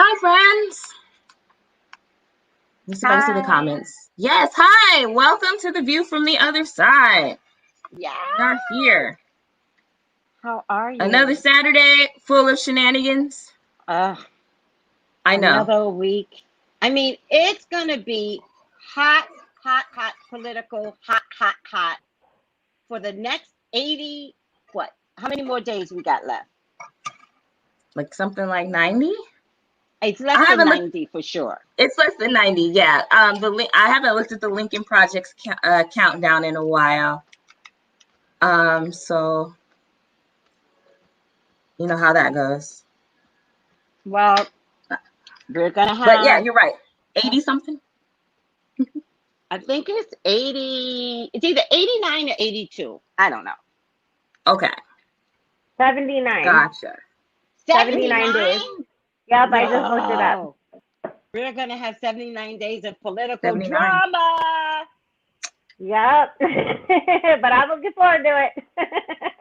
Hi, friends. Let's go to the Hi. comments. Yes, hi. Welcome to the View from the Other Side. Yeah. We are here. How are you? Another Saturday full of shenanigans. Uh, I know. another week. I mean, it's going to be hot political, hot for the next 80, what? How many more days we got left? Like something like 90? It's less than 90 for sure. It's less than 90, yeah. I haven't looked at the Lincoln Project's countdown in a while. So you know how that goes. Well, we're going to have... But yeah, you're right. 80 something? I think it's 80. It's either 89 or 82. I don't know. Okay. 79. Gotcha. 79 days. Yep, I just looked it up. We're going to have 79 days of political 79. drama. Yep. But I'm looking forward to it.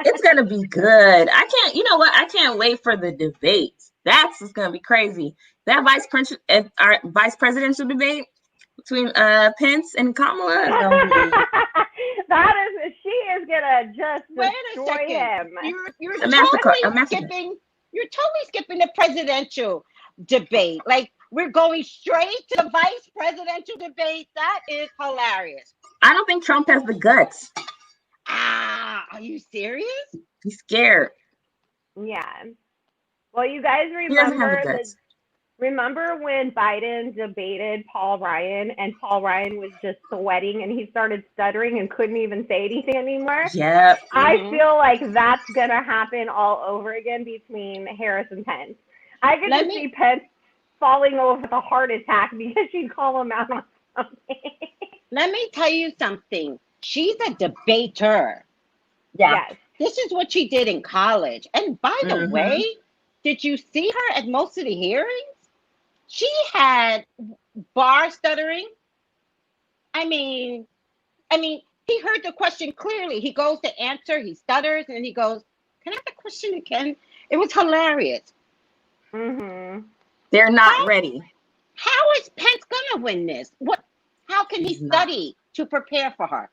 It's going to be good. You know what? I can't wait for the debates. That's what's going to be crazy. That vice presidential debate between Pence and Kamala is going to be... She is going to just destroy him. You're totally skipping the presidential debate. Like, we're going straight to the vice presidential debate. That is hilarious. I don't think Trump has the guts. Ah, are you serious? He's scared. Yeah. Well, you guys remember when Biden debated Paul Ryan and Paul Ryan was just sweating and he started stuttering and couldn't even say anything anymore? Yep. I feel like that's going to happen all over again between Harris and Pence. I could see Pence falling over with a heart attack because she'd call him out on something. Let me tell you something. She's a debater. Yeah. Yes. This is what she did in college. And by the way, did you see her at most of the hearings? She had bar stuttering. I mean, he heard the question clearly. He goes to answer, he stutters, and he goes, "Can I have the question again?" It was hilarious. They're not ready. How is Pence gonna win this? How can he study to prepare for her?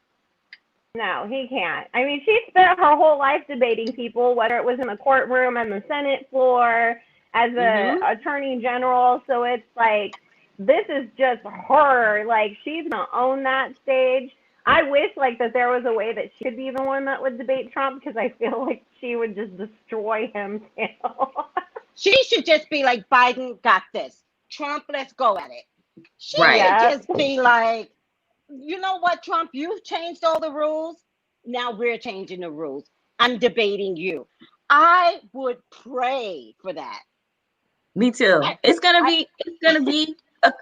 No, he can't. I mean, she spent her whole life debating people, whether it was in the courtroom and the Senate floor, as a attorney general. So it's like, this is just her. Like, she's gonna own that stage. I wish that there was a way that she could be the one that would debate Trump, because I feel like she would just destroy him too. She should just be like, "Biden got this. Trump, let's go at it." She should just be like, "You know what, Trump, you've changed all the rules. Now we're changing the rules. I'm debating you." I would pray for that. Me too. It's gonna be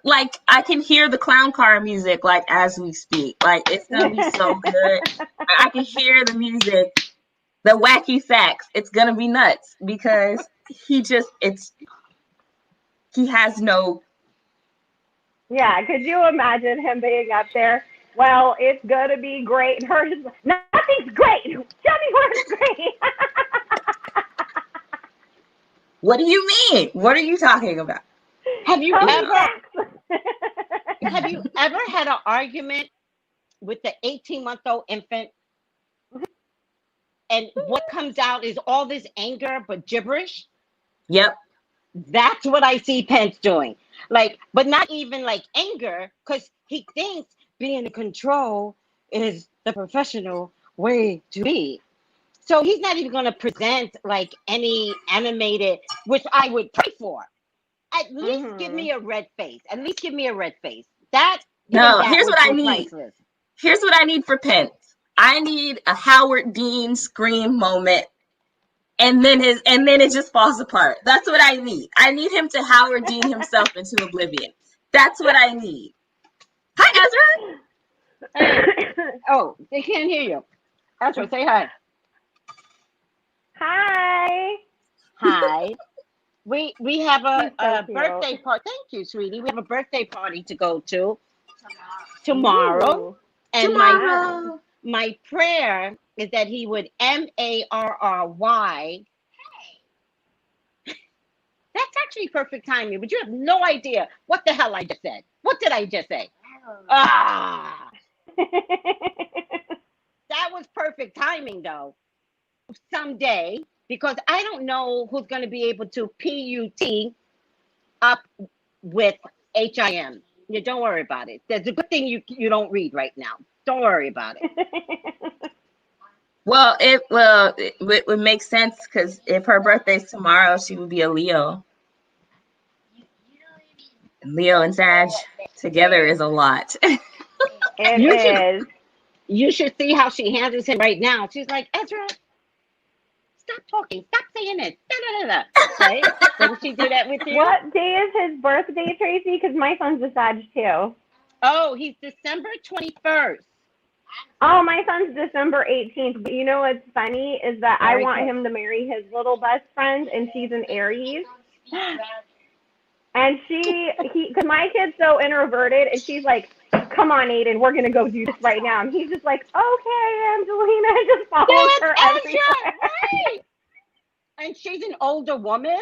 like, I can hear the clown car music like as we speak. Like, it's gonna be so good. I can hear the music, the wacky sax. It's gonna be nuts because he has no. Yeah, could you imagine him being up there? Well, it's gonna be great. And her just, nothing's great. Show me what's great. What do you mean? What are you talking about? Have you ever had an argument with the 18-month-old infant, and what comes out is all this anger but gibberish? Yep. That's what I see Pence doing. Like, but not even like anger, because he thinks being in control is the professional way to be. So he's not even going to present like any animated, which I would pray for. At least give me a red face. Here's what I need. Priceless. Here's what I need for Pence. I need a Howard Dean scream moment, and then it just falls apart. That's what I need. I need him to Howard Dean himself into oblivion. That's what I need. Hi, Ezra. Oh, they can't hear you. Ezra, say hi. Hi. We have a birthday party. Thank you, sweetie. We have a birthday party to go to tomorrow. And my prayer is that he would MARRY That's actually perfect timing, but you have no idea what the hell I just said. What did I just say? Ah, that was perfect timing, though. Someday, because I don't know who's going to be able to PUT up with HIM. Yeah, don't worry about it. There's a good thing you don't read right now. Don't worry about it. Well, it would make sense because if her birthday's tomorrow, she would be a Leo. Leo and Sag together is a lot. You should see how she handles him right now. She's like, Ezra, stop talking. Stop saying it. Da, da, da, da. Right? Doesn't she do that with you? What day is his birthday, Tracy? Because my son's a Sag too. Oh, he's December 21st. Oh, my son's December 18th. But you know what's funny is that I want him to marry his little best friend, and she's an Aries. And because my kid's so introverted, and she's like, come on, Aiden, we're going to go do this right now. And he's just like, okay, Angelina, just follows her everywhere. Right. And she's an older woman,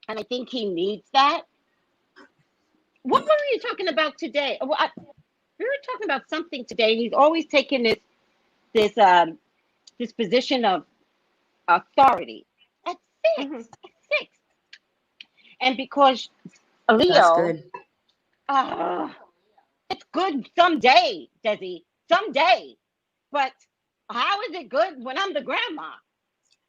and I think he needs that. What were you talking about today? Well, we were talking about something today. He's always taking this position of authority at 6. Mm-hmm. At 6. And because Leo, that's good. It's good someday, Desi. Someday. But how is it good when I'm the grandma?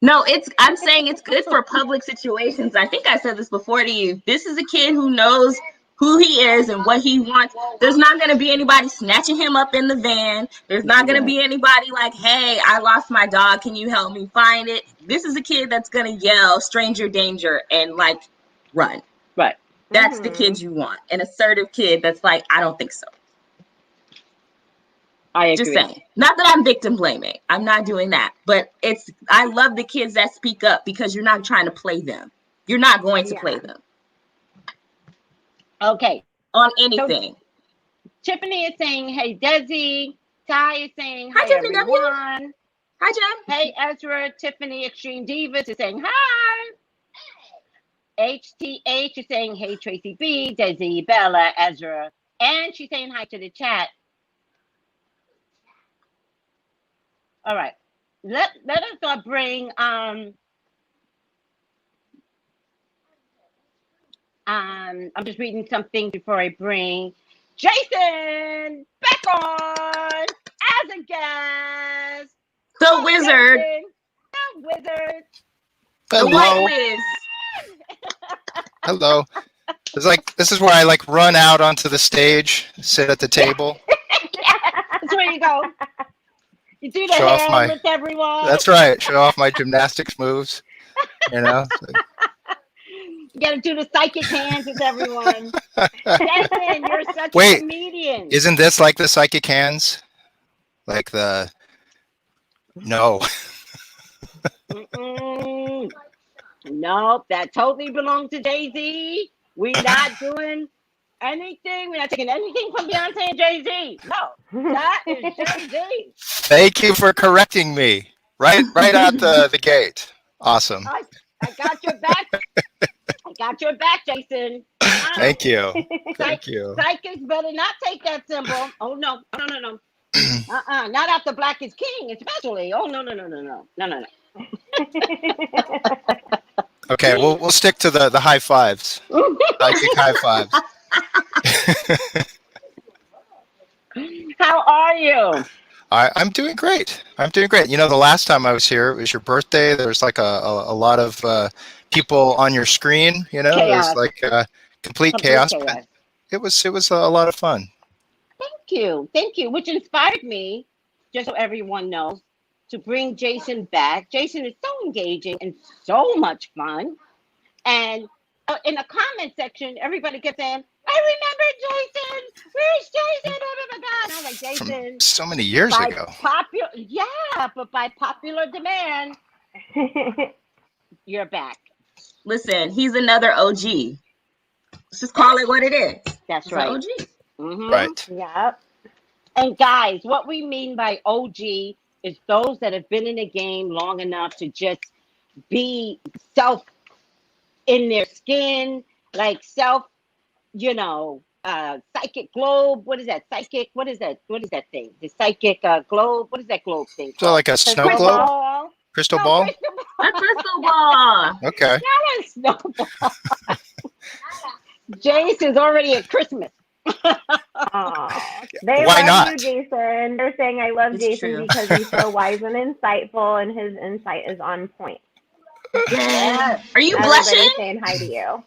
No, I'm saying it's good for public situations. I think I said this before to you. This is a kid who knows who he is and what he wants. There's not going to be anybody snatching him up in the van. There's not going to be anybody like, hey, I lost my dog. Can you help me find it? This is a kid that's going to yell stranger danger and like run. Right. That's the kid you want. An assertive kid that's like, I don't think so. I agree. Just saying. Not that I'm victim blaming. I'm not doing that. But I love the kids that speak up because you're not trying to play them. You're not going to play them. Okay. On anything. So, Tiffany is saying, hey, Desi. Ty is saying, hi, everyone. W. Hi, Jen. Hey, Ezra. Tiffany Extreme Divas is saying, hi. HTH is saying, hey, Tracy B, Desi, Bella, Ezra. And she's saying hi to the chat. All right. Let us bring I'm just reading something before I bring Jason back on as a guest. The wizard. Jason, the wizard. The white whiz. Hello. This is where I run out onto the stage, sit at the table. That's where you go. You do the show off hand with everyone. That's right. Show off my gymnastics moves. You know. You gotta do the psychic hands with everyone. Jason, you're such a comedian. Isn't this like the psychic hands? Like the no. Nope, that totally belongs to Jay-Z. We're not doing anything. We're not taking anything from Beyonce and Jay-Z. No, that is Jay-Z. Thank you for correcting me. Right out the gate. Awesome. I got your back. I got your back, Jason. Thank you. Thank you. Psychics better not take that symbol. Oh no. Not after Black is King, especially. Oh no. Okay, we'll stick to the high fives. Psychic high fives. How are you? I'm doing great. You know, the last time I was here, it was your birthday. There's like a lot of people on your screen. You know, chaos. It was like complete chaos. But it was a lot of fun. Thank you. Which inspired me, just so everyone knows, to bring Jason back. Jason is so engaging and so much fun. And in the comment section, everybody kept saying, I remember Jason. Where's Jason? Oh my God. And I was like, Jason. From so many years ago. But by popular demand, you're back. Listen, he's another OG. Let's just call it what it is. That's right. OG. Mm-hmm. Right. Yep. And guys, what we mean by OG is those that have been in the game long enough to just be in their skin, like psychic globe. What is that? Psychic. What is that? What is that thing? The psychic globe. What is that globe thing So called? like a snow Crystal globe? Ball. Crystal No, ball? crystal ball. A crystal ball. Okay. Not a snowball. Jason's already at Christmas. Aw. They Why love not? you, Jason. They're saying I love It's Jason true. because he's so wise and insightful, and his insight is on point. Yes. Are you Everybody's blushing? saying hi to you.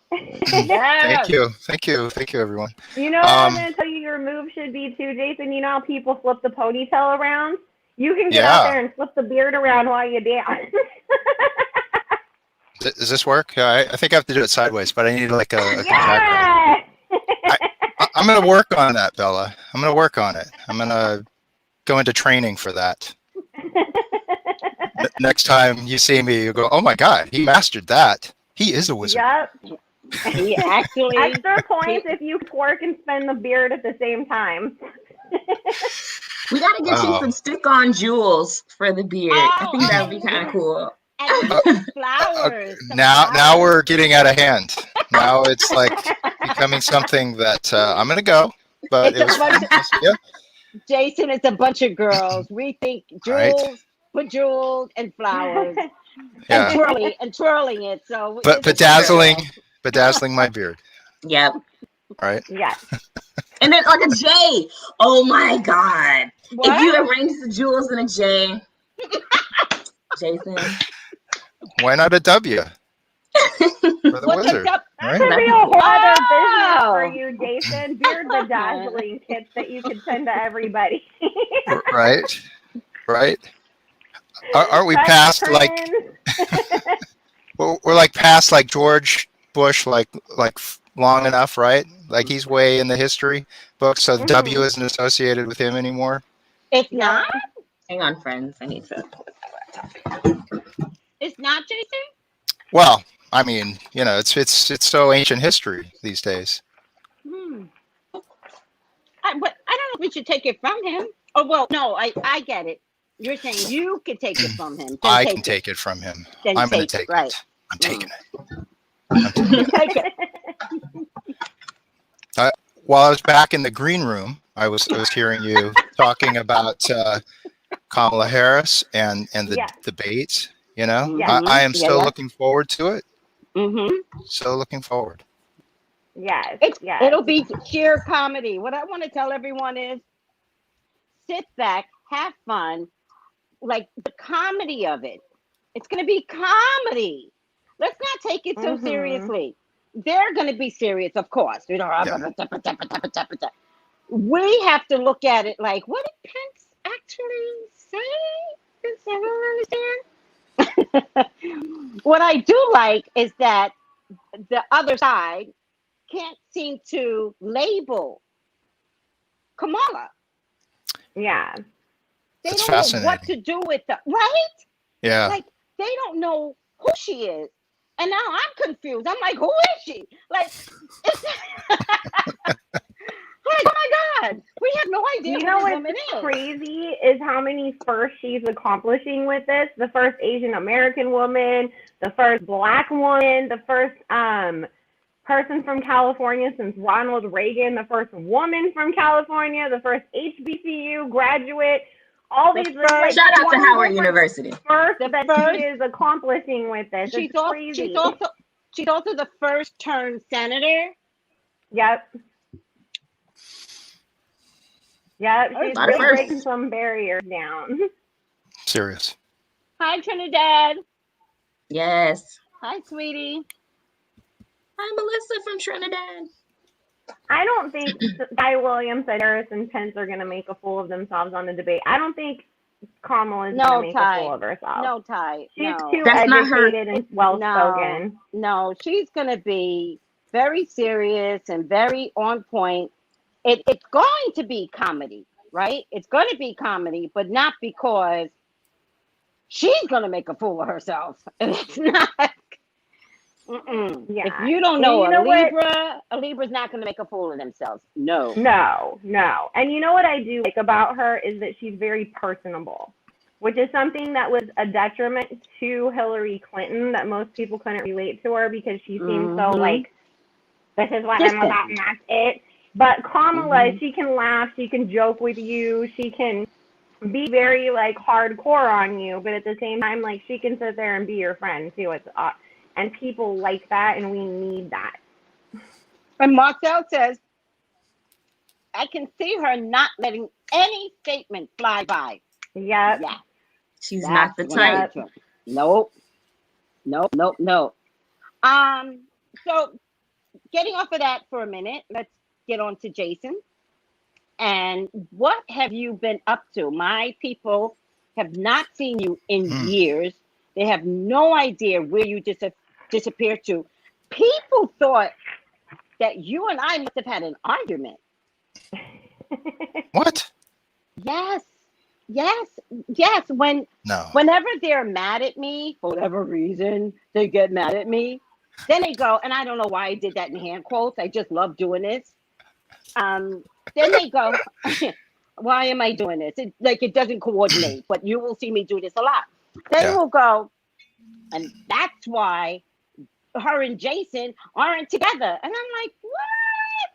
Yes. Thank you, everyone. You know what I'm going to tell you your move should be too, Jason? You know how people flip the ponytail around? You can get out Yeah. there and flip the beard around while you dance. Does this work? I think I have to do it sideways, but I need like a contractor. Yeah! I'm going to work on that, Bella. I'm going to work on it. I'm going to go into training for that. Next time you see me, you go, oh my God, he mastered that. He is a wizard. Yep. He actually. Extra points if you twerk and spin the beard at the same time. We gotta get you Wow. some stick-on jewels for the beard. I think that would be kind of cool. And flowers. some Now flowers. we're getting out of hand. Now it's like becoming something that I'm going to go, but It's it a was bunch fun. Yeah. Jason, it's a bunch of girls. We think Right. jewels, put jewels and flowers Yeah. and twirling it. So But bedazzling my beard. Yep. Right. Yeah. And then like a J. Oh my God. What? If you arrange the jewels in a J, Jason. Why not a W? For the What's wizard. up? Right? That could be a whole other business Oh. for you, Jason. Beard bedazzling kits that you could send to everybody. Right. Right. Aren't we Sex past like trends. we're like past like George Bush like long enough, right? Like he's way in the history book, so W isn't associated with him anymore. It's not? Hang on, friends. I need to. It's not, Jason? Well, I mean, you know, it's so ancient history these days. But I don't know if we should take it from him. Oh, well, no, I get it. You're saying you could take it from him. Then I can take it from him. Then I'm going to take take it, right. it. I'm taking it. Take it. While I was back in the green room, I was hearing you talking about Kamala Harris and the Yes. debates. You know, Yes. I am so Yeah. looking forward to it. Mm-hmm. So looking forward. Yes. Yes. It'll be sheer comedy. What I want to tell everyone is sit back, have fun, like the comedy of it. It's going to be comedy. Let's not take it so seriously. They're going to be serious, of course. You know, we have to look at it like, what did Pence actually say? Does everyone understand? What I do like is that the other side can't seem to label Kamala. Yeah. They That's don't know what fascinating. to do with the right. Yeah. Like they don't know who she is, and now I'm confused. I'm like, who is she? Like, it's like, oh my God, we have no idea You who know this what's woman is. crazy is how many firsts she's accomplishing with this. The first Asian American woman, the first Black woman, the first person from California since Ronald Reagan, the first woman from California, the first HBCU graduate. All these like, Shout out to 20 Howard different University. firsts The that first- she is accomplishing with this. She's It's also, crazy. she's also the first turned senator. Yep. Yep. She's lot of really breaking firsts. some barriers down. Serious. Hi, Trinidad. Yes. Hi, sweetie. Hi, Melissa from Trinidad. I don't think Guy Williams and Harris and Pence are going to make a fool of themselves on the debate. I don't think Kamala is going to make a fool of herself. No, Ty. She's no. too That's not her- educated and well-spoken. No, she's going to be very serious and very on point. It's going to be comedy, right? It's going to be comedy, but not because she's going to make a fool of herself. It's not. Yeah. If you don't know, You know a Libra's not going to make a fool of themselves. No. No. And you know what I do like about her is that she's very personable. which is something that was a detriment to Hillary Clinton, that most people couldn't relate to her because she seemed so like, this is what I'm about and that's it. But Kamala, she can laugh, she can joke with you, she can be very like hardcore on you, but at the same time, like she can sit there and be your friend too. And people like that, and we need that. And Marcel says, I can see her not letting any statement fly by. Yep. Yeah. She's not the type. Nope. So getting off of that for a minute, let's get on to Jason. And what have you been up to? My people have not seen you in years. They have no idea where you disappeared to. People thought that you and I must have had an argument. What? Yes. Whenever they're mad at me, for whatever reason, they get mad at me. Then they go, and I don't know why I did that in hand quotes. I just love doing this. Then they go, why am I doing this? It doesn't coordinate, but you will see me do this a lot. They will go, and that's why her and Jason aren't together. And I'm like, what?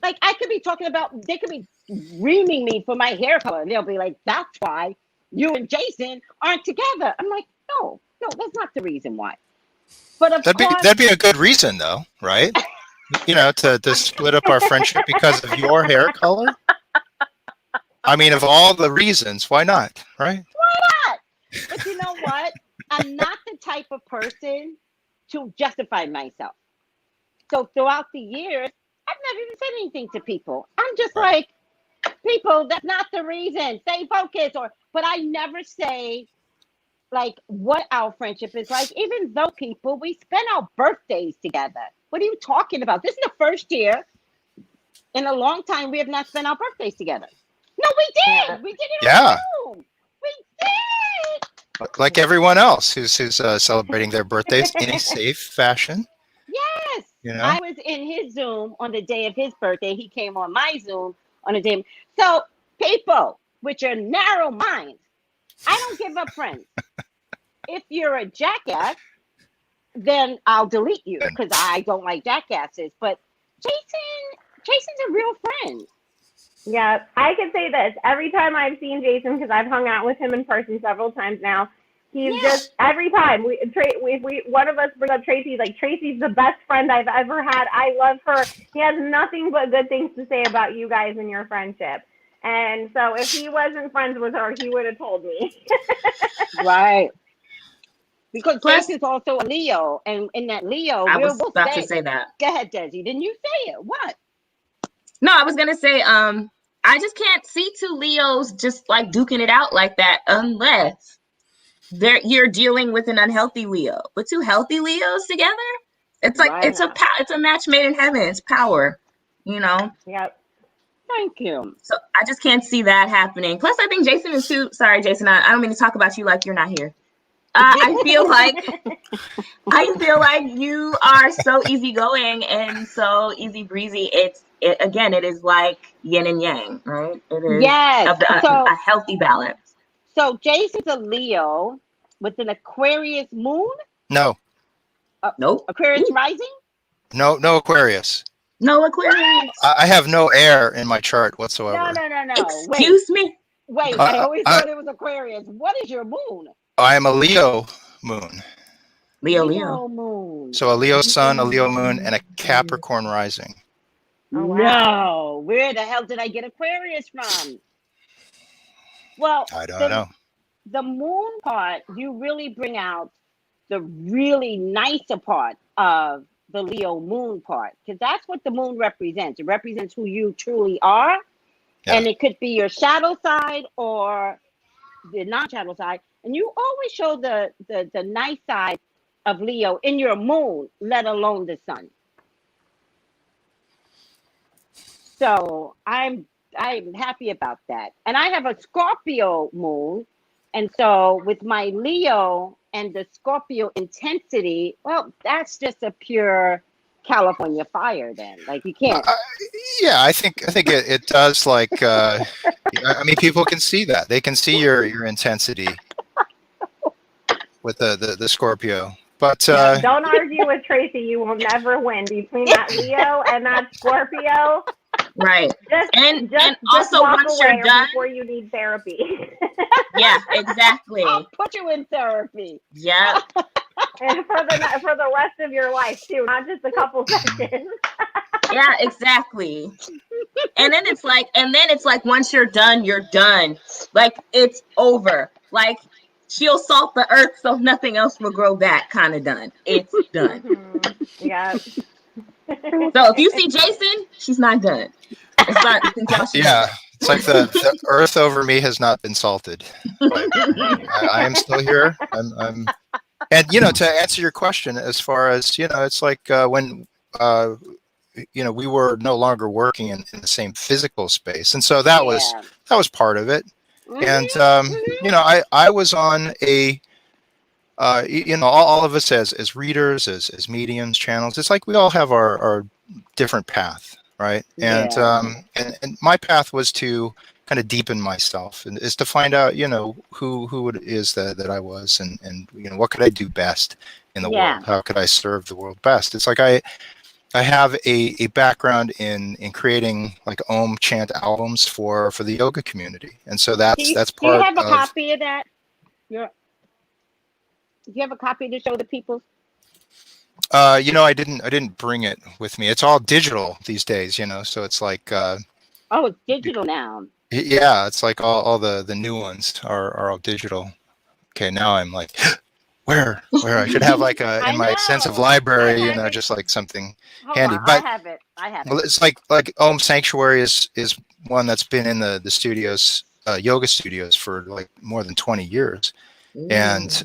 Like, I could be talking about, they could be reaming me for my hair color. And they'll be like, that's why you and Jason aren't together. I'm like, no, that's not the reason why. But of course, that'd be a good reason, though, right? To split up our friendship because of your hair color. I mean, of all the reasons, why not, right? Why not? But you know what? I'm not the type of person to justify myself. So throughout the years, I've never even said anything to people. I'm just like, people, that's not the reason. Stay focused. But I never say like what our friendship is like, even though people, we spend our birthdays together. What are you talking about? This is the first year in a long time we have not spent our birthdays together. No, we did. Yeah. We did it on Zoom. We did. Like everyone else who's celebrating their birthdays in a safe fashion. Yes. I was in his Zoom on the day of his birthday. He came on my Zoom on the day. So people with your narrow minds, I don't give up friends. If you're a jackass, then I'll delete you because I don't like jackasses. But Jason's a real friend. Yeah, I can say this. Every time I've seen Jason, because I've hung out with him in person several times now, he's just, every time one of us brings up Tracy, he's like, Tracy's the best friend I've ever had. I love her. He has nothing but good things to say about you guys and your friendship. And so if he wasn't friends with her, he would have told me. Right. Because Jason's also a Leo. And in that Leo, I was about to say that. Go ahead, Desi. Didn't you say it? What? No, I was going to say, I just can't see two Leos just like duking it out like that unless you're dealing with an unhealthy Leo. But two healthy Leos together, it's like it's a match made in heaven. It's power, Yep. Thank you. So I just can't see that happening. Plus, I think Jason is too. Sorry, Jason. I don't mean to talk about you like you're not here. I feel like you are so easygoing and so easy breezy. It is like yin and yang, right? It is a healthy balance. So Jason's a Leo with an Aquarius moon? No. Nope. Aquarius rising? No Aquarius. No Aquarius. I have no air in my chart whatsoever. No. Excuse me? Wait, I always thought it was Aquarius. What is your moon? I am a Leo moon. Leo moon. So a Leo sun, a Leo moon, and a Capricorn rising. Oh, wow. No. Where the hell did I get Aquarius from? Well, I don't know. The moon part, you really bring out the really nicer part of the Leo moon part, because that's what the moon represents. It represents who you truly are. Yeah. And it could be your shadow side or the non-shadow side. And you always show the nice side of Leo in your moon, let alone the sun. So I'm happy about that. And I have a Scorpio moon. And so with my Leo and the Scorpio intensity, well, that's just a pure California fire then. Like you can't. Yeah, I think it does. Like, I mean, people can see that. They can see your intensity with the Scorpio. But Don't argue with Tracy. You will never win between that Leo and that Scorpio. Right. And also walk once away you're done, before you need therapy. yeah, exactly. I'll put you in therapy. Yeah. And for the rest of your life too, not just a couple seconds. Yeah, exactly. And then it's like once you're done, you're done. Like it's over. Like she'll salt the earth so nothing else will grow back, kind of done. It's done. Mm-hmm. Yeah. So if you see Jason, she's not done. It's not, yeah, it's like the earth over me has not been salted. I am still here. I'm and to answer your question, as far as it's like when we were no longer working in the same physical space, and so that was part of it. And I was on a all of us as readers, as mediums, channels. It's like we all have our different path, right? Yeah. And my path was to kind of deepen myself, and is to find out who it is that I was, and what could I do best in the world? How could I serve the world best? It's like I have a background in creating like Om chant albums for the yoga community, and so that's part. Do you have a copy of that? Do you have a copy to show the people? I didn't bring it with me. It's all digital these days, so it's like Oh, it's digital now. Yeah, it's like all the new ones are all digital. Okay, now I'm like, where I should have like in my sense of library, just like something handy. But I have it. Well, it's like Om Sanctuary is one that's been in the studios, yoga studios, for like more than 20 years. And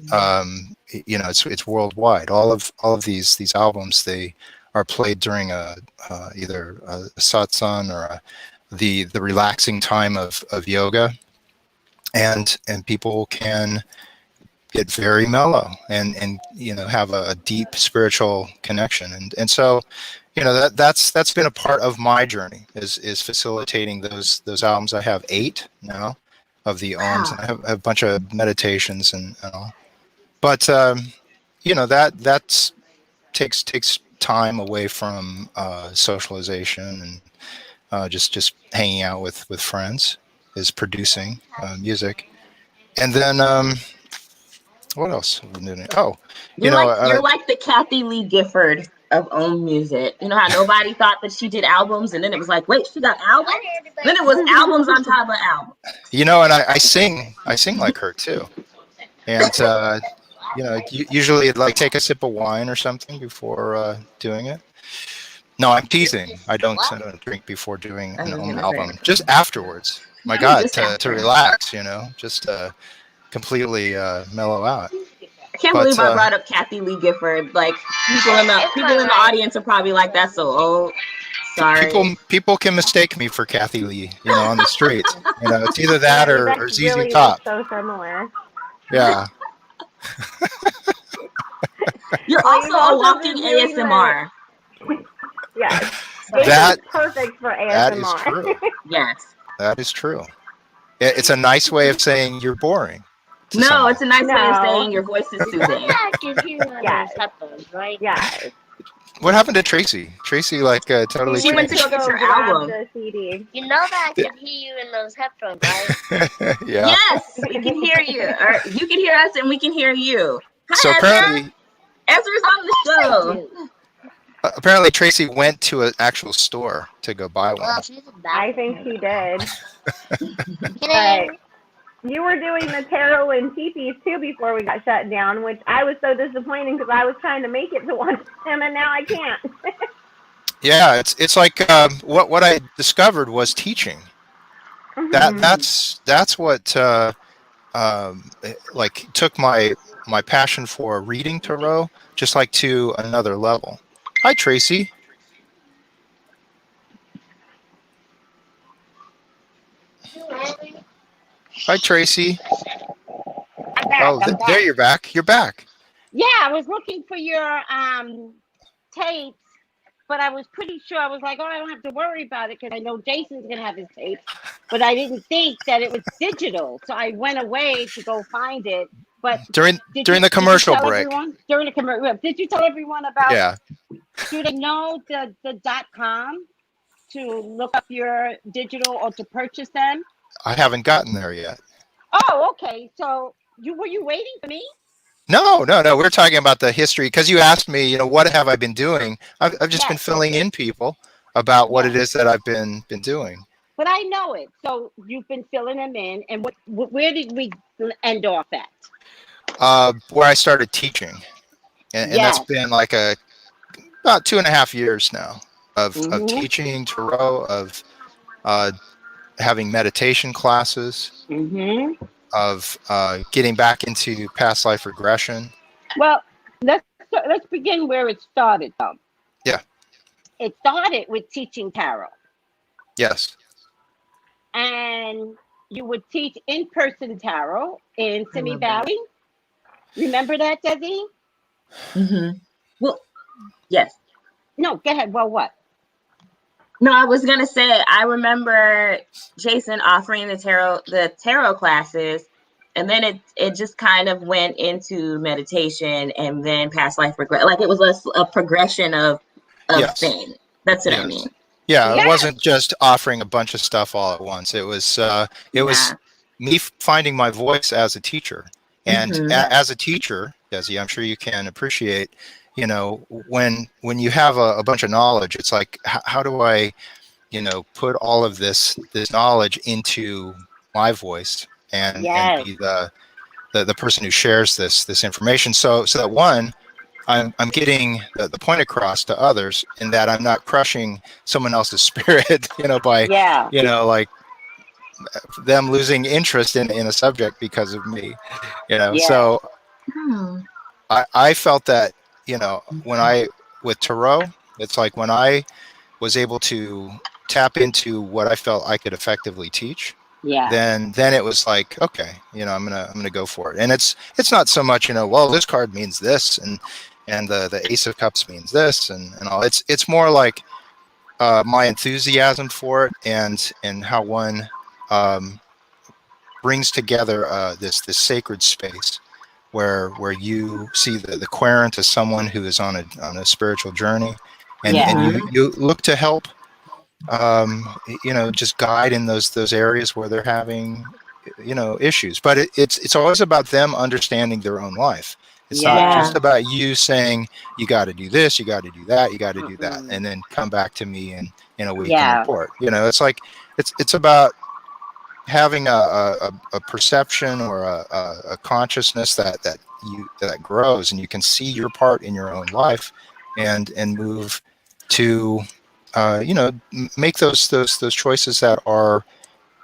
it's worldwide. All of these albums, they are played during either a satsang or the relaxing time of yoga, and people can get very mellow and have a deep spiritual connection, and so that's been a part of my journey, is facilitating those albums. I have 8 now of the Oms, and I have a bunch of meditations and all. But that takes time away from socialization and just hanging out with friends, is producing music. And then what else? Oh, you're like the Kathy Lee Gifford of Om music. You know how nobody thought that she did albums, and then it was like, wait, she got albums? Then it was albums on top of albums. And I sing like her too. And usually like take a sip of wine or something before doing it. No, I'm teasing. I don't drink before doing an Om album. Just afterwards. My God, to relax, just completely mellow out. I can't believe I brought up Kathy Lee Gifford. Like people in the audience are probably like, "That's so old." Sorry. People can mistake me for Kathy Lee, on the streets. It's either that or ZZ really Top. So similar. Yeah. You're also a walking ASMR. Yes. That is perfect for ASMR. That is true. Yes. That is true. It's a nice way of saying you're boring. No, it's a nice way of saying your voice is soothing. Yes. Right? Yes. What happened to Tracy? Tracy totally. She went to go get your album. The CD. You know that I can hear you in those headphones, right? Yeah. Yes, we can hear you. Or you can hear us, and we can hear you. Hi, So apparently, Ezra's on the show. Apparently, Tracy went to an actual store to go buy one. Well, I think she did. But You were doing the tarot and teepees too before we got shut down, which I was so disappointing because I was trying to make it to one of them and now I can't. Yeah, it's like what I discovered was teaching. That's what took my passion for reading tarot just like to another level. Hi, Tracy. Hi, Tracy. I'm back. There you're back. You're back. Yeah, I was looking for your tapes but I was pretty sure. I was like, oh, I don't have to worry about it because I know Jason's going to have his tapes. But I didn't think that it was digital. So I went away to go find it. But during the commercial break. During the commercial, did you tell everyone about? Yeah. Do they know the .com to look up your digital or to purchase them? I haven't gotten there yet. Oh, okay. So were you waiting for me? No. We're talking about the history because you asked me, what have I been doing? I've just been filling in people about what it is that I've been doing. But I know it. So you've been filling them in, and where did we end off at? Where I started teaching, and that's been like about 2.5 years now of teaching tarot, of having meditation classes, of getting back into past life regression. Well, let's begin where it started, though. Yeah. It started with teaching tarot. Yes. And you would teach in-person tarot in Simi Valley. Remember that, Desi? Well, yes. No, go ahead. Well, what? No, I was gonna say I remember Jason offering the tarot classes, and then it just kind of went into meditation and then past life regression. Like it was a progression of things. That's what I mean. Yeah, it wasn't just offering a bunch of stuff all at once. It was was me finding my voice as a teacher, and as a teacher, Desi, I'm sure you can appreciate. When you have a bunch of knowledge, it's like, how do I, put all of this knowledge into my voice and be the person who shares this information. So that one, I'm getting the point across to others in that I'm not crushing someone else's spirit, by, like them losing interest in a subject because of me, So I felt that, with tarot, it's like when I was able to tap into what I felt I could effectively teach, then it was like, okay, I'm gonna go for it. And it's not so much, well, this card means this, and the Ace of Cups means this, and all. It's more like my enthusiasm for it, and how one brings together this sacred space where you see the querent as someone who is on a spiritual journey, and you look to help, just guide in those areas where they're having, issues. But it's always about them understanding their own life. It's not just about you saying you got to do this, you got to do that, you got to do that, and then come back to me in a week and report. It's like it's about having a perception or a consciousness that grows, and you can see your part in your own life, and move to make those choices that are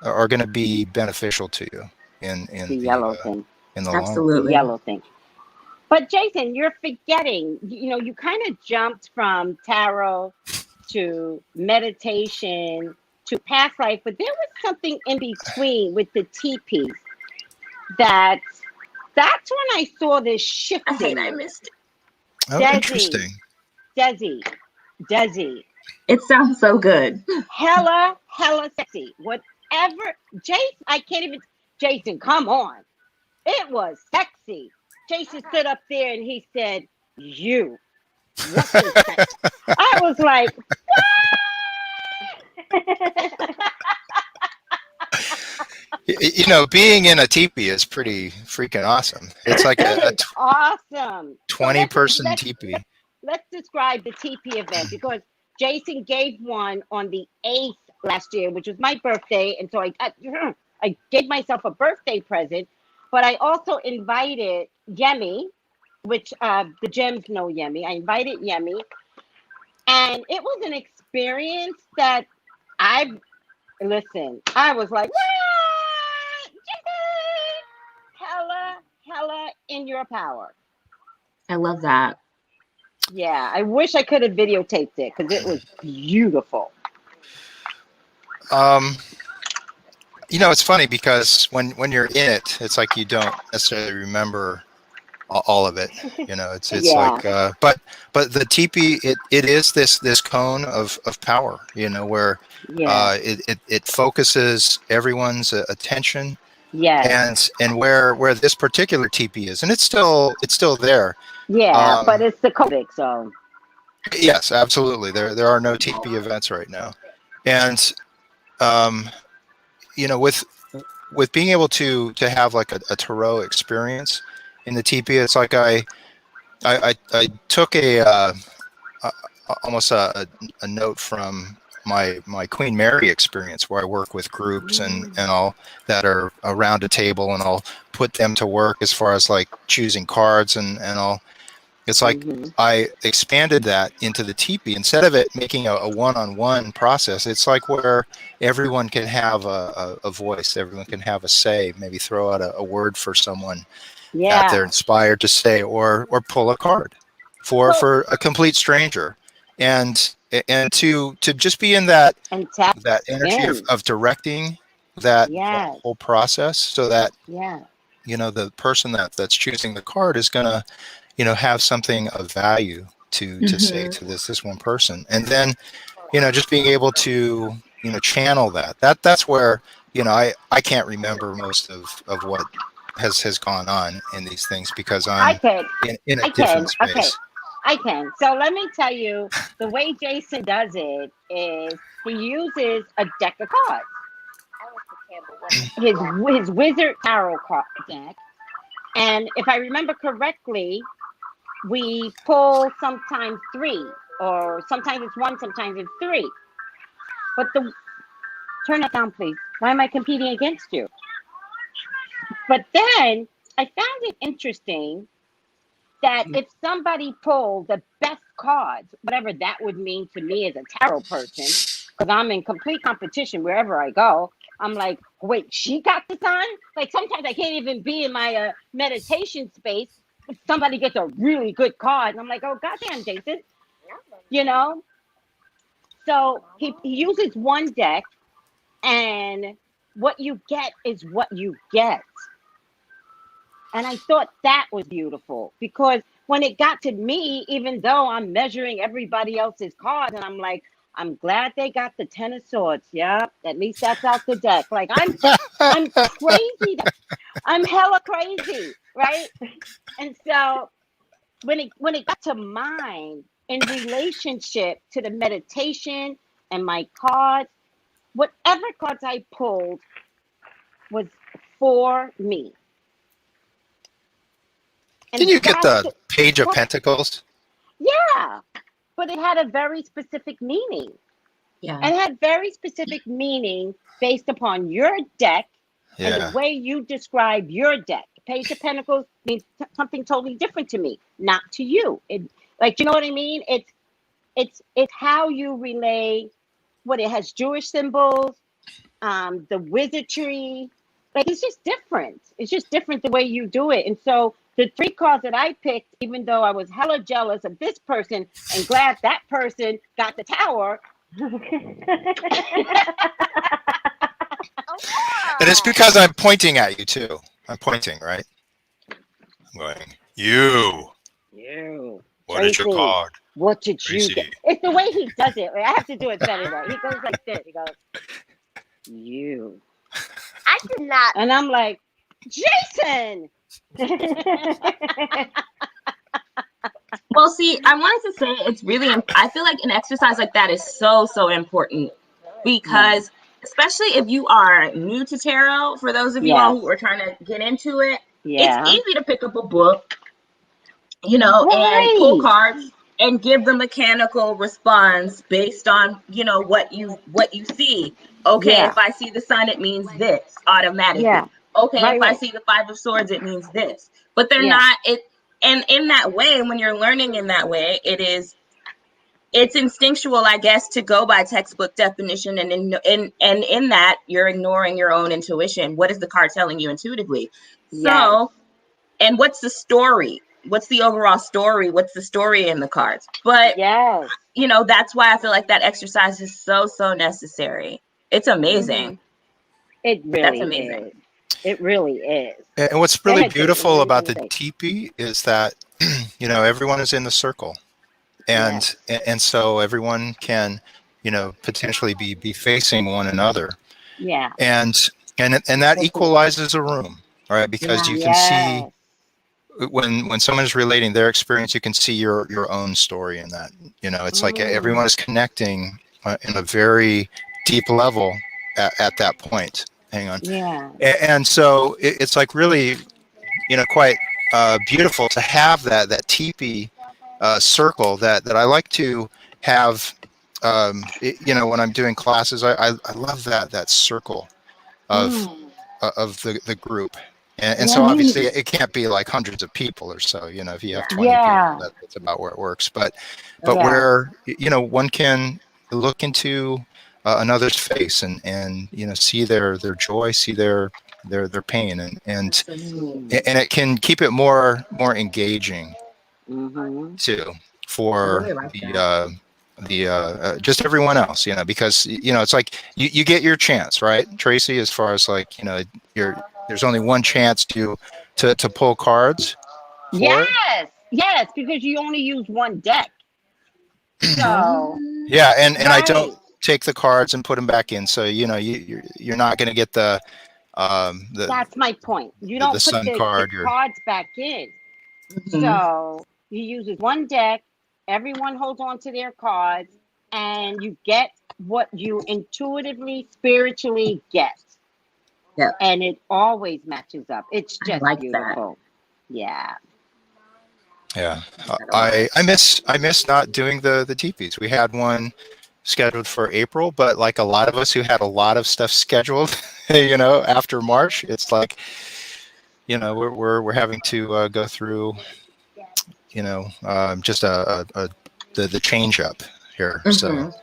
going to be beneficial to you in the yellow thing, in the absolutely yellow thing. But Jason, you're forgetting. You kind of jumped from tarot to meditation to past life, but there was something in between with the teepees. That's when I saw this shift. I think I missed it. Oh, interesting. Desi. It sounds so good. Hella sexy. Whatever. Jason, come on. It was sexy. Jason stood up there and he said, "You." What is that? I was like, what? Being in a teepee is pretty freaking awesome. It's like awesome 20-person teepee. Let's describe the teepee event, because Jason gave one on the 8th last year, which was my birthday, and so I gave myself a birthday present. But I also invited Yemi, which the gems know Yemi. I invited Yemi, and it was an experience that I was like, what? Hella in your power. I love that. Yeah, I wish I could have videotaped it because it was beautiful. It's funny because when you're in it, it's like you don't necessarily remember all of it. You know, it's Yeah. like, but the teepee, it is this cone of power, you know, where Yeah. it focuses everyone's attention, Yes. and where this particular teepee is, and it's still there. Yeah. But it's the COVID, so. Yes, absolutely. There are no teepee events right now, and you know, with being able to have like a tarot experience in the teepee, it's like I took almost a note from my Queen Mary experience, where I work with groups and all that are around a table, and I'll put them to work as far as like choosing cards and all. It's like I expanded that into the teepee. Instead of it making a one-on-one process, it's like where everyone can have a voice, everyone can have a say, maybe throw out a word for someone that they're inspired to say, or pull a card for a complete stranger, and to just be in that energy of directing that whole process, so that you know, the person that's choosing the card is gonna, you know, have something of value to say to this one person, and then, you know, just being able to, you know, channel that's where, you know, I can't remember most of what has gone on in these things, because I'm in a different space. Okay. I can. So let me tell you, the way Jason does it is he uses a deck of cards. His wizard tarot card deck. And if I remember correctly, we pull sometimes 3, or sometimes it's 1, sometimes it's 3. But turn that down, please. Why am I competing against you? But then I found it interesting that if somebody pulled the best cards, whatever that would mean to me as a tarot person, because I'm in complete competition wherever I go, I'm like, wait, she got this on? Like, sometimes I can't even be in my meditation space if somebody gets a really good card. And I'm like, oh, goddamn, Jason. You know? So he uses one deck, and what you get is what you get. And I thought that was beautiful, because when it got to me, even though I'm measuring everybody else's cards, and I'm like, I'm glad they got the 10 of swords. Yeah, at least that's out the deck. Like, I'm crazy. I'm hella crazy, right? And so when it got to mine in relationship to the meditation and my cards, whatever cards I pulled was for me. Didn't you get the Page of Pentacles? Yeah, but it had a very specific meaning. Yeah. And it had very specific meaning based upon your deck and the way you describe your deck. Page of Pentacles means something totally different to me, not to you. Like, you know what I mean? It's how you relay what it has. Jewish symbols, the wizardry. Like, it's just different. It's just different the way you do it. And so the 3 cards that I picked, even though I was hella jealous of this person and glad that person got the Tower. And it's because I'm pointing at you too. I'm pointing, right? I'm going, you. What is your card? What did you get? It's the way he does it. I have to do it better though. He goes like this. He goes, you. I did not. And I'm like, Jason. Well, see, I wanted to say it's really, I feel like an exercise like that is so important, because especially if you are new to tarot, for those of you all who are trying to get into it, it's easy to pick up a book, you know, and pull cards and give the mechanical response based on, you know, what you see. Okay, if I see the sun, it means this automatically. Okay, if I see the 5 of Swords, it means this. But they're not it. And in that way, when you're learning in that way, it's instinctual, I guess, to go by textbook definition. And in that, you're ignoring your own intuition. What is the card telling you intuitively? So, and what's the story? What's the overall story? What's the story in the cards? But, you know, that's why I feel like that exercise is so necessary. It's amazing. It really That's amazing. is. It really is. And what's Go really ahead, Jason. What beautiful were you about going the to say? teepee is that, everyone is in the circle, Yes. and so everyone can, potentially be facing one another, Yeah. and and that Hopefully. equalizes a room, all right? Because Yeah. you can see Yes. when someone is relating their experience, you can see your own story in that. It's like Mm. everyone is connecting in a very deep level at that point. Hang on. Yeah. And so it's like really, quite beautiful to have that teepee circle that I like to have. When I'm doing classes, I love that circle of Mm. the group. And so Yes. obviously it can't be like hundreds of people or so. If you have Yeah. 20 people, Yeah. that's about where it works. But Yeah. where one can look into another's face and see their joy, see their pain, That's and so sweet. Mm. and it can keep it more engaging Mm-hmm. too I for really like that. the just everyone else, because it's like you get your chance, right, Tracy, as far as like there's only one chance to pull cards for it. Yes. Yes. Because you only use one deck. So, Mm. Yeah, and I don't right. take the cards and put them back in, so you're not going to get the That's my point. You the don't put sun the card. You're cards back in. Mhm. So you use one deck, everyone holds on to their cards, and you get what you intuitively, spiritually get. Yep. And it always matches up. It's I just like that. beautiful. Yeah. Yeah, That a lot. I miss not doing the teepees. We had one scheduled for April, but like a lot of us who had a lot of stuff scheduled, after March, it's like we're having to go through just the change up here. So, Mhm.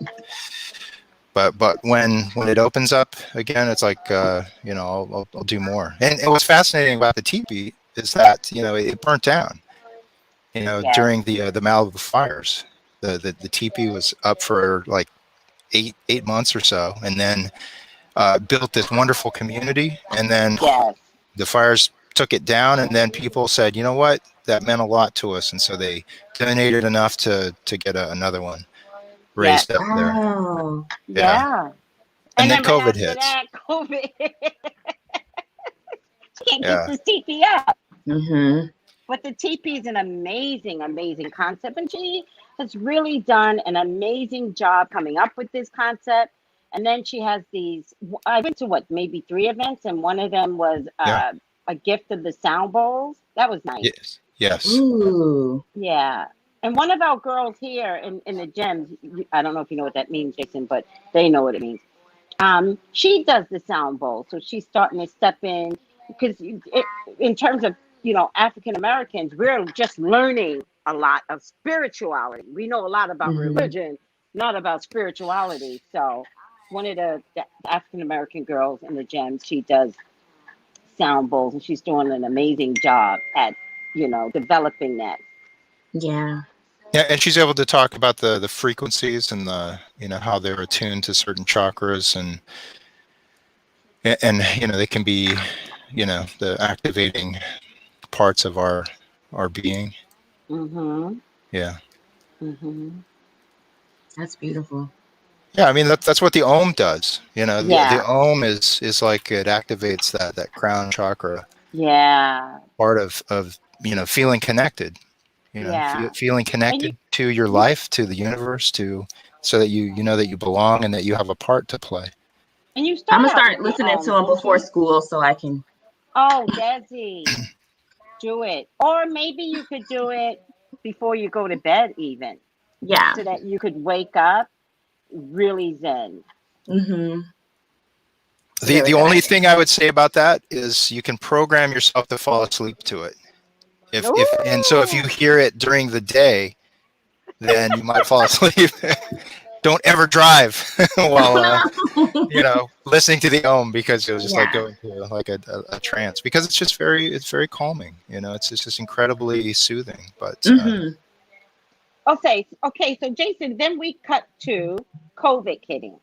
but when it opens up again, it's like I'll do more. And what's fascinating about the teepee is that it burnt down. Yes. During the Malibu fires, the teepee was up for like eight months or so, and then built this wonderful community. And then Yes. the fires took it down, and then people said, you know what, that meant a lot to us, and so they donated enough to get another one Yes. raised up there. Wow. Yeah, Yeah. and And then then right COVID after hits. that, COVID. Can't get Yeah, this TP up. Mhm. But the TP is an amazing, amazing concept. And she has really done an amazing job coming up with this concept. And then she has these. I went to what, maybe 3 events, and one of them was yeah, a gift of the sound bowls. That was nice. yes. Ooh. Yeah. And one of our girls here in the gems, I don't know if you know what that means, Jason, but they know what it means. She does the sound bowl, so she's starting to step in because in terms of African Americans, we're just learning a lot of spirituality. We know a lot about Mhm. religion, not about spirituality. So one of the African American girls in the gems, she does sound bowls, and she's doing an amazing job at developing that. Yeah. Yeah, and she's able to talk about the frequencies and the how they're attuned to certain chakras, and they can be the activating parts of our being. Mhm. Yeah. Mhm. That's beautiful. Yeah, I mean that's what the Om does. The Yeah. Om is like it activates that crown chakra Yeah. part of feeling connected. Yeah. Feeling And you connected to your life, to the universe, so that you know that you belong and that you have a part to play. and you I'm start gonna out start with the listening to them don't before you? school so I can. Oh, Desi, do it. Or maybe you could do it before you go to bed, even, Yeah. so that you could wake up really zen. Mhm. It's a The really good only idea. thing I would say about that is you can program yourself to fall asleep to it. If you Ooh. hear it during the day, then you might fall asleep. Don't ever drive while listening to the Om, because you'll just like Yeah. go into like a trance, because it's very calming. It's just incredibly soothing. But Mhm. Okay. Okay. So, Jason, then we cut to COVID hitting,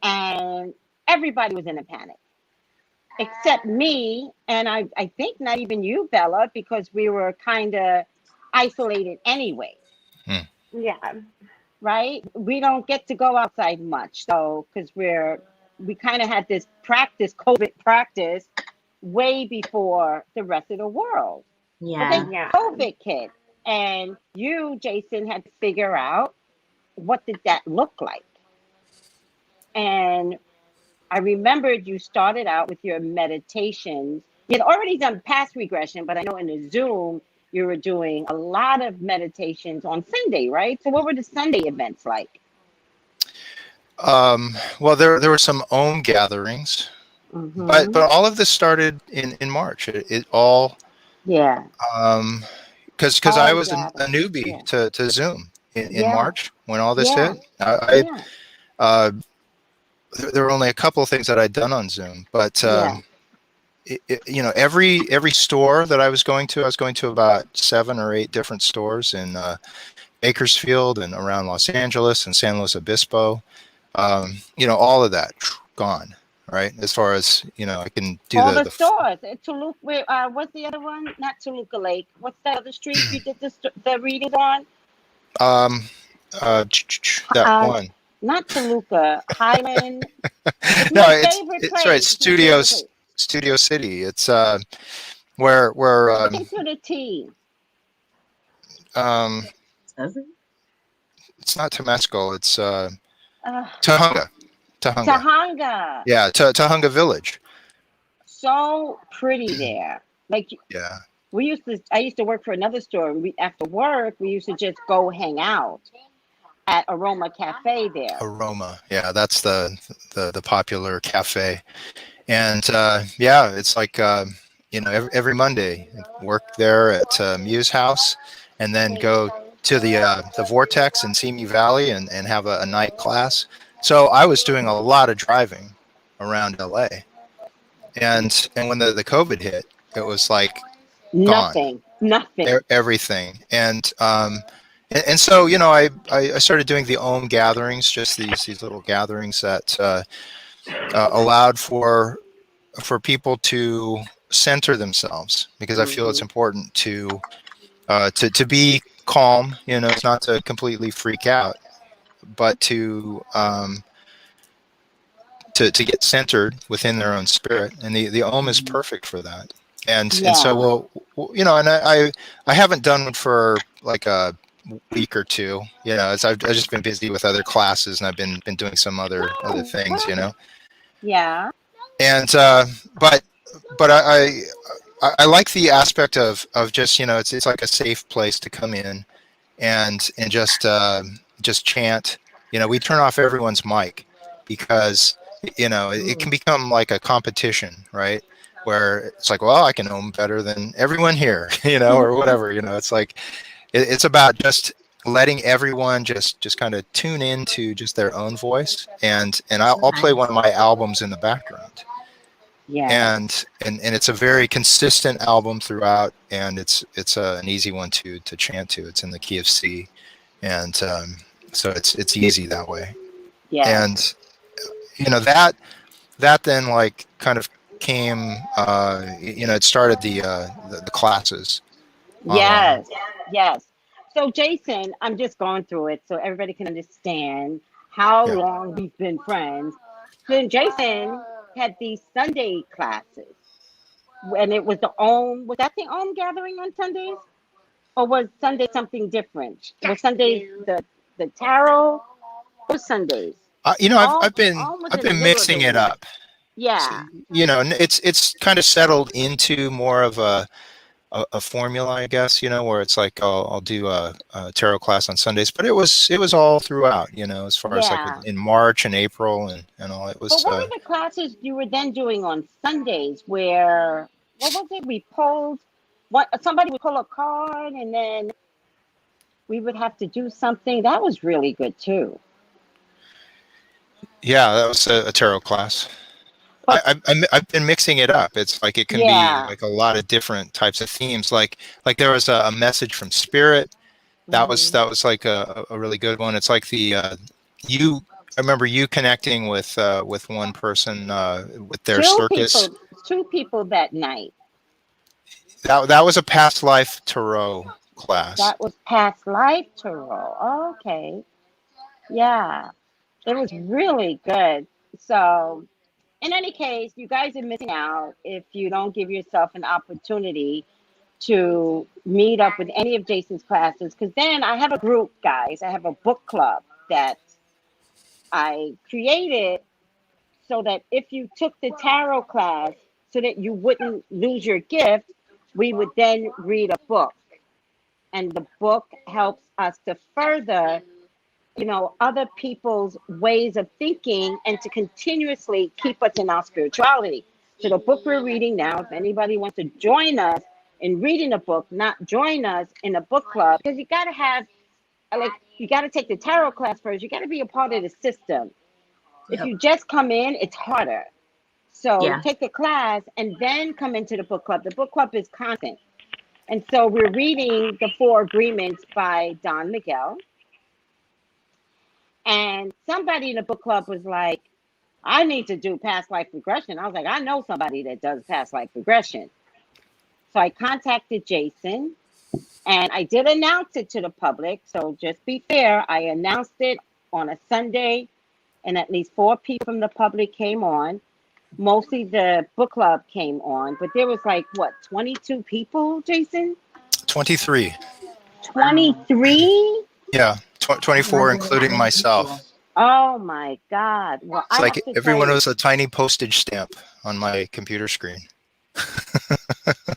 and everybody was in a panic. except me, and I think not even you, Bella, because we were kind of isolated anyway. Yeah. Right? We don't get to go outside much, so because we kind of had this COVID practice, way before the rest of the world. But Yeah. then Yeah. COVID hit, and you, Jason, had to figure out what did that look like. And I remembered you started out with your meditations. You had already done past regression, but I know in the Zoom you were doing a lot of meditations on Sunday, right? So what were the Sunday events like? Well, there were some Om gatherings, but all of this started in March. It all Yeah. because I All was a gatherings. newbie to Zoom in Yeah. March when all this Yeah. hit. Yeah. Uh, there were only a couple of things that I'd done on Zoom, but Yeah. every store that I was going to about 7 or 8 different stores in Bakersfield and around Los Angeles and San Luis Obispo. All of that gone, right? As far as I can do All the the stores. Toluca, what's the other one? Not Toluca Lake. What's that other street you did the readings on? that one. Not Toluca, Highland. It's No, my it's favorite it's right. place. It's my favorite place. Studio City. It's where Begin to the T. Does it? it's not Temescal. It's Uh, Tahunga. Tahunga. Yeah, Tahunga Village. So pretty there. Like Yeah. I used to work for another store, and after work we used to just go hang out at Aroma Cafe there. Aroma. Yeah, that's the popular cafe. And yeah, it's like every Monday work there at Muse House, and then go to the Vortex in Simi Valley and have a night class. So I was doing a lot of driving around LA, and when the COVID hit, it was like Nothing. everything. And so I started doing the Om gatherings, just these little gatherings that allowed for people to center themselves, because I feel it's important to be calm. It's not to completely freak out, but to get centered within their own spirit, and the Om is perfect for that. And so and I haven't done it for like a week or two. I've just been busy with other classes, and I've been doing some other things. Yeah. And but I like the aspect of just it's like a safe place to come in and just chant. We turn off everyone's mic, because it can become like a competition, right? Where it's like, well, I can Om better than everyone here, or whatever. It's like it's about just letting everyone just kind of tune into just their own voice, and I'll play one of my albums in the background. Yeah. And it's a very consistent album throughout, and it's an easy one to chant to. It's in the key of C, and so it's easy that way. Yeah. And that then like kind of came, it started the classes. Yes. Yes. So Jason, I'm just going through it so everybody can understand how long we've been friends. So Jason had these Sunday classes, and it was the Om. Was that the Om gathering on Sundays, or was Sunday something different? Was Sundays the tarot? Or Sundays? I've been mixing it up. Yeah. So, it's kind of settled into more of a formula, I guess, where it's like I'll do a tarot class on Sundays, but it was all throughout, as far as like in March and April and all. It was. But what were the classes you were then doing on Sundays? Where what was it? We pulled somebody would pull a card, and then we would have to do something. That was really good too. Yeah, that was a tarot class. I've been mixing it up. It's like it can be like a lot of different types of themes. Like there was a message from Spirit. That was like a really good one. It's like I remember you connecting with one person with their circus. two people that night. That was a past life tarot class. That was past life tarot. Okay. Yeah. It was really good. So, in any case, you guys are missing out if you don't give yourself an opportunity to meet up with any of Jason's classes. Because then I have a group, guys. I have a book club that I created so that if you took the tarot class, so that you wouldn't lose your gift, we would then read a book. And the book helps us to further, other people's ways of thinking and to continuously keep us in our spirituality. So the book we're reading now, if anybody wants to join us in reading a book, not join us in a book club, because you got to have, you got to take the tarot class first. You got to be a part of the system. If you just come in, it's harder. So take the class and then come into the book club. The book club is content. And so we're reading The Four Agreements by Don Miguel. And somebody in the book club was like, I need to do past life regression. I was like, I know somebody that does past life regression. So I contacted Jason and I did announce it to the public. So just be fair, I announced it on a Sunday and at least 4 people from the public came on. Mostly the book club came on, but there was 22 people, Jason? 23. 23? Yeah, 24 including myself. Oh my God. Well, it's like everyone was a tiny postage stamp on my computer screen.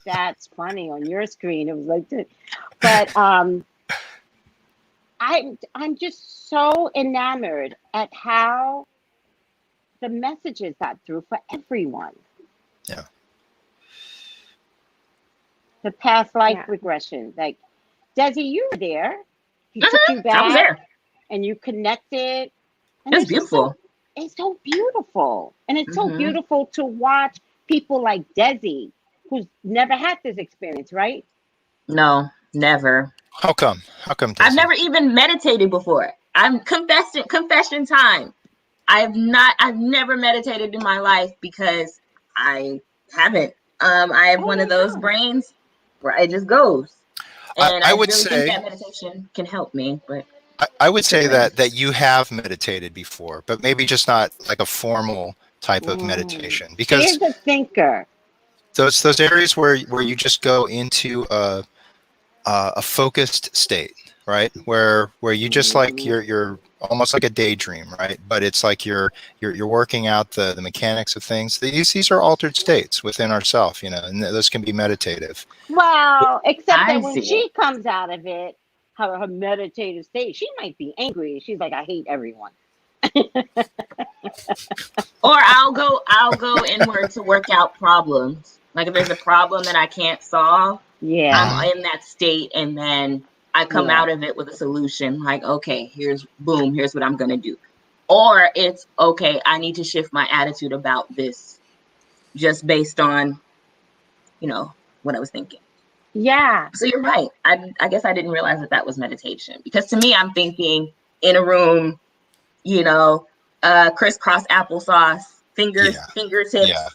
That's funny. On your screen, it was like this. But I'm just so enamored at how the messages got through for everyone. Yeah. The past life regression. Like, Desi, you were there. He took you back. I was there. And you connected. And it's beautiful. It's so beautiful. And it's so beautiful to watch people like Desi, who's never had this experience, right? No, never. How come? How come, Desi? I've never even meditated before. I'm confession time. I've never meditated in my life because I haven't. I have one of those brains where it just goes. And I would really think that meditation can help me, but I would say that you have meditated before, but maybe just not like a formal type of meditation. Because he's a thinker. Those areas where you just go into a focused state, right? Where you just like you're almost like a daydream, right? But it's like you're working out the mechanics of things. These are altered states within ourself, and those can be meditative. Well, except that when she comes out of it, her meditative state, she might be angry. She's like, I hate everyone. Or I'll go inward to work out problems. Like if there's a problem that I can't solve, I'm in that state, and then I come out of it with a solution. Like, okay, here's what I'm gonna do. Or it's okay, I need to shift my attitude about this, just based on, what I was thinking. Yeah. So you're right. I guess I didn't realize that was meditation, because to me, I'm thinking in a room, crisscross applesauce, fingertips. Yeah.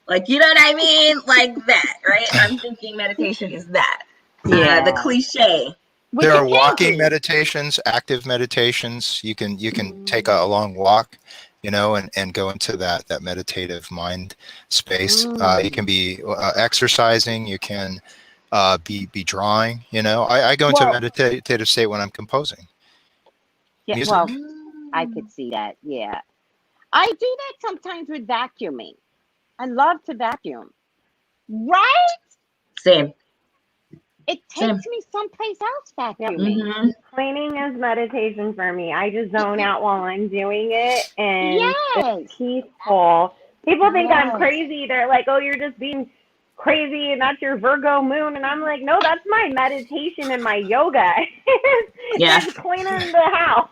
Like, you know what I mean? Like that, right? I'm thinking meditation is that. Yeah. The cliche. There are walking meditations, active meditations. You can take a long walk, and go into that meditative mind space. You can be exercising. You can be drawing. I go into a meditative state when I'm composing. Yeah, music. well, I could see that. Yeah, I do that sometimes with vacuuming. I love to vacuum. Right? Same. It takes me someplace else vacuuming. Cleaning is meditation for me. I just zone out while I'm doing it, and it's peaceful. People think I'm crazy. They're like, oh, you're just being crazy, and that's your Virgo moon. And I'm like, no, that's my meditation and my yoga. It's cleaning the house.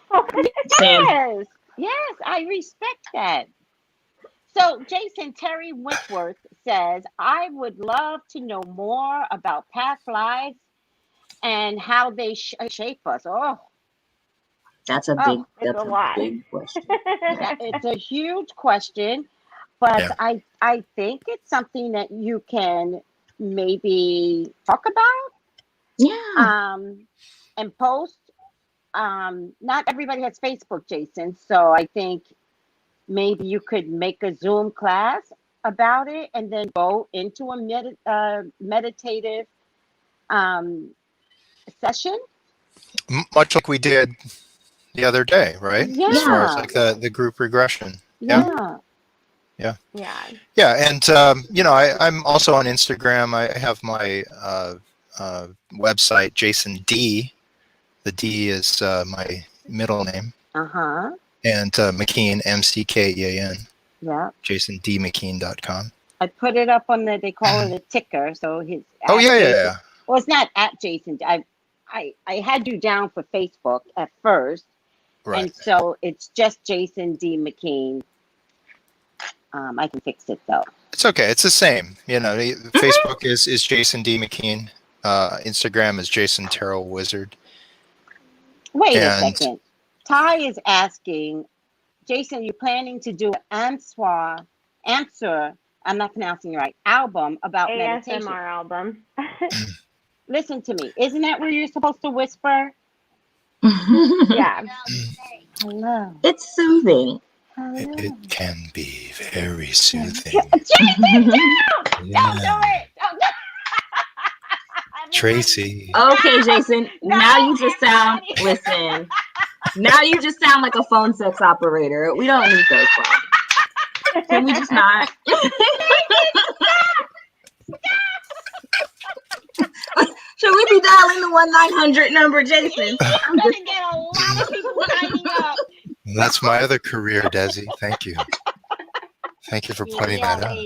Yes, I respect that. So, Jason, Terry Whitworth says, I would love to know more about past lives and how they shape us. Oh, that's a big, big question. It's a huge question. but Yeah. I think it's something that you can maybe talk about, Yeah. and post. Not everybody has Facebook, Jason, so I think maybe you could make a Zoom class about it and then go into a meditative session. Much like we did the other day, right? As far as Yeah, like the group regression. Yeah. yeah. Yeah. Yeah. And, I'm also on Instagram. I have my website, Jason D. The D is my middle name. Uh-huh. And McKean, McKean, Yeah. JasonDMckean.com. I put it up on they call it a ticker. So his Oh, at yeah. Jason, well, it's not at Jason. I had you down for Facebook at first. Right. And so it's just Jason D. McKean. I can fix it though. It's okay. It's the same. Facebook is Jason D. McKean. Instagram is Jason Terrell Wizard. Wait a second. Ty is asking, Jason, you're planning to do an answer, I'm not pronouncing it right, album about meditation. ASMR album. Listen to me. Isn't that where you're supposed to whisper? Yeah. Hello. It's soothing. Hello. It can be very soothing. Jason, don't do it. Don't do it. Tracy. Okay, Jason. Now you just sound. Listen. Now you just sound like a phone sex operator. We don't need those phones. Can we just not? Should we be dialing the 1-900 number, Jason? I'm gonna get a lot of people signing up. That's my other career, Desi. Thank you. Thank you for pointing that out.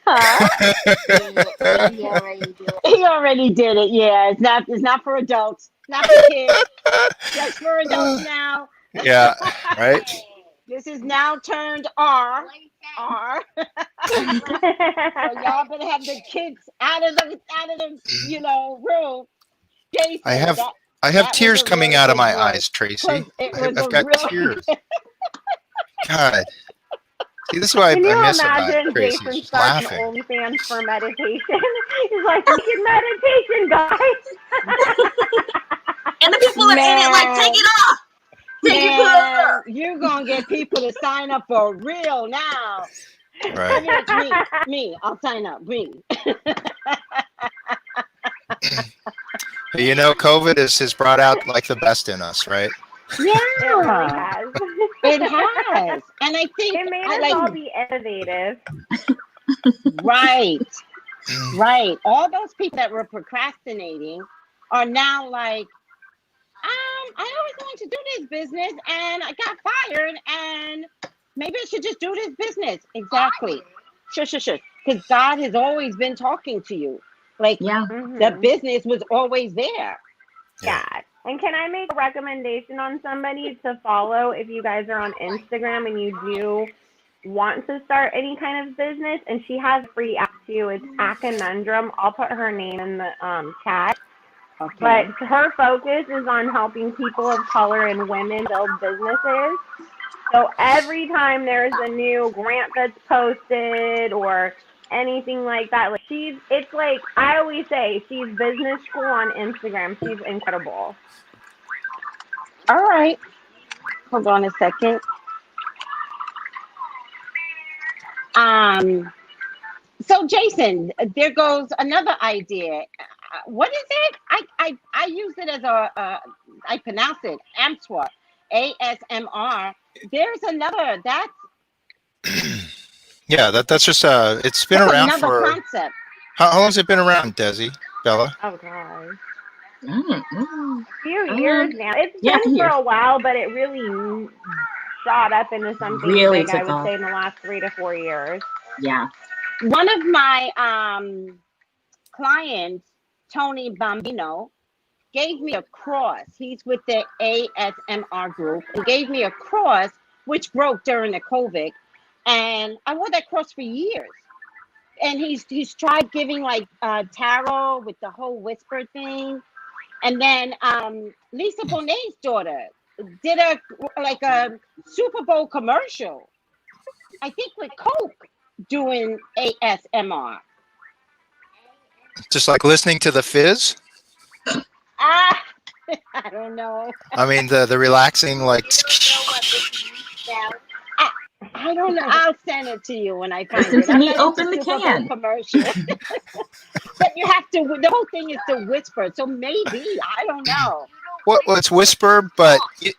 Huh? He already do it. He already did it. Yeah, it's not for adults, not for kids, just for adults now. Yeah, right? This is now turned R. So y'all better have the kids out of the room. Jason, I have that tears was a coming really out of good my word. eyes, Tracy. I've got tears. God. See, this is why Can you I miss imagine about Tracy. Jason She's starting laughing. OnlyFans for meditation? He's like, freaking meditation, guys. And the people are in it like, take it off. Take your clothes off. You're gonna get people to sign up for real now. Right. It's me. I'll sign up. Me. COVID has brought out like the best in us, right? Yeah, It really has. it has, and I think It made us all be innovative. right. All those people that were procrastinating are now like, I always wanted to do this business, and I got fired, and maybe I should just do this business. Exactly. Shush. Because God has always been talking to you. Like, the business was always there. Yeah. And can I make a recommendation on somebody to follow if you guys are on Instagram and you do want to start any kind of business? And she has a free app too. It's A Conundrum. I'll put her name in the chat. Okay. But her focus is on helping people of color and women build businesses. So every time there's a new grant that's posted or anything like that, it's like I always say, she's business school on Instagram. She's incredible. All right. Hold on a second. So Jason, there goes another idea. What is it? I use it as I pronounce it ASMR. ASMR. There's another. Yeah, that's just it's been That's around another for concept. how long has it been around, Desi? Bella? Oh God. Mm-hmm. A few years now. It's been for a while, but it really shot up into something Really big, I took would off. say, in the last 3 to 4 years. Yeah. One of my clients, Tony Bambino, gave me a cross. He's with the ASMR group and gave me a cross which broke during the COVID. And I wore that cross for years. And he's tried giving like tarot with the whole whisper thing. And then Lisa Bonet's daughter did a Super Bowl commercial. I think with Coke doing ASMR. Just like listening to the fizz. I don't know. I mean, the relaxing, like. I don't know. I'll send it to you when I find it. To I'm me, not open the into Super Bowl can. commercial. But you have to. The whole thing is to whisper. So maybe I don't know. Well, it's whisper, but it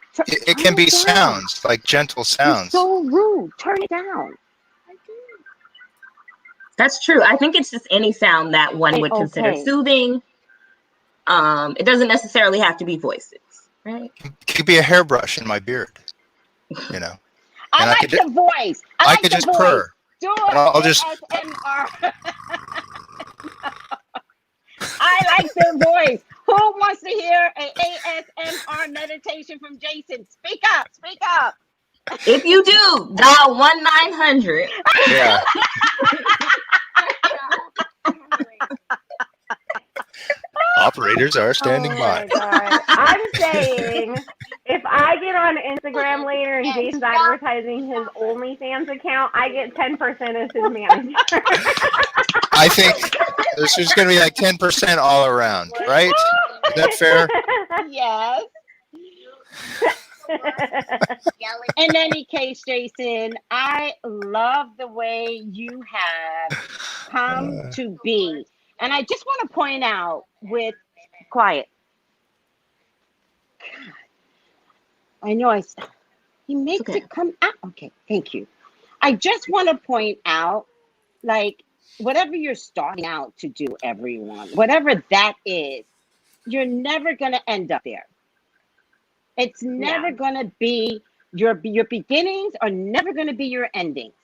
can be Turn it down. sounds, like gentle You're sounds. so rude. Turn it down. That's true. I think it's just any sound that one would consider Okay. soothing. It doesn't necessarily have to be voices, right? It could be a hairbrush in my beard, you know. I And I like could the voice. I like could the just voice. purr. Do it. And I'll just- ASMR. I like the voice. Who wants to hear an ASMR meditation from Jason? Speak up. Speak up. If you do, dial 1-900. Yeah. Operators are standing Oh by. my God. I'm saying if I get on Instagram later and Jason's advertising his OnlyFans account, I get 10% as his manager. I think there's just going to be like 10% all around, right? Is that fair? Yes. In any case, Jason, I love the way you have come to be. And I just want to point out with quiet. God, I know he makes Okay. it come out. Okay, thank you. I just want to point out, like, whatever you're starting out to do, everyone, whatever that is, you're never going to end up there. It's never going to be your beginnings are never going to be your endings.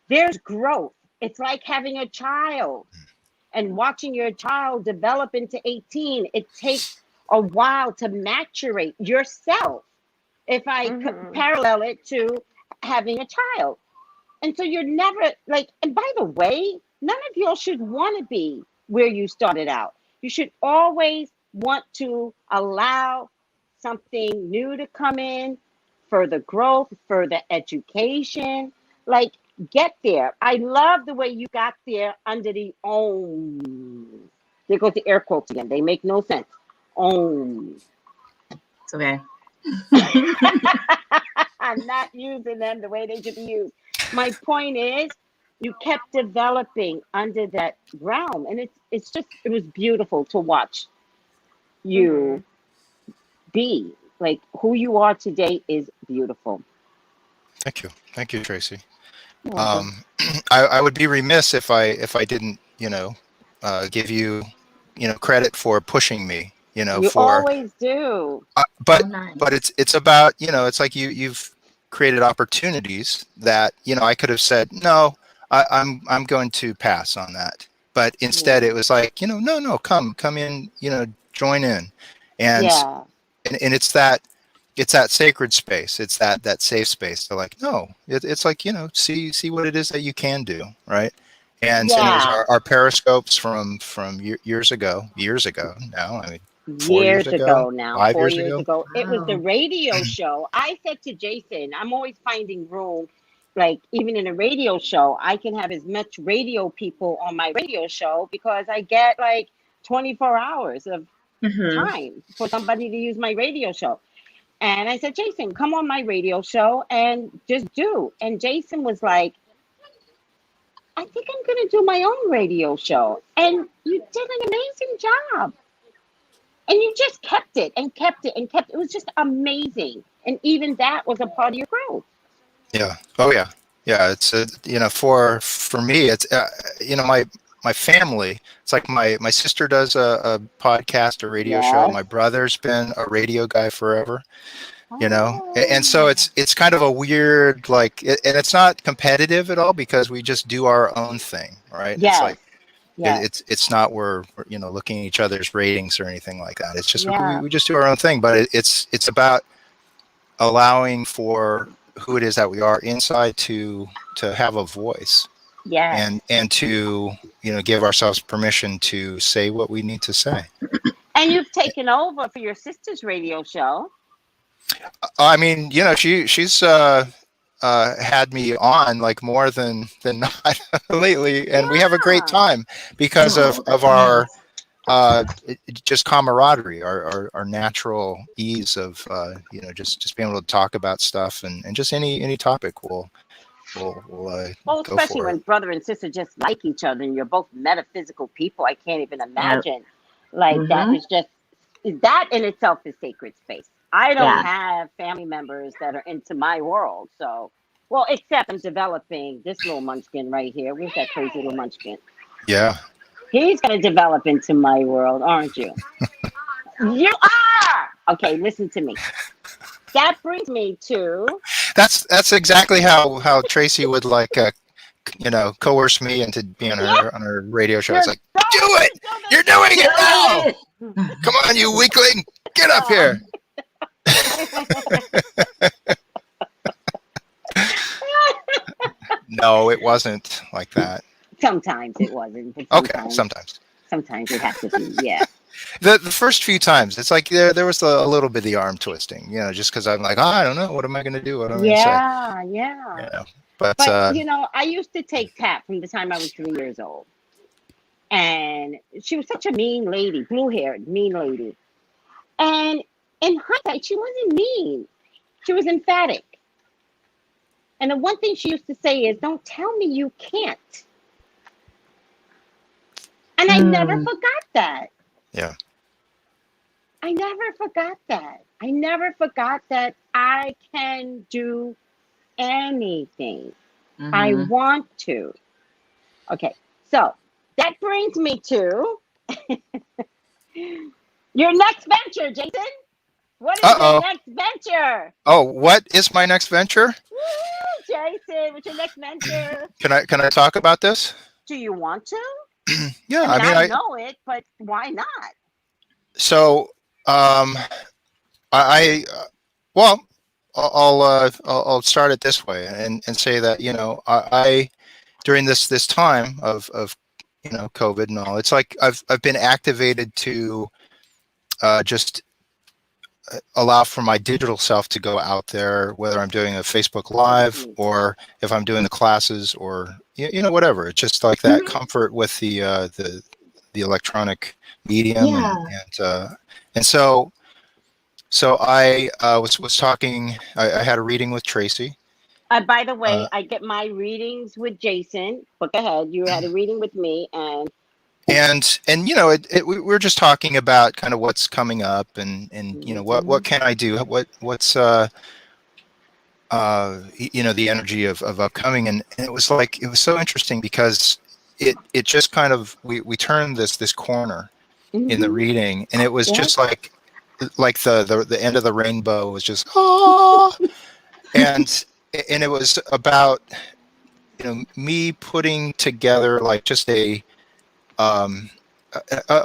There's growth. It's like having a child and watching your child develop into 18. It takes a while to maturate yourself. If I parallel it to having a child. And so you're never like, and by the way, none of y'all should want to be where you started out. You should always want to allow something new to come in, further growth, further education, like get there. I love the way you got there under the OM. There goes the air quotes again. They make no sense. OM. It's okay. I'm not using them the way they should be used. My point is, you kept developing under that realm, and it was beautiful to watch you be. Like who you are today is beautiful. Thank you, Tracy. I would be remiss if I didn't, give you, credit for pushing me, You for always do. but nice. it's about, it's like you've created opportunities that, I could have said, no, I'm going to pass on that. But instead it was like, no, come in, join in. And and it's that sacred space. It's that safe space. They're like, no, it's like, see what it is that you can do. Right. And so it was our periscopes from years ago now. I mean, 4 years ago now, 5 4 years years ago. It was the radio show. I said to Jason, I'm always finding room, like even in a radio show, I can have as much radio people on my radio show because I get like 24 hours of time for somebody to use my radio show. And I said, Jason, come on my radio show and just do. And Jason was like, I think I'm going to do my own radio show. And you did an amazing job. And you just kept it and kept it and kept it. It was just amazing. And even that was a part of your growth. Yeah. Oh, yeah. Yeah. It's, for me, it's, my family, it's like my sister does a podcast, a radio show. My brother's been a radio guy forever, and so it's kind of a weird, like, and it's not competitive at all because we just do our own thing. Right. It's like, it's not we're looking at each other's ratings or anything like that. It's just we just do our own thing. But it's about allowing for who it is that we are inside to have a voice. And to give ourselves permission to say what we need to say. And you've taken over for your sister's radio show. I mean, she's had me on like more than not lately, and we have a great time because of our just camaraderie, our natural ease of just being able to talk about stuff and just any topic we'll Well, go especially for when it. brother and sister just like each other and you're both metaphysical people. I can't even imagine. Like that is just that in itself is sacred space. I don't have family members that are into my world. So, well, except I'm developing this little munchkin right here. Where's that crazy little munchkin? Yeah. He's going to develop into my world, aren't you? You are! Okay, listen to me. That brings me to... That's exactly how Tracy would like coerce me into being on her radio show. It's like, do it! You're doing it now! Come on, you weakling! Get up here! No, it wasn't like that. Sometimes it wasn't. But sometimes. Sometimes it has to be, yeah. The first few times, it's like there was a little bit of the arm twisting, just because I'm like, I don't know, what am I going to do? What am I going to say? Yeah. But I used to take tap from the time I was 3 years old. And she was such a mean lady, blue-haired, mean lady. And in hindsight, she wasn't mean. She was emphatic. And the one thing she used to say is, don't tell me you can't. And I never forgot that. Yeah. I never forgot that. I never forgot that I can do anything I want to. Okay, so that brings me to your next venture, Jason. What is your next venture? Oh, what is my next venture? Woo, Jason, what's your next venture? Can I talk about this? Do you want to? Yeah, I mean, I know it, but why not? So, I'll start it this way and say that I during this time of COVID and all, it's like I've been activated to just allow for my digital self to go out there, whether I'm doing a Facebook Live or if I'm doing the classes or whatever. It's just like that comfort with the electronic medium, and so I was talking. I had a reading with Tracy. By the way, I get my readings with Jason. But go ahead. You had a reading with me, and we were just talking about kind of what's coming up and what can I do, what's the energy of upcoming, and it was so interesting because it just kind of we turned this corner in the reading, and it was just like the end of the rainbow was just and it was about me putting together like just a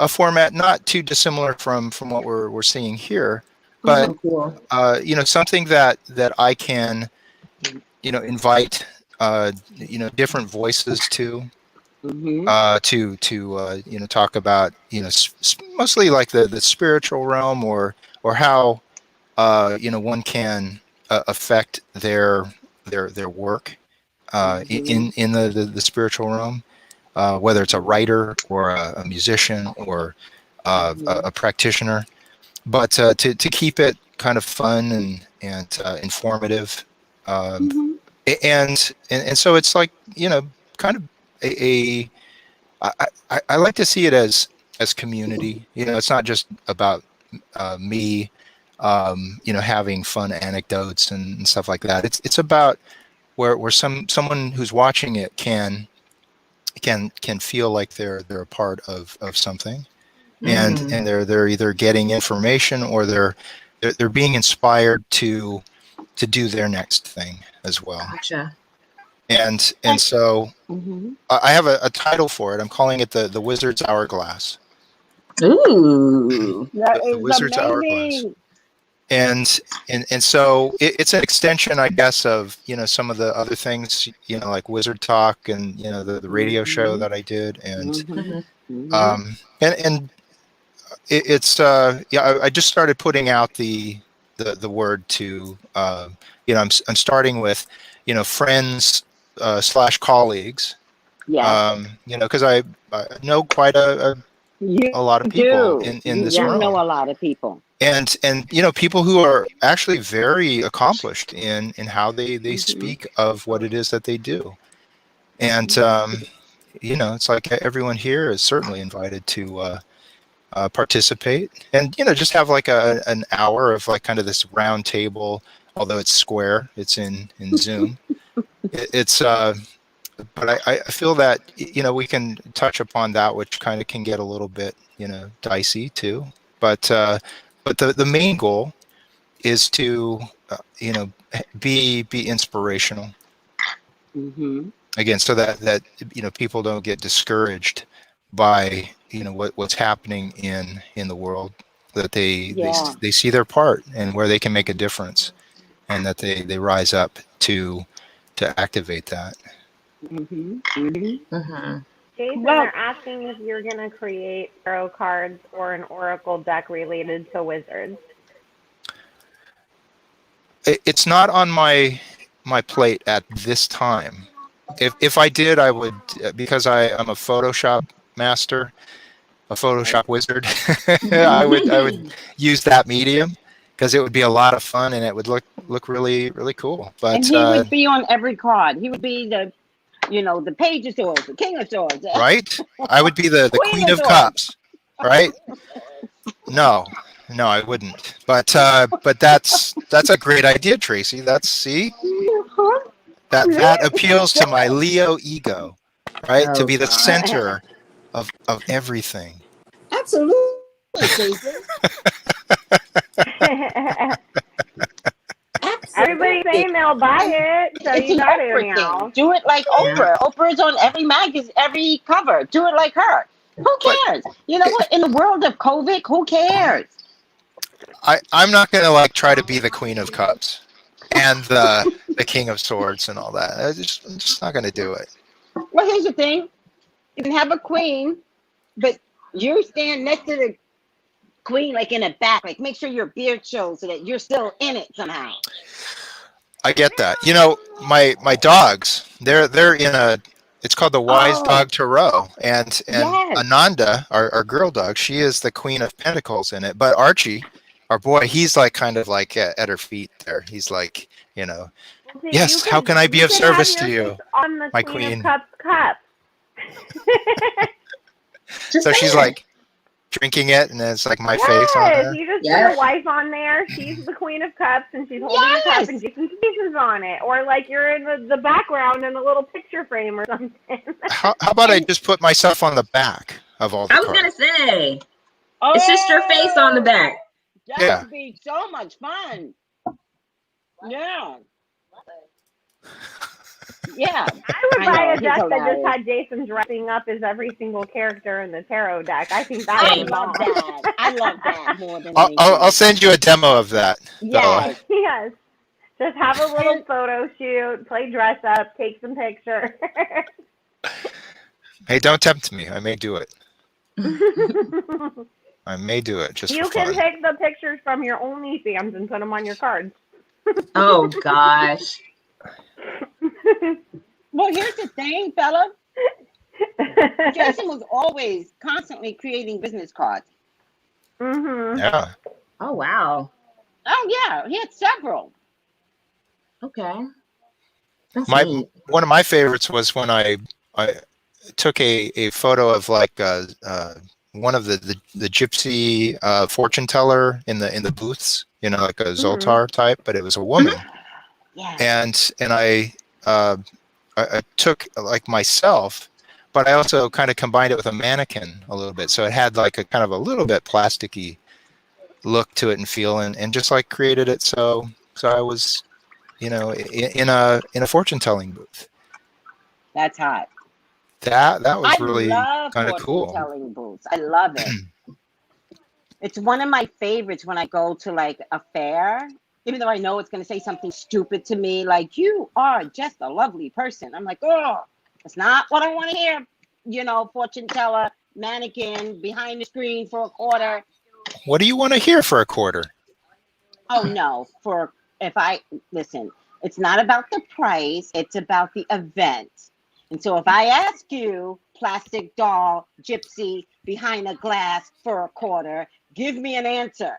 format not too dissimilar from what we're seeing here, but something that I can invite different voices to talk about mostly like the spiritual realm or how one can affect their work in the spiritual realm. Whether it's a writer or a musician or a practitioner, but to keep it kind of fun and informative, and so it's like kind of I like to see it as community. It's not just about me, having fun anecdotes and stuff like that. It's about where someone who's watching it can feel like they're a part of something, and they're either getting information or they're being inspired to do their next thing as well. Gotcha. And so I have a title for it. I'm calling it the Wizard's Hourglass. Ooh, the Wizard's Hourglass. And so it's an extension, I guess, of some of the other things, like Wizard Talk and the radio show that I did, and it's I just started putting out the word to I'm starting with friends slash colleagues. Yeah. Because I know quite a You lot of people do. in You this do know room, a lot of people. and people who are actually very accomplished in how they speak of what it is that they do. And it's like everyone here is certainly invited to participate, and just have like an hour of like kind of this round table, although it's square, it's in Zoom. It's but I feel that we can touch upon that, which kind of can get a little bit dicey too. But the main goal is to be inspirational, again, so that people don't get discouraged by what's happening in the world, that they see their part and where they can make a difference, and that they rise up to activate that. Jason, they're asking if you're going to create tarot cards or an oracle deck related to wizards. It's not on my plate at this time. If I did, I would, because I'm a Photoshop master, a Photoshop wizard. I would use that medium, because it would be a lot of fun and it would look really, really cool. But and he would be on every card. He would be the Page of Swords, the King of Swords. Right? I would be the Queen of Cups, right? No, I wouldn't. But that's a great idea, Tracy. That appeals to my Leo ego, right? Oh, to be the God. center of everything. Absolutely, Jason. Everybody's saying they'll buy it, so you got it now. Do it like Oprah. Oprah's on every magazine, every cover. Do it like her. Who cares? You know what? In the world of COVID, who cares? I'm not going to like try to be the Queen of Cups and the King of Swords and all that. I'm just not going to do it. Well, here's the thing. You can have a queen, but you stand next to the queen, like in the back. Like, make sure your beard shows so that you're still in it somehow. I get that. My dogs, they're in it's called the Wise Dog Tarot, and Yes. Ananda, our girl dog, she is the Queen of Pentacles in it. But Archie, our boy, he's like kind of like at her feet there. He's like, yes, how can I be of service to you, on the my Queen queen? of Cups. So she's like drinking it, and it's like my face on it. You just put your wife on there. She's the Queen of Cups, and she's holding a cup, and Jason's face is on it. Or like you're in the background in a little picture frame or something. How about I just put myself on the back of all the cards? I was going to say, it's just your face on the back. That would be so much fun. Yeah. Yeah. I would buy a deck that just had Jason dressing up as every single character in the tarot deck. I think that would be love that. I love that more than I'll send you a demo of that. Yes. Yes. Just have a little photo shoot, play dress up, take some pictures. Hey, don't tempt me. I may do it. I may do it just you for fun. can take the pictures from your OnlyFans and put them on your cards. Oh, gosh. Well, here's the thing, fella. Jason was always constantly creating business cards. Yeah. Oh, wow. Oh, yeah. He had several. Okay. That's One of my favorites was when I took a photo of like one of the gypsy fortune teller in the booths, like a Zoltar type, but it was a woman. Yeah. And I took like myself, but I also kind of combined it with a mannequin a little bit, so it had like a kind of a little bit plasticky look to it and feel, and just like created it so I was in a fortune telling booth. That's hot. That was really kind of cool. Telling booths. I love it. It's one of my favorites when I go to like a fair, even though I know it's going to say something stupid to me, like, you are just a lovely person. I'm like, oh, that's not what I want to hear. Fortune teller, mannequin, behind the screen for a quarter. What do you want to hear for a quarter? Oh, no. If It's not about the price. It's about the event. And so if I ask you, plastic doll, gypsy, behind a glass for a quarter, give me an answer.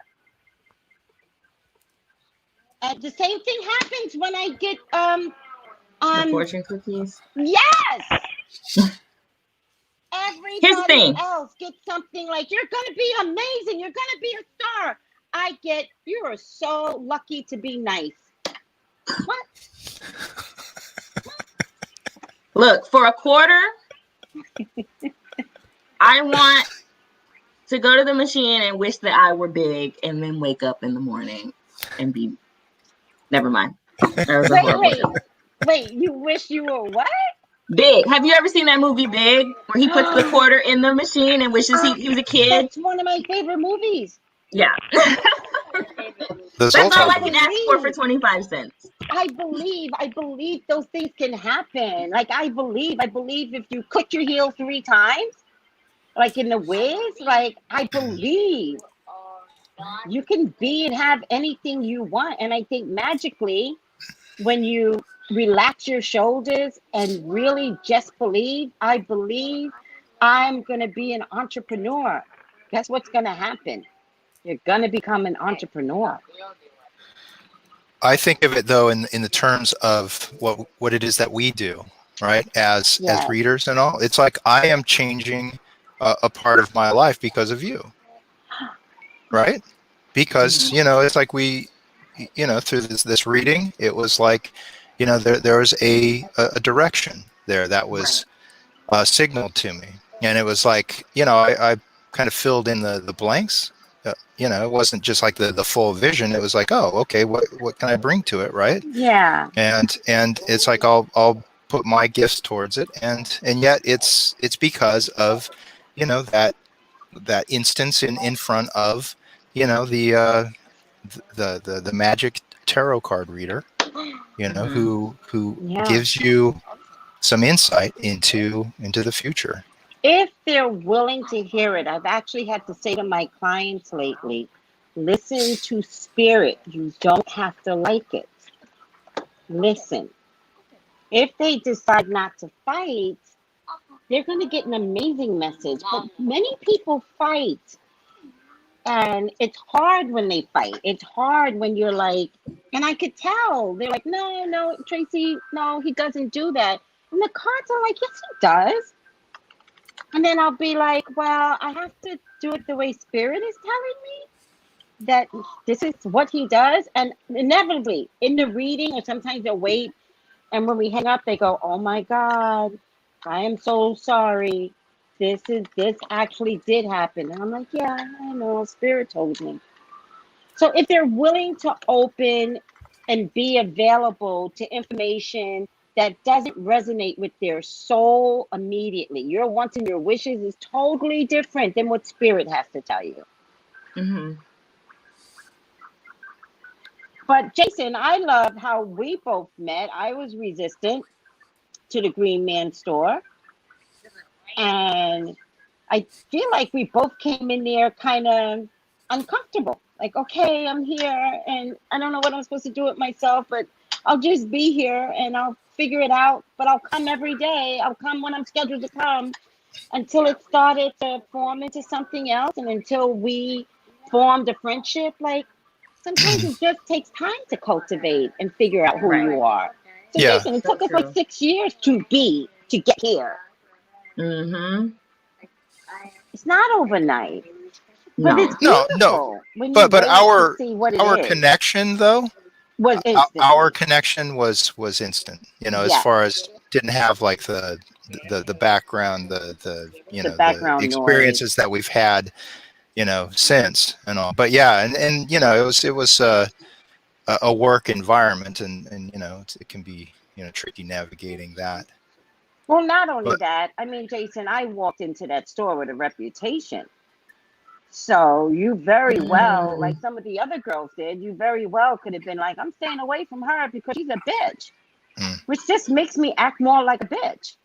And the same thing happens when I get The fortune cookies. yes. Here's the Everybody thing. else gets something like, you're gonna be amazing, you're gonna be a star. I get, you are so lucky to be nice. What? Look, for a quarter, I want to go to the machine and wish that I were big and then wake up in the morning and be, never mind. That was a horrible joke. Wait, you wish you were what? Big. Have you ever seen that movie Big, where he puts the quarter in the machine and wishes he was a kid? That's one of my favorite movies. Yeah. Those That's old all I times. can ask for 25 cents. I believe those things can happen. Like, I believe if you click your heel 3 times, like in the Wiz, like, I believe you can be and have anything you want. And I think magically, when you relax your shoulders and really just believe, I believe I'm going to be an entrepreneur. Guess what's going to happen? You're going to become an entrepreneur. I think of it though in the terms of what it is that we do, right? As readers and all. It's like I am changing a part of my life because of you, right? Because it's like we, through this reading, it was like, there was a direction there that was signaled to me, and it was like, I kind of filled in the blanks. It wasn't just like the full vision. It was like, oh, okay, what can I bring to it, right? Yeah. And it's like I'll put my gifts towards it, and yet it's because of, that instance in front of, the magic tarot card reader, who gives you some insight into the future. If they're willing to hear it, I've actually had to say to my clients lately, listen to spirit. You don't have to like it. Listen. If they decide not to fight, they're going to get an amazing message. But many people fight. And it's hard when they fight. It's hard when you're like, and I could tell. They're like, no, Tracy, no, he doesn't do that. And the cards are like, yes, he does. And then I'll be like, well, I have to do it the way spirit is telling me that this is what he does. And inevitably, in the reading, or sometimes they'll wait. And when we hang up, they go, oh my God, I am so sorry. This actually did happen. And I'm like, yeah, I know, spirit told me. So if they're willing to open and be available to information that doesn't resonate with their soul immediately, your wants and your wishes is totally different than what spirit has to tell you. Mm-hmm. But Jason, I love how we both met. I was resistant to the Green Man store. And I feel like we both came in there kind of uncomfortable. Like, okay, I'm here and I don't know what I'm supposed to do with myself, but I'll just be here and I'll figure it out. But I'll come every day. I'll come when I'm scheduled to come, until it started to form into something else. And until we formed a friendship, like sometimes it just takes time to cultivate and figure out who you are. So Yeah. Jason, it took us like 6 years to get here. Mm-hmm. It's not overnight. No. But it's beautiful. But our is. connection though was instant. Our connection was instant. As far as didn't have like the background, the background experiences that we've had, since and all. But yeah, and it was a work environment, and it can be tricky navigating that. Well, not only that, I mean, Jason, I walked into that store with a reputation. So you very well, like some of the other girls did, you very well could have been like, I'm staying away from her because she's a bitch, which just makes me act more like a bitch.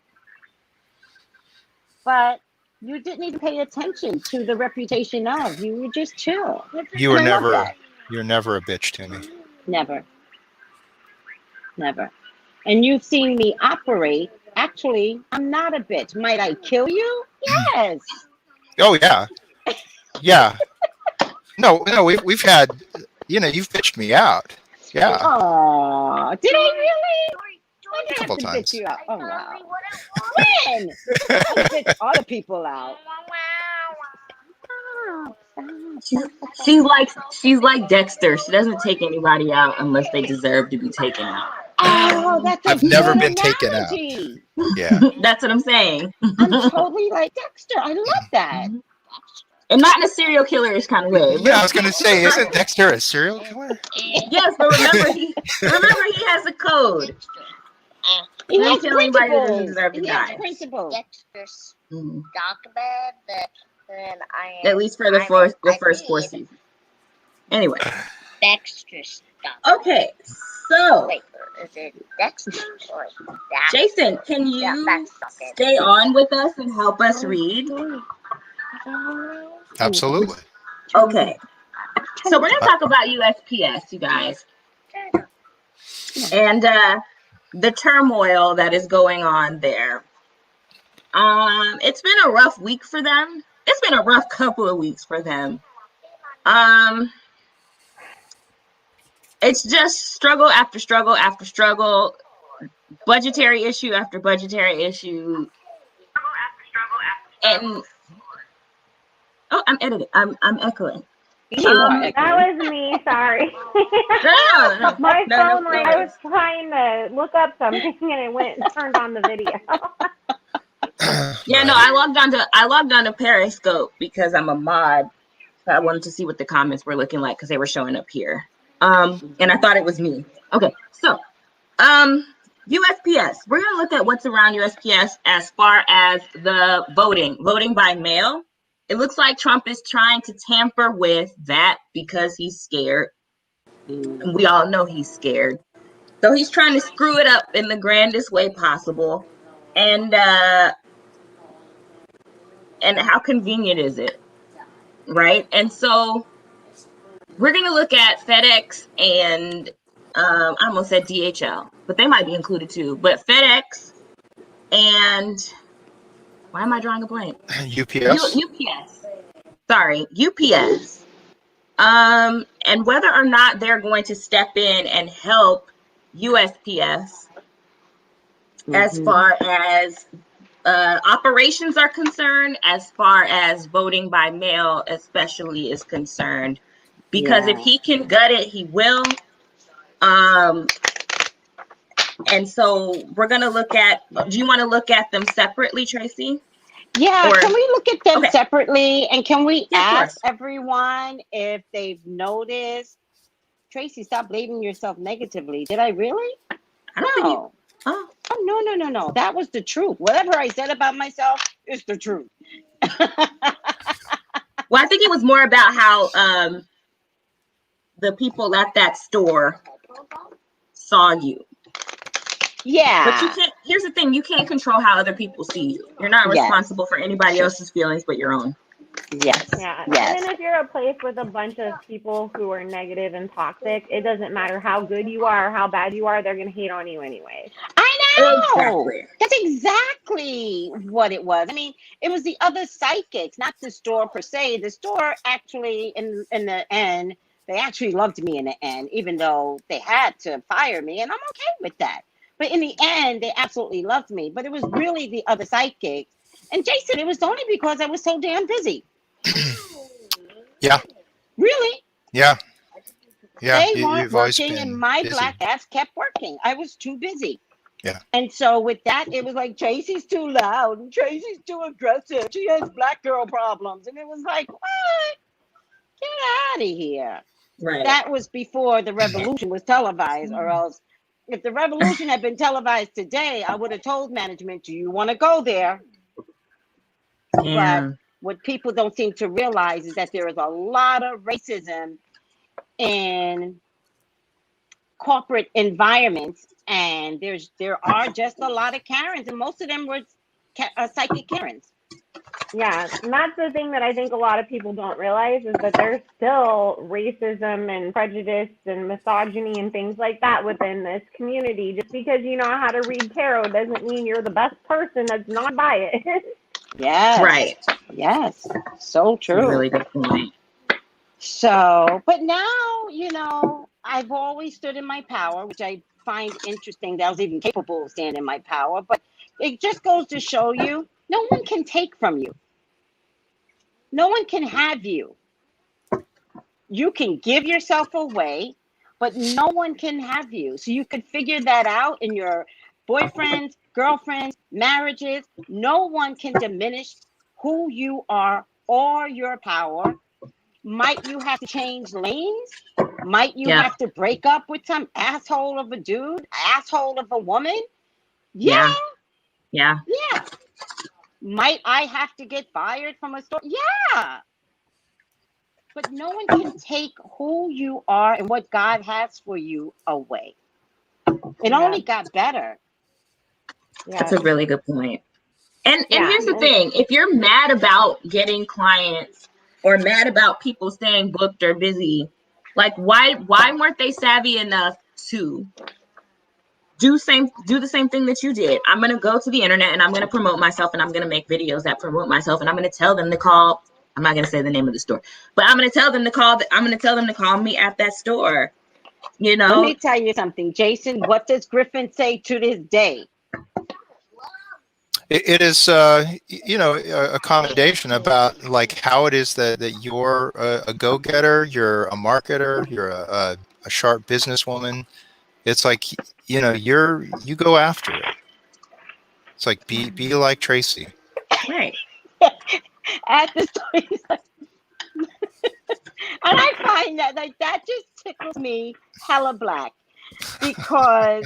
But you didn't even pay attention to the reputation of. You were just chill. You're never a bitch to me. Never. Never. And you've seen me operate. Actually, I'm not a bitch. Might I kill you? Yes. Oh yeah, yeah. No, we've had, you've bitched me out. Yeah, Oh, did I really? When did a I have couple to bitch times. you out? Oh, wow. When? I bitch other people out. She's like Dexter. She doesn't take anybody out unless they deserve to be taken out. Oh, that's a I've never good been taken out. analogy. Yeah. That's what I'm saying. I'm totally like Dexter. I love that. And not in a serial killerish kind of way. Yeah, I was gonna say, isn't Dexter a serial killer? Yes, but remember he has a code. He Don't has kill anybody that doesn't principles. deserve to He has die. principles. Dexter's Mhm. documented that then I At least for the first 4 seasons. Anyway. Dexter's Okay, so Wait, is it Dexter or that? Jason, can Yeah, you that's okay. stay on with us and help us read? Absolutely. Okay. So we're gonna talk about USPS, you guys, and the turmoil that is going on there. It's been a rough week for them. It's been a rough couple of weeks for them. It's just struggle after struggle after struggle, budgetary issue after budgetary issue, and I'm editing. I'm echoing. You are That echoing. was me. Sorry. No. My phone, No like I worries. was trying to look up something and it went and turned on the video. Yeah, no, I logged on to Periscope because I'm a mod. So I wanted to see what the comments were looking like because they were showing up here. And I thought it was me. Okay, so USPS. We're gonna look at what's around USPS as far as the voting by mail. It looks like Trump is trying to tamper with that because he's scared. And we all know he's scared. So he's trying to screw it up in the grandest way possible. And how convenient is it? Right? And so we're going to look at FedEx and I almost said DHL, but they might be included too. But FedEx and why am I drawing a blank? UPS. UPS. Sorry, UPS. And whether or not they're going to step in and help USPS as far as operations are concerned, as far as voting by mail especially is concerned. Because if he can gut it, he will. And so we're going to look at, do you want to look at them separately, Tracy? Yeah, can we look at them Okay. separately? And can we ask course. everyone if they've noticed? Tracy, stop blaming yourself negatively. Did I really? I don't think you. Oh, no. That was the truth. Whatever I said about myself is the truth. Well, I think it was more about how the people at that store saw you. Yeah. But you can't, here's the thing, you can't control how other people see you. You're not responsible for anybody else's feelings but your own. Yes. Yeah. Yes. Even if you're a place with a bunch of people who are negative and toxic, it doesn't matter how good you are or how bad you are, they're going to hate on you anyway. I know. Exactly. That's exactly what it was. I mean, it was the other psychics, not the store per se. The store actually, in the end, they actually loved me in the end, even though they had to fire me, and I'm okay with that. But in the end, they absolutely loved me. But it was really the other psychics. And Jason, it was only because I was so damn busy. Yeah. Really? Yeah. Yeah. They weren't working, and my busy. black ass kept working. I was too busy. Yeah. And so with that, it was like, Tracy's too loud and Tracy's too aggressive. She has black girl problems. And it was like, what? Get out of here. Right. That was before the revolution was televised, or else if the revolution had been televised today, I would have told management, do you want to go there? Yeah. But what people don't seem to realize is that there is a lot of racism in corporate environments, and there are just a lot of Karens, and most of them were psychic Karens. Yeah, and that's the thing that I think a lot of people don't realize is that there's still racism and prejudice and misogyny and things like that within this community. Just because you know how to read tarot doesn't mean you're the best person that's not biased. Yes. Right. Yes. So That's a true. really good point. So, but now, I've always stood in my power, which I find interesting that I was even capable of standing in my power. But it just goes to show you, no one can take from you. No one can have you. You can give yourself away, but no one can have you. So you could figure that out in your boyfriends, girlfriends, marriages. No one can diminish who you are or your power. Might you have to change lanes? Might you have to break up with some asshole of a dude, asshole of a woman? Yeah. Might I have to get fired from a store? Yeah. But no one can take who you are and what God has for you away. It only got better. That's a really good point. And here's the thing. If you're mad about getting clients or mad about people staying booked or busy, like why weren't they savvy enough to do the same thing that you did? I'm going to go to the internet and I'm going to promote myself and I'm going to make videos that promote myself and I'm going to tell them to call. I'm not going to say the name of the store, but I'm going to tell them to call. I'm going to tell them to call me at that store. Let me tell you something, Jason. What does Griffin say to this day? It is, a commendation about like how it is that you're a go-getter, you're a marketer, you're a sharp businesswoman. It's like, you go after it. It's like, be like Tracy. Right. At the store. And I find that just tickles me hella black because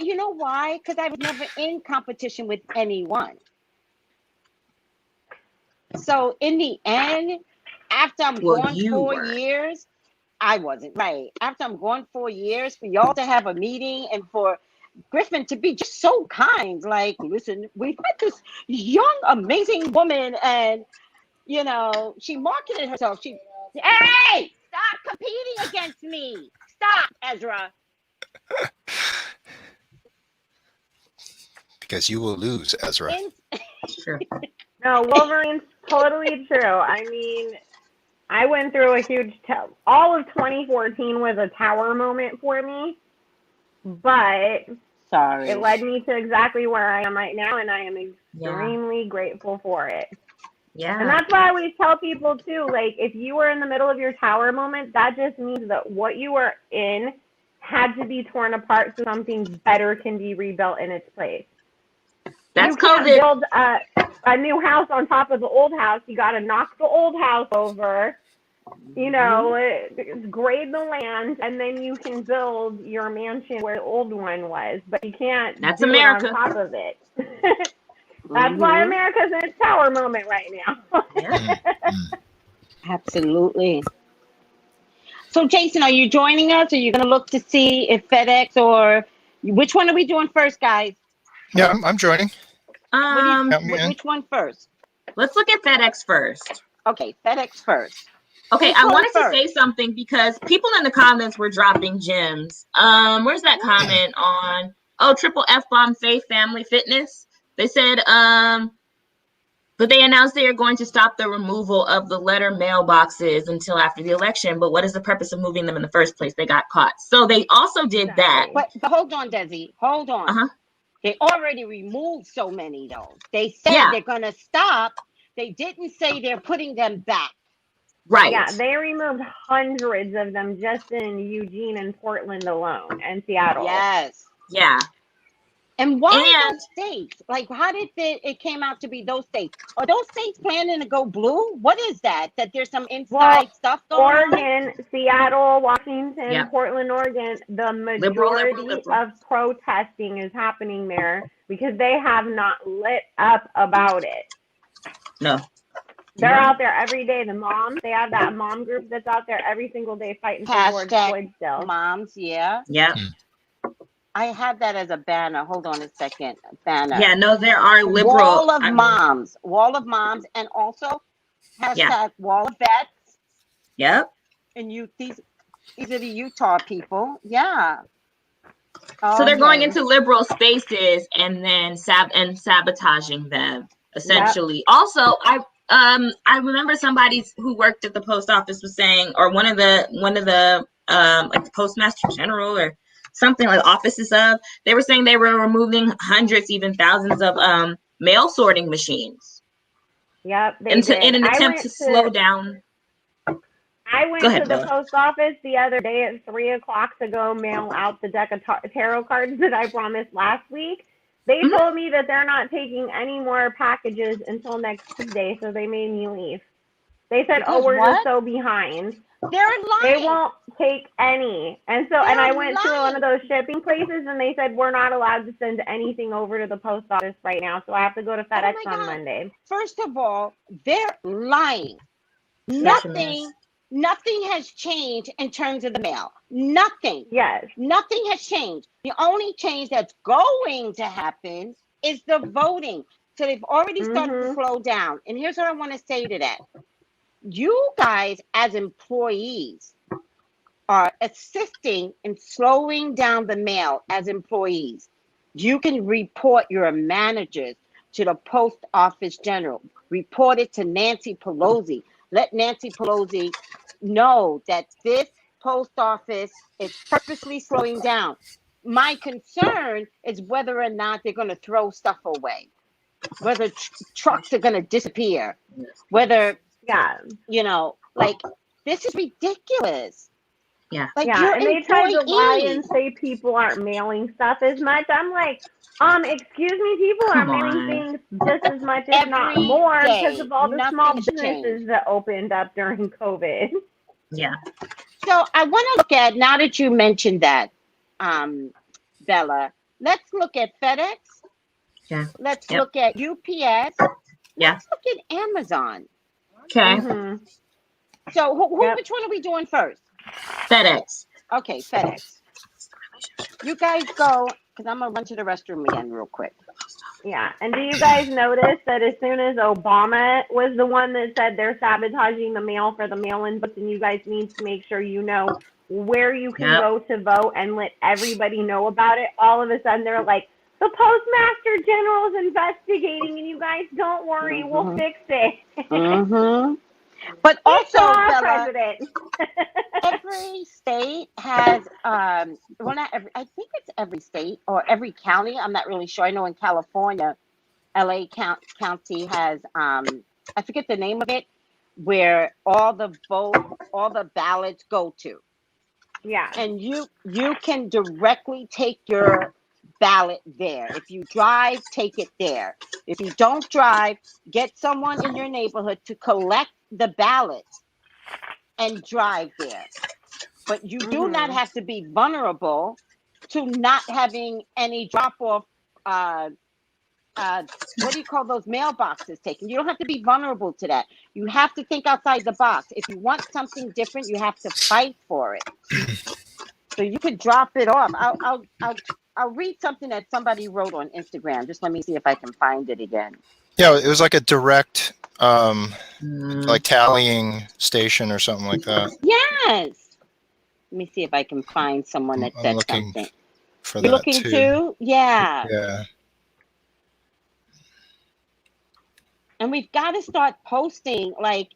you know why? Because I was never in competition with anyone. So in the end, after I'm gone 4 years, I wasn't right. After I'm gone 4 years, for y'all to have a meeting and for Griffin to be just so kind, like, listen, we've met this young, amazing woman, and she marketed herself. Hey, stop competing against me. Stop, Ezra. Because you will lose, Ezra. True. No, Wolverine's totally true. I mean, I went through a huge all of 2014 was a tower moment for me, but it led me to exactly where I am right now, and I am extremely grateful for it. Yeah. And that's why I always tell people too, like, if you were in the middle of your tower moment, that just means that what you were in had to be torn apart so something better can be rebuilt in its place. That's you can't COVID. build a new house on top of the old house. You got to knock the old house over, grade the land, and then you can build your mansion where the old one was. But you can't do America. it on top of it. That's why America's in its tower moment right now. Absolutely. So, Jason, are you joining us? Are you going to look to see if FedEx or which one are we doing first, guys? Yeah, I'm joining. Which one first? Let's look at FedEx first. Okay, FedEx first. Okay, I wanted to say something because people in the comments were dropping gems. Where's that comment on? Oh, triple F-bomb Faith Family Fitness. They said, but they announced they are going to stop the removal of the letter mailboxes until after the election. But what is the purpose of moving them in the first place? They got caught. So they also did that. But hold on, Desi. Hold on. They already removed so many, though. They said they're going to stop. They didn't say they're putting them back. Right. Yeah, they removed hundreds of them just in Eugene and Portland alone, and Seattle. Yes. Yeah. And why those states? Like, how did it came out to be those states? Are those states planning to go blue? What is that? That there's some inside stuff going on? Oregon, Seattle, Washington, Portland, Oregon, the majority of protesting is happening there because they have not lit up about it. No. They're out there every day. The moms, they have that mom group that's out there every single day fighting for George Floyd still. Moms, yeah. Yeah. I have that as a banner. Hold on a second. Banner. Yeah, no, there are liberal. Wall of moms. Wall of moms. And also hashtag wall of vets. Yep. And these are the Utah people. Yeah. So they're going into liberal spaces and then sabotaging them essentially. Yep. Also, I remember somebody who worked at the post office was saying, or one of the like the postmaster general or something like offices of, they were saying they were removing hundreds, even thousands of mail sorting machines. Yep. In an attempt to slow down. I went to the post office the other day at 3 o'clock to go mail out the deck of tarot cards that I promised last week. They told me that they're not taking any more packages until next Tuesday, so they made me leave. They said, we're just so behind. They're lying. They won't take any. And I went to one of those shipping places, and they said, we're not allowed to send anything over to the post office right now, so I have to go to FedEx on Monday. First of all, they're lying. Nothing has changed in terms of the mail. Nothing. Yes. Nothing has changed. The only change that's going to happen is the voting. So they've already started to slow down. And here's what I want to say to that. You guys, as employees, are assisting in slowing down the mail as employees. You can report your managers to the post office general. Report it to Nancy Pelosi. Let Nancy Pelosi know that this post office is purposely slowing down. My concern is whether or not they're going to throw stuff away, whether trucks are going to disappear, whether, like, this is ridiculous. Yeah. Like, and they try to lie and say people aren't mailing stuff as much. I'm like, excuse me, people are mailing things just as much, if not more, because of all the small businesses that opened up during COVID. Yeah. So I want to look at, now that you mentioned that, Bella, let's look at FedEx. Yeah. Let's look at UPS. Yeah. Let's look at Amazon. Okay. So which one are we doing first? FedEx. Okay, FedEx. You guys go, because I'm going to run to the restroom again real quick. Yeah, and do you guys notice that as soon as Obama was the one that said they're sabotaging the mail for the mail-in votes, and you guys need to make sure you know where you can go to vote and let everybody know about it, all of a sudden they're like, the Postmaster General's investigating, and you guys don't worry, we'll fix it. But also, Bella, every state has, well, not every, I think it's every state or every county. I'm not really sure. I know in California, LA County has, I forget the name of it, where all the ballots go to. Yeah. And you can directly take your ballot there. If you drive, take it there. If you don't drive, get someone in your neighborhood to collect the ballots and drive there. But you do not have to be vulnerable to not having any drop-off, what do you call those mailboxes taken? You don't have to be vulnerable to that. You have to think outside the box. If you want something different, you have to fight for it. So you could drop it off. I'll read something that somebody wrote on Instagram. Just let me see if I can find it again. Yeah, it was like a direct, like tallying station or something like that. Yes. Let me see if I can find someone that said something. For You're looking too? Yeah. Yeah. And we've got to start posting, like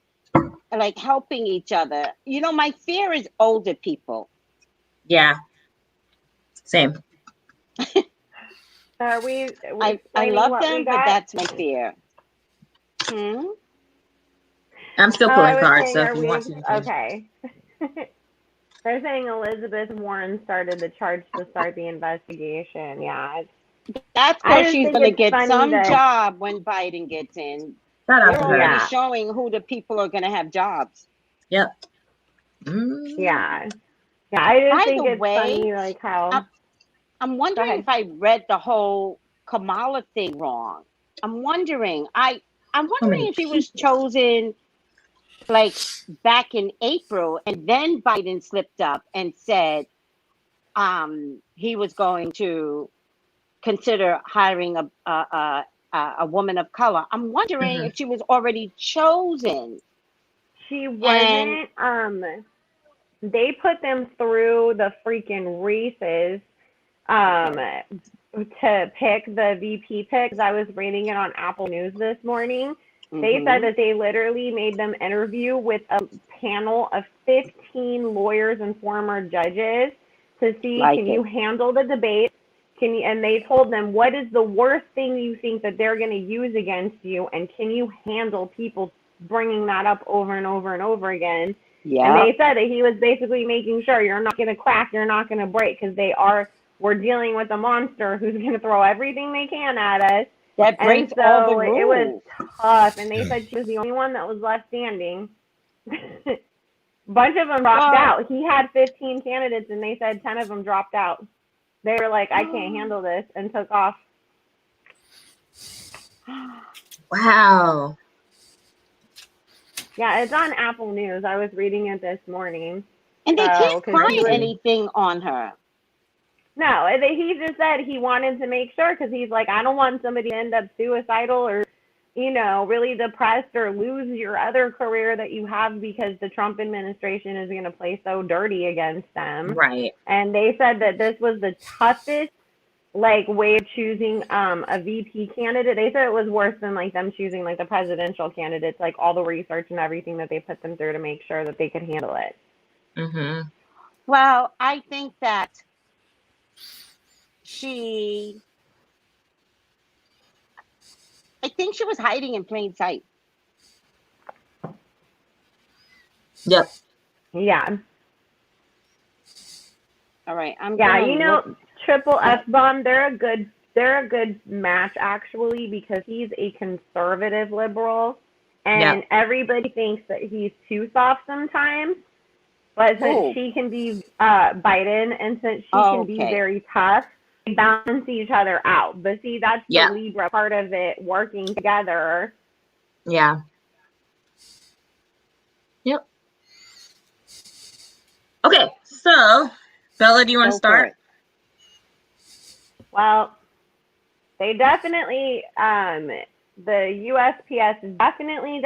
helping each other. You know, my fear is older people. Yeah. Same. I love them, but that's my fear. I'm still pulling cards, so if you want to. Okay. They're saying Elizabeth Warren started the charge to start the investigation. Yeah. That's because she's going to get some job when Biden gets in. They're already showing who the people are going to have jobs. Yep. Yeah. Yeah, I just think it's funny, like how... I'm wondering if I read the whole Kamala thing wrong. I'm wondering if she was chosen like back in April, and then Biden slipped up and said, he was going to consider hiring a woman of color. I'm wondering if she was already chosen. She wasn't. They put them through the freaking races to pick the VP picks. I was reading it on Apple News this morning. They said that they literally made them interview with a panel of 15 lawyers and former judges to see, can you handle the debate? And they told them, what is the worst thing you think that they're going to use against you? And can you handle people bringing that up over and over and over again? Yeah. And they said that he was basically making sure you're not going to crack, you're not going to break, because we're dealing with a monster who's going to throw everything they can at us. That breaks all the rules. It was tough, and they said she was the only one that was left standing. Bunch of them dropped out. He had 15 candidates, and they said 10 of them dropped out. They were like, I can't handle this, and took off. Wow. Yeah, it's on Apple News. I was reading it this morning. And they can't find anything on her. No, he just said he wanted to make sure, because he's like, I don't want somebody to end up suicidal or, really depressed or lose your other career that you have because the Trump administration is going to play so dirty against them. Right. And they said that this was the toughest, way of choosing a VP candidate. They said it was worse than, them choosing, the presidential candidates, all the research and everything that they put them through to make sure that they could handle it. Mm-hmm. Well, I think that she was hiding in plain sight. Yep. Yeah. All right. Triple F bomb. They're a good match actually, because he's a conservative liberal, and everybody thinks that he's too soft sometimes. But since she can be Biden, and since she can be very tough, they balance each other out. But see, that's the Libra part of it, working together. Yeah. Yep. Okay, so Bella, do you want to start? Well, they definitely, the USPS definitely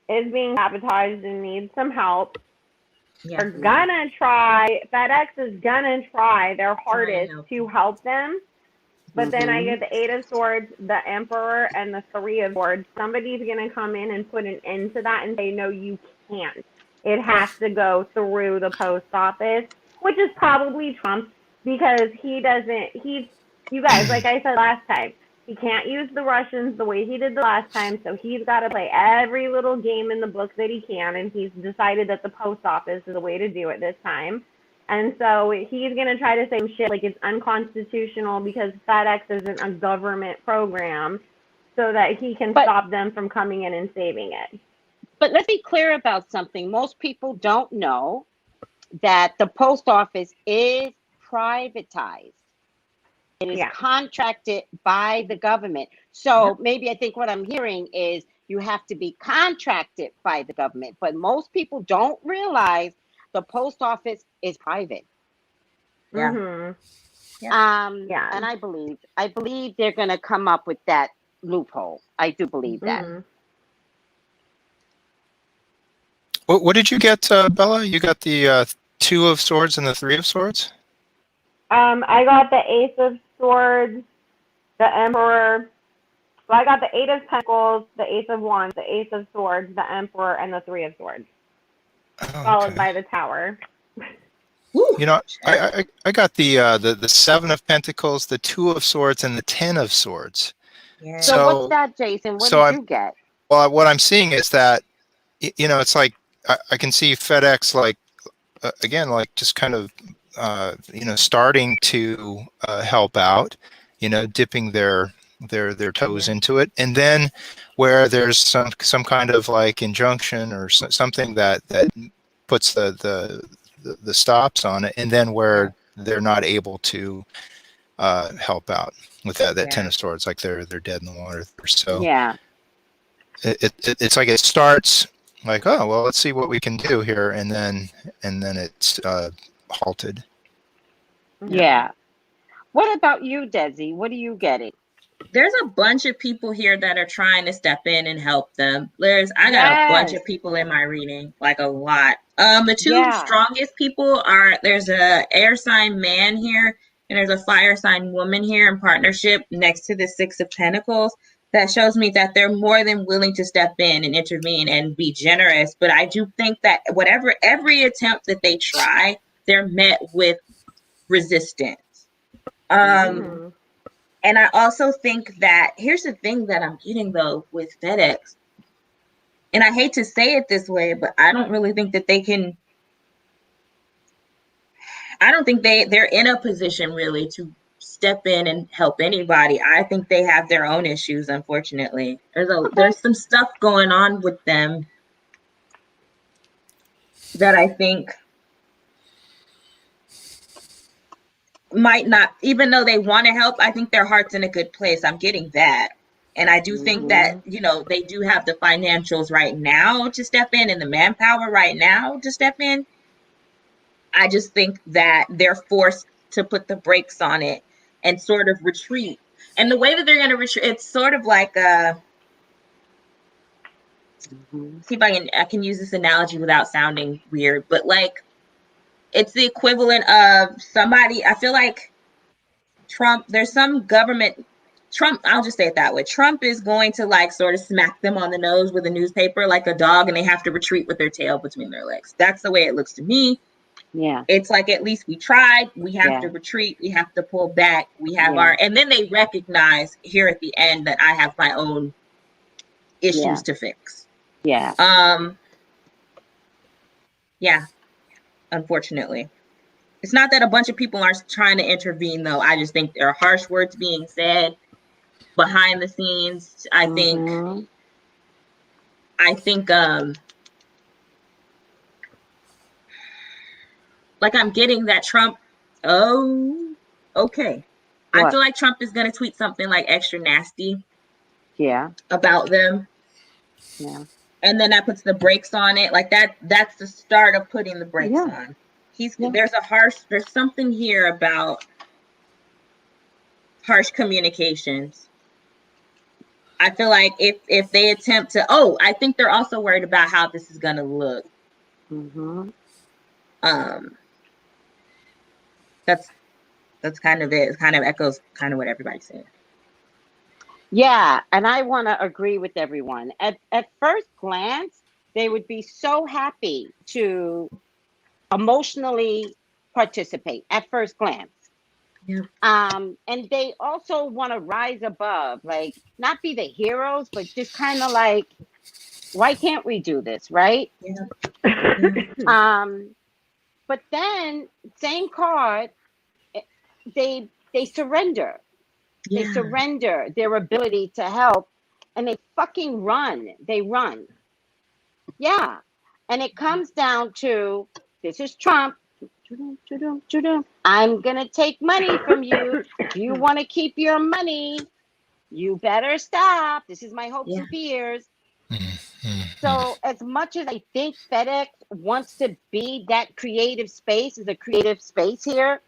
is being sabotaged and needs some help. Yeah. They're gonna try, FedEx is gonna try their hardest to help them. But then I get the 8 of Swords, the Emperor, and the 3 of Swords. Somebody's gonna come in and put an end to that and say, no, you can't. It has to go through the post office, which is probably Trump, because you guys, like I said last time, he can't use the Russians the way he did the last time, so he's got to play every little game in the book that he can, and he's decided that the post office is the way to do it this time. And so he's going to try to say shit like it's unconstitutional because FedEx isn't a government program, so that he can stop them from coming in and saving it. But let's be clear about something. Most people don't know that the post office is privatized. It is contracted by the government. So maybe I think what I'm hearing is you have to be contracted by the government. But most people don't realize the post office is private. Yeah. Mm-hmm. And I believe they're going to come up with that loophole. I do believe that. Mm-hmm. What did you get, Bella? You got the 2 of Swords and the 3 of Swords? I got the Ace of Swords, the Emperor. Well, I got the 8 of Pentacles, the Ace of Wands, the Ace of Swords, the Emperor, and the 3 of Swords. Followed by the Tower. I got the 7 of Pentacles, the 2 of Swords, and the 10 of Swords. Yeah. So what's that, Jason? What did you get? Well, what I'm seeing is that, it's like I can see FedEx again, just kind of starting to help out, dipping their toes into it, and then where there's some kind of injunction or something that puts the stops on it, and then where they're not able to help out with that 10 of Swords, they're dead in the water. So it's like it starts oh well, let's see what we can do here, and then it's halted. Yeah. What about you, Desi? What are you getting? There's a bunch of people here that are trying to step in and help them. I got a bunch of people in my reading, like a lot. The two strongest people are, there's a air sign man here and there's a fire sign woman here in partnership next to the Six of Pentacles. That shows me that they're more than willing to step in and intervene and be generous. But I do think that every attempt that they try, they're met with resistance. And I also think that here's the thing that I'm getting though with FedEx. And I hate to say it this way, but I don't really think that I don't think they're in a position really to step in and help anybody. I think they have their own issues, unfortunately. There's some stuff going on with them that I think might not, even though they want to help, I think their heart's in a good place. I'm getting that. And I do think that, they do have the financials right now to step in and the manpower right now to step in. I just think that they're forced to put the brakes on it and sort of retreat. And the way that they're going to retreat, it's sort of like see if I can use this analogy without sounding weird, but like it's the equivalent of somebody, I feel like Trump, there's some government, Trump, I'll just say it that way. Trump is going to like sort of smack them on the nose with a newspaper like a dog and they have to retreat with their tail between their legs. That's the way it looks to me. Yeah. It's like, at least we tried, we have to retreat, we have to pull back, we have and then they recognize here at the end that I have my own issues to fix. Yeah. Yeah, unfortunately. It's not that a bunch of people aren't trying to intervene though. I just think there are harsh words being said behind the scenes. I think like I'm getting that Trump, okay. What? I feel like Trump is going to tweet something like extra nasty about them. Yeah. And then that puts the brakes on it. Like that's the start of putting the brakes on. There's something here about harsh communications. I feel like if they attempt to, I think they're also worried about how this is going to look. That's kind of it. It kind of echoes kind of what everybody's saying. Yeah, and I want to agree with everyone. At first glance, they would be so happy to emotionally participate at first glance. Yeah. And they also want to rise above, like not be the heroes, but just kind of like, why can't we do this, right? Yeah. But then same card, they surrender. They surrender their ability to help and they fucking run. They run. Yeah. And it comes down to, this is Trump. I'm going to take money from you. If you want to keep your money, you better stop. This is my hopes and fears. So as much as I think FedEx wants to be that creative space, is a creative space here,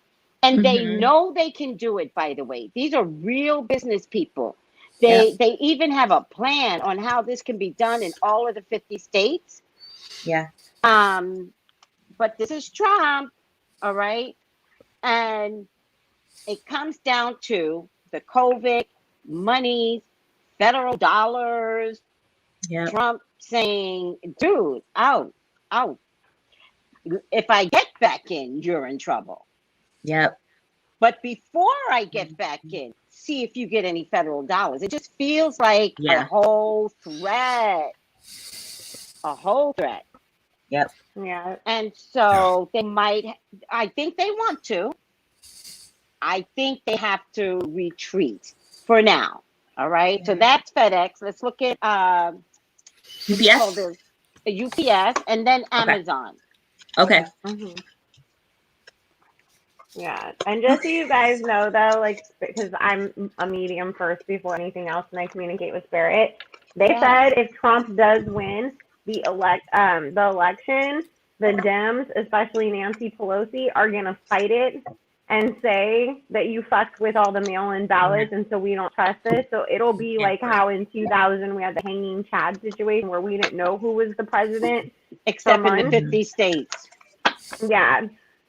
and they know they can do it, by the way. These are real business people. They even have a plan on how this can be done in all of the 50 states. Yeah. But this is Trump, all right? And it comes down to the COVID, money, federal dollars, Trump saying, dude, out. If I get back in, you're in trouble. Yep. But before I get back in, see if you get any federal dollars. It just feels like a whole threat. A whole threat. Yep. Yeah. And so they might, I think they want to. I think they have to retreat for now. All right. So that's FedEx. Let's look at UPS. UPS and then Amazon. Okay. Yeah, and just so you guys know, though, like, because I'm a medium first before anything else, and I communicate with spirit. They said if Trump does win the election, the Dems, especially Nancy Pelosi, are going to fight it and say that you fucked with all the mail-in ballots, and so we don't trust this. So it'll be like how in 2000 we had the hanging Chad situation where we didn't know who was the president. Except in the 50 states. Yeah.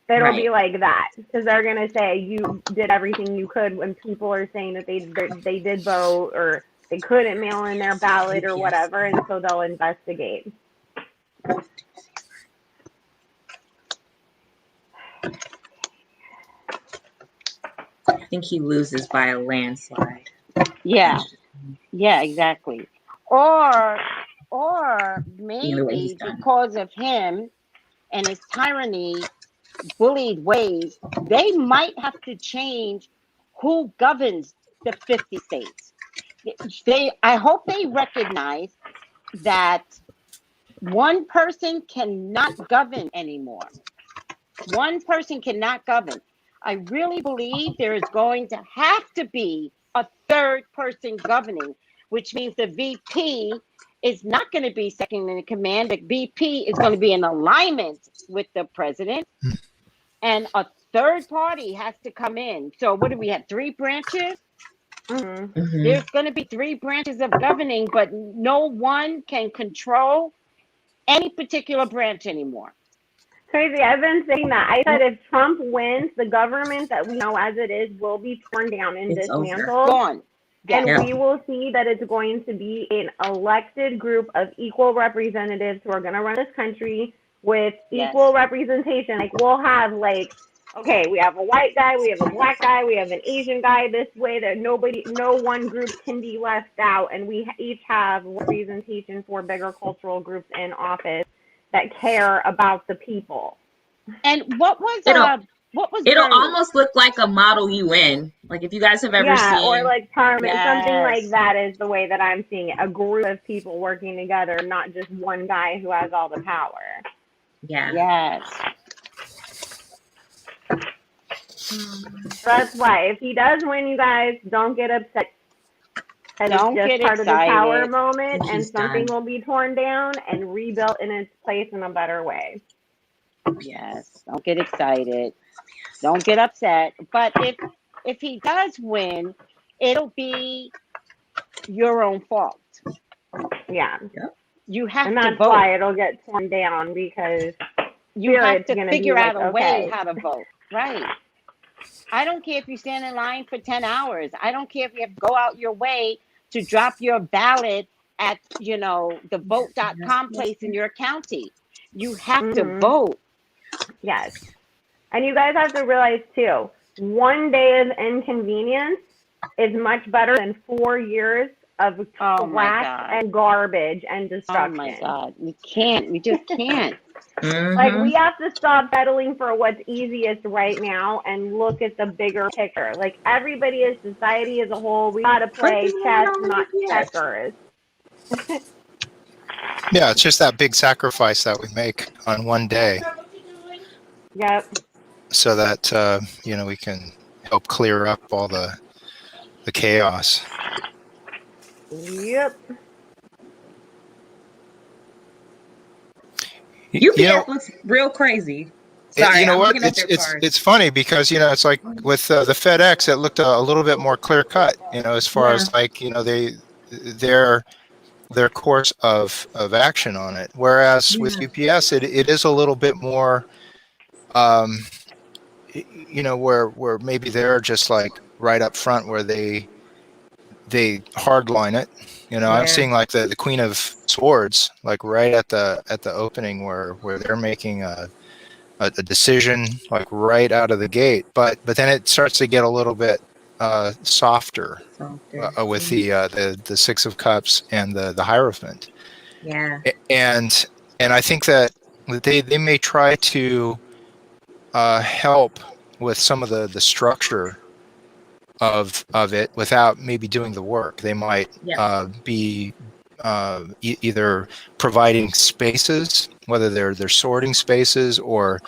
It'll Right. be like that because they're going to say you did everything you could when people are saying that they did vote or they couldn't mail in their ballot or whatever, and so they'll investigate. I think he loses by a landslide. Yeah. Yeah, exactly. Or maybe because of him and his tyranny, bullied ways, they might have to change who governs the 50 states. I hope they recognize that one person cannot govern anymore. One person cannot govern. I really believe there is going to have to be a third person governing, which means the VP is not going to be second in command. The VP is going to be in alignment with the president, and a third party has to come in. So what do we have? 3 branches? Mm-hmm. There's going to be 3 branches of governing, but no one can control any particular branch anymore. Crazy. I've been saying that. I said if Trump wins, the government that we know as it is will be torn down and dismantled. Gone. And we will see that it's going to be an elected group of equal representatives who are going to run this country with equal representation. Like we'll have okay, we have a white guy, we have a black guy, we have an Asian guy, this way that no one group can be left out, and we each have representation for bigger cultural groups in office that care about the people. And what was it'll almost look like a model UN, like if you guys have ever seen, or like Parliament, something like that is the way that I'm seeing it. A group of people working together, not just one guy who has all the power. Yeah. Yes. That's why if he does win, you guys don't get upset. And don't it's just get part excited. of the power moment, and He's something done. will be torn down and rebuilt in its place in a better way. Yes. Don't get excited. Don't get upset. But if he does win, it'll be your own fault. Yeah. You have and to that's vote. why it'll get torn down, because You have to gonna figure be out like, a way okay. how to vote. Right. I don't care if you stand in line for 10 hours. I don't care if you have to go out your way to drop your ballot at, the vote.com place in your county. You have to vote. Yes. And you guys have to realize, too, one day of inconvenience is much better than 4 years of trash and garbage and destruction. Oh, my God. We just can't. Like, we have to stop settling for what's easiest right now and look at the bigger picture. Like, everybody as society as a whole, we got to play chess, not checkers. Yeah, it's just that big sacrifice that we make on one day. Yep. So that we can help clear up all the chaos. Yep. UPS looks real crazy. Sorry, you know I'm what? looking at their cards. It's funny because it's like with the FedEx, it looked a little bit more clear cut. As far as their course of action on it. Whereas with UPS, it is a little bit more, where maybe they're just like right up front where they hardline it. I'm seeing like the Queen of Swords, like right at the opening where they're making a decision, like right out of the gate. But then it starts to get a little bit softer with the Six of Cups and the Hierophant. Yeah. And I think that they may try to help with some of the structure of it without maybe doing the work. They might be either providing spaces, whether they're sorting spaces or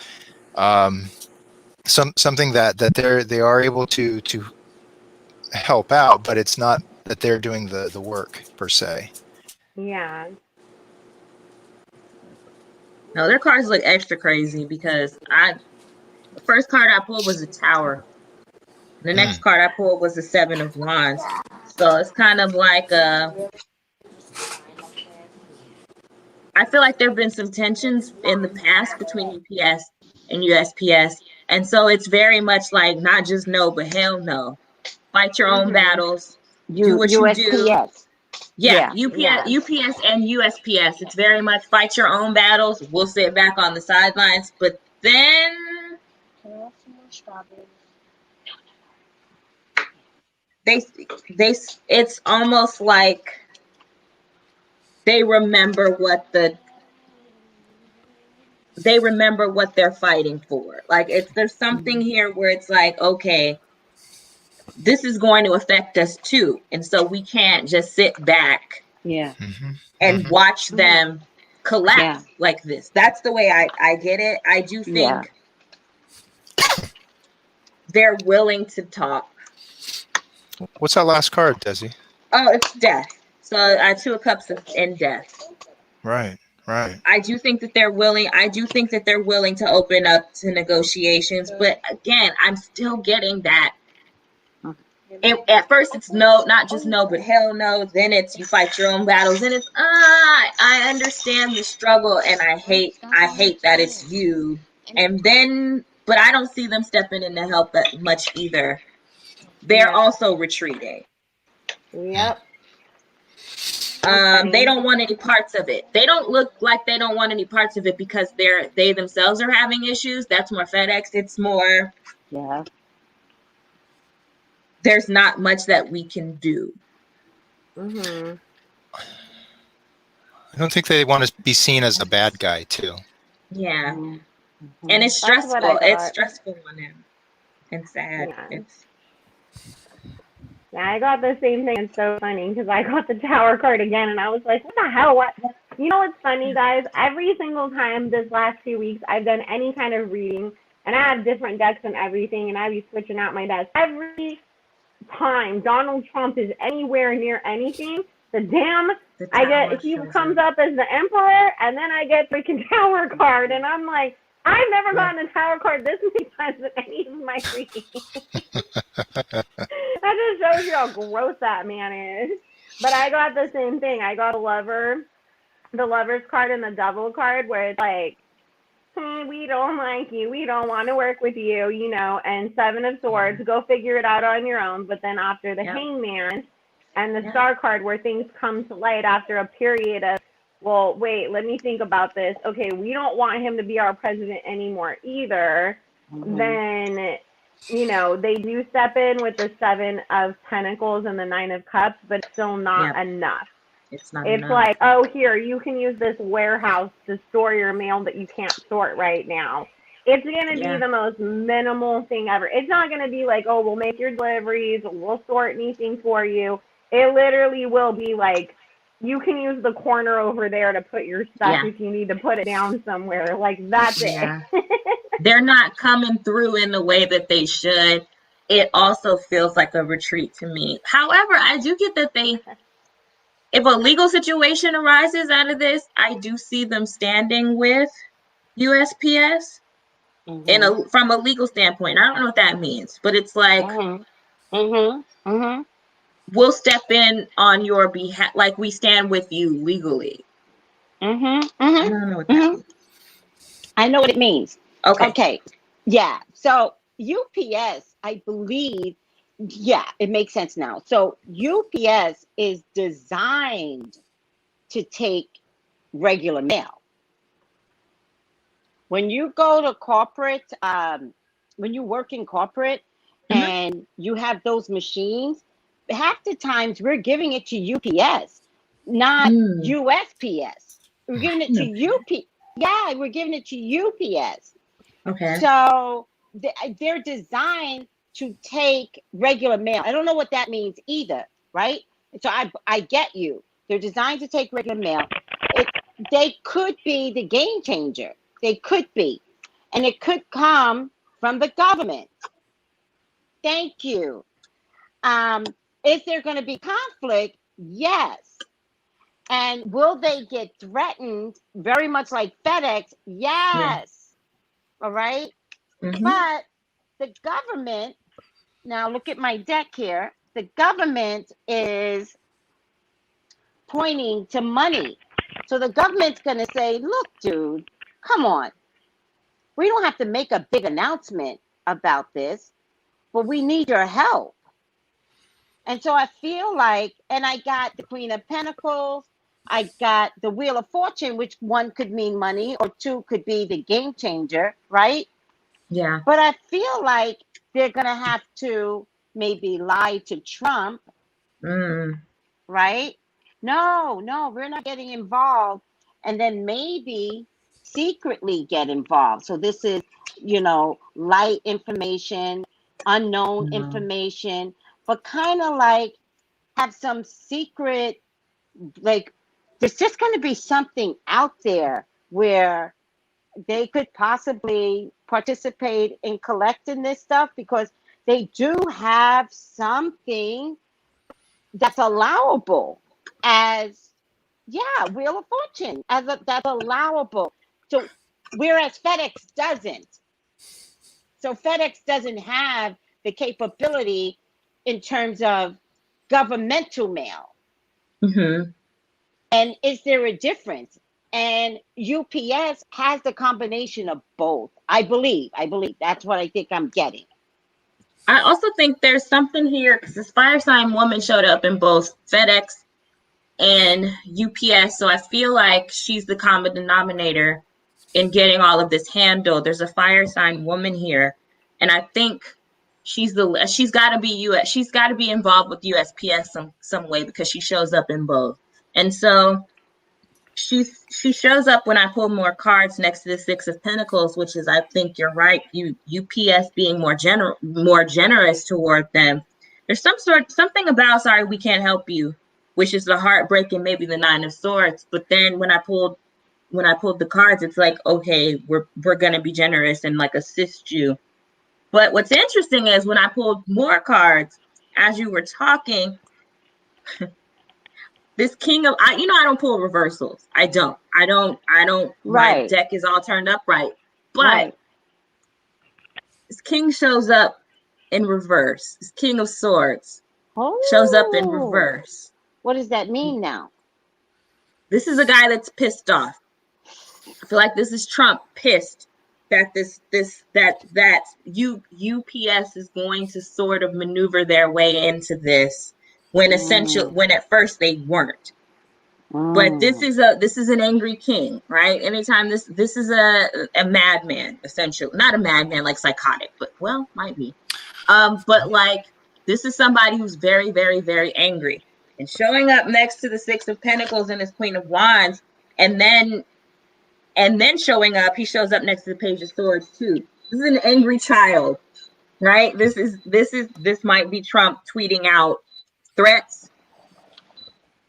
something that they are able to help out, but it's not that they're doing the work per se. Yeah. No, their cards look extra crazy because the first card I pulled was a Tower. The next card I pulled was the Seven of Wands. So it's kind of like I feel like there have been some tensions in the past between UPS and USPS. And so it's very much like not just no, but hell no. Fight your own battles. Do what you do. USPS. Yeah, Yeah. UPS and USPS. It's very much fight your own battles. We'll sit back on the sidelines. But then Can I have some more strawberries? they it's almost like they remember what they're fighting for. Like there's something here where it's like, okay, this is going to affect us too. And so we can't just sit back Yeah. and watch them collapse like this. That's the way I get it. I do think they're willing to talk. What's that last card, Desi? Oh, it's death. So Two of Cups and death. Right. I do think that they're willing. I do think that they're willing to open up to negotiations. But again, I'm still getting that. At first, it's no, not just no, but hell no. Then it's you fight your own battles. Then it's I understand the struggle, and I hate that it's you. And then, but I don't see them stepping in to help that much either. They're also retreating. Yep. They don't want any parts of it. They don't look like they don't want any parts of it because they themselves are having issues. That's more FedEx. It's more. Yeah. There's not much that we can do. Mm-hmm. I don't think they want to be seen as a bad guy too. Yeah. And it's stressful. It's stressful on them. And sad. Yeah. Yeah, I got the same thing. It's so funny because I got the Tower card again, and I was like, what the hell? What? You know what's funny, guys? Every single time this last 2 weeks I've done any kind of reading, and I have different decks and everything, and I be switching out my decks. Every time Donald Trump is anywhere near anything, he comes up as the Emperor, and then I get freaking Tower card, and I'm like, I've never gotten a Tower card this many times in any of my readings. That just shows you how gross that man is. But I got the same thing. I got the Lover's card and the Devil card, where it's like, we don't like you, we don't want to work with you, you know, and Seven of Swords, go figure it out on your own. But then after the Hangman and the Star card, where things come to light after a period of, well, wait, let me think about this. Okay, we don't want him to be our president anymore either. Then, you know, they do step in with the Seven of Pentacles and the Nine of Cups, but still not enough. It's not enough. Like, oh, here, you can use this warehouse to store your mail that you can't sort right now. It's going to be the most minimal thing ever. It's not going to be like, oh, we'll make your deliveries, we'll sort anything for you. It literally will be like, you can use the corner over there to put your stuff if you need to put it down somewhere. Like, that's it. They're not coming through in the way that they should. It also feels like a retreat to me. However, I do get that if a legal situation arises out of this, I do see them standing with USPS from a legal standpoint. I don't know what that means, but it's like, we'll step in on your behalf, like we stand with you legally. I don't know what that means. I know what it means. Okay. Yeah. So UPS, I believe, it makes sense now. So UPS is designed to take regular mail. When you go to corporate, when you work in corporate and you have those machines, half the times we're giving it to UPS, not USPS. We're giving it to UPS. Yeah, we're giving it to UPS. Okay. So they're designed to take regular mail. I don't know what that means either, right? So I get you. They're designed to take regular mail. They could be the game changer. They could be. And it could come from the government. Thank you. Is there going to be conflict? Yes. And will they get threatened very much like FedEx? Yes. All right. But the government, now look at my deck here. The government is pointing to money. So the government's going to say, look, dude, come on. We don't have to make a big announcement about this, but we need your help. And so I feel like, and I got the Queen of Pentacles, I got the Wheel of Fortune, which one could mean money or two could be the game changer, right? Yeah. But I feel like they're going to have to maybe lie to Trump, right? No, we're not getting involved. And then maybe secretly get involved. So this is, light information, unknown information, but kind of like have some secret, like there's just going to be something out there where they could possibly participate in collecting this stuff, because they do have something that's allowable as, Wheel of Fortune, that's allowable. So whereas FedEx doesn't. So FedEx doesn't have the capability in terms of governmental mail. And is there a difference? And UPS has the combination of both. I believe. That's what I think I'm getting. I also think there's something here, because this fire sign woman showed up in both FedEx and UPS. So I feel like she's the common denominator in getting all of this handled. There's a fire sign woman here, and I think she's got to be involved with USPS some way, because she shows up in both. And so she shows up when I pull more cards next to the Six of Pentacles, which is, I think you're right, UPS being more generous toward them. There's something about, sorry, we can't help you, which is the heartbreak and maybe the Nine of Swords. But then when I pulled the cards, it's like, okay, we're gonna be generous and like assist you. But what's interesting is when I pulled more cards as you were talking, this King of, I don't pull reversals. I don't. Right. My deck is all turned up right. But this King shows up in reverse. This King of Swords shows up in reverse. What does that mean now? This is a guy that's pissed off. I feel like this is Trump pissed that that UPS is going to sort of maneuver their way into this when at first they weren't. But this is an angry king, right? Anytime this is a madman, essentially. Not a madman like psychotic, but well, might be. But like this is somebody who's very, very, very angry. And showing up next to the Six of Pentacles and his Queen of Wands, and then showing up, he shows up next to the Page of Swords too. This is an angry child, right? This might be Trump tweeting out threats,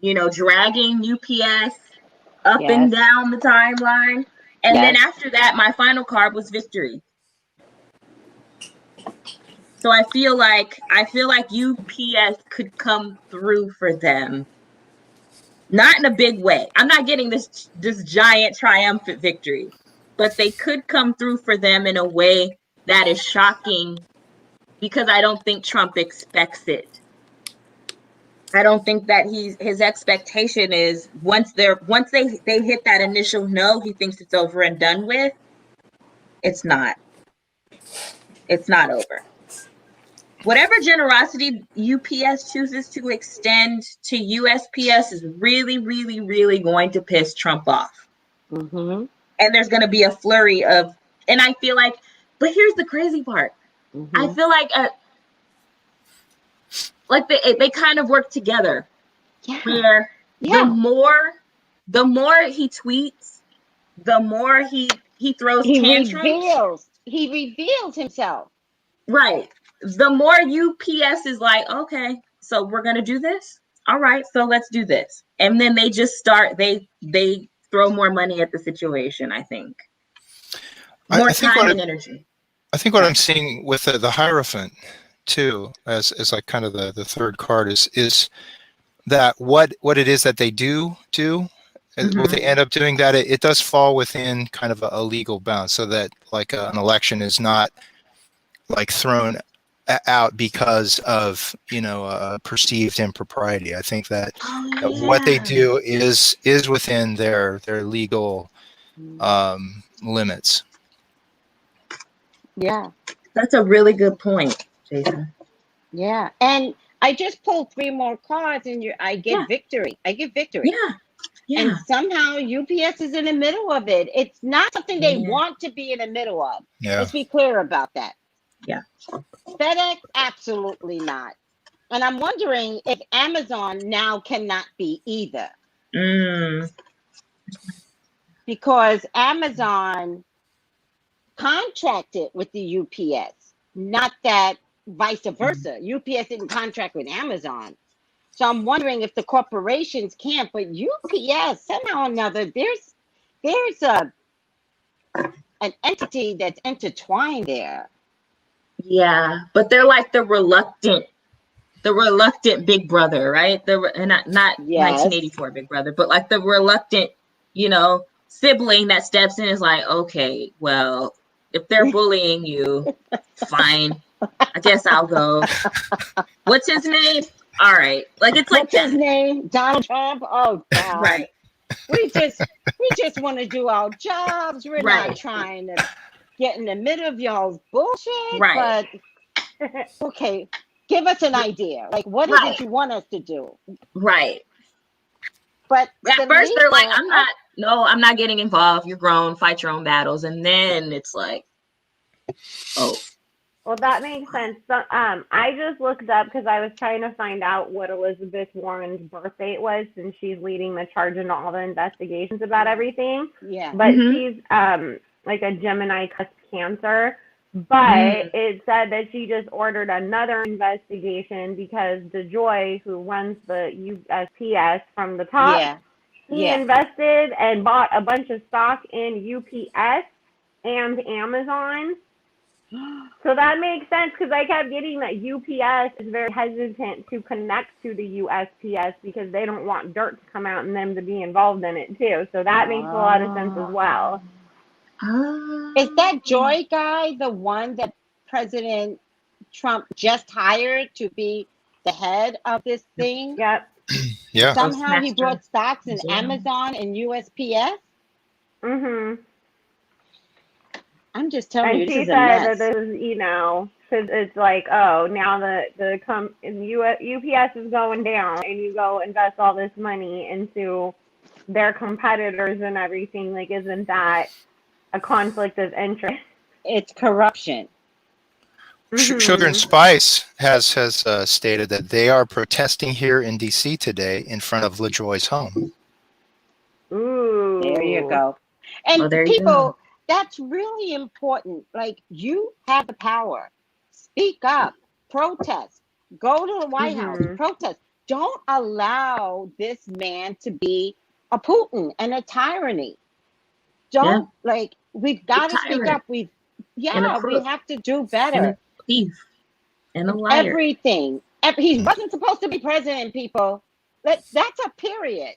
dragging UPS up and down the timeline. And then after that, my final card was victory. So I feel like UPS could come through for them. Not in a big way. I'm not getting this giant triumphant victory, but they could come through for them in a way that is shocking, because I don't think Trump expects it. I don't think that his expectation is once they hit that initial no, he thinks it's over and done with. It's not. It's not over. Whatever generosity UPS chooses to extend to USPS is really, really, really going to piss Trump off. And there's going to be a flurry of, and I feel like, but here's the crazy part. I feel like they kind of work together. Where the more he tweets, the more he throws tantrums. He reveals himself. Right. The more UPS is like, okay, so we're going to do this. All right, so let's do this. And then they just start, they throw more money at the situation, I think. More time and energy. I think what I'm seeing with the Hierophant too, as like kind of the third card is that what it is that they do, what they end up doing, that it does fall within kind of a legal bound, so that like an election is not like thrown out because of perceived impropriety. I think that what they do is within their legal limits. Yeah. That's a really good point, Jason. Yeah. And I just pulled 3 more cards and I get victory. I get victory. Yeah. Yeah. And somehow UPS is in the middle of it. It's not something they want to be in the middle of. Yeah. Let's be clear about that. Yeah. FedEx, absolutely not. And I'm wondering if Amazon now cannot be either. Because Amazon contracted with the UPS, not that vice versa. UPS didn't contract with Amazon. So I'm wondering if the corporations can't, but UPS, somehow or another, there's an entity that's intertwined there. Yeah, but they're like the reluctant big brother, right? Not 1984 big brother, but like the reluctant, sibling that steps in is like, okay, well, if they're bullying you, fine. I guess I'll go. What's his name? All right. Like it's like what's his name? Donald Trump? Oh God. Right. We just want to do our jobs. We're not trying to get in the middle of y'all's bullshit. Right. But okay, give us an idea. Like what is it you want us to do? Right. But at first they're like, I'm not getting involved. You're grown, fight your own battles. And then it's like, oh. Well, that makes sense. So, I just looked up because I was trying to find out what Elizabeth Warren's birth date was, since she's leading the charge in all the investigations about everything. Yeah. But she's like a Gemini cusp Cancer. But it said that she just ordered another investigation because DeJoy, who runs the USPS from the top, he invested and bought a bunch of stock in UPS and Amazon. So that makes sense, because I kept getting that UPS is very hesitant to connect to the USPS because they don't want dirt to come out and them to be involved in it too. So that makes a lot of sense as well. Is that Joy guy the one that President Trump just hired to be the head of this thing? Yep. Yeah. Somehow he brought stocks in Amazon and USPS? I'm just telling you, this is a mess. And she said that this is, because it's like, oh, now the UPS is going down, and you go invest all this money into their competitors and everything. Like, isn't that a conflict of interest? It's corruption. Sugar and Spice has stated that they are protesting here in DC today in front of LaJoy's home. Ooh. There you go. And people, that's really important. Like, you have the power. Speak up. Protest. Go to the White House. Protest. Don't allow this man to be a Putin and a tyranny. Don't, we've got to speak up. We have to do better. And a thief. And a liar. Everything. He wasn't supposed to be president, people. That's a period.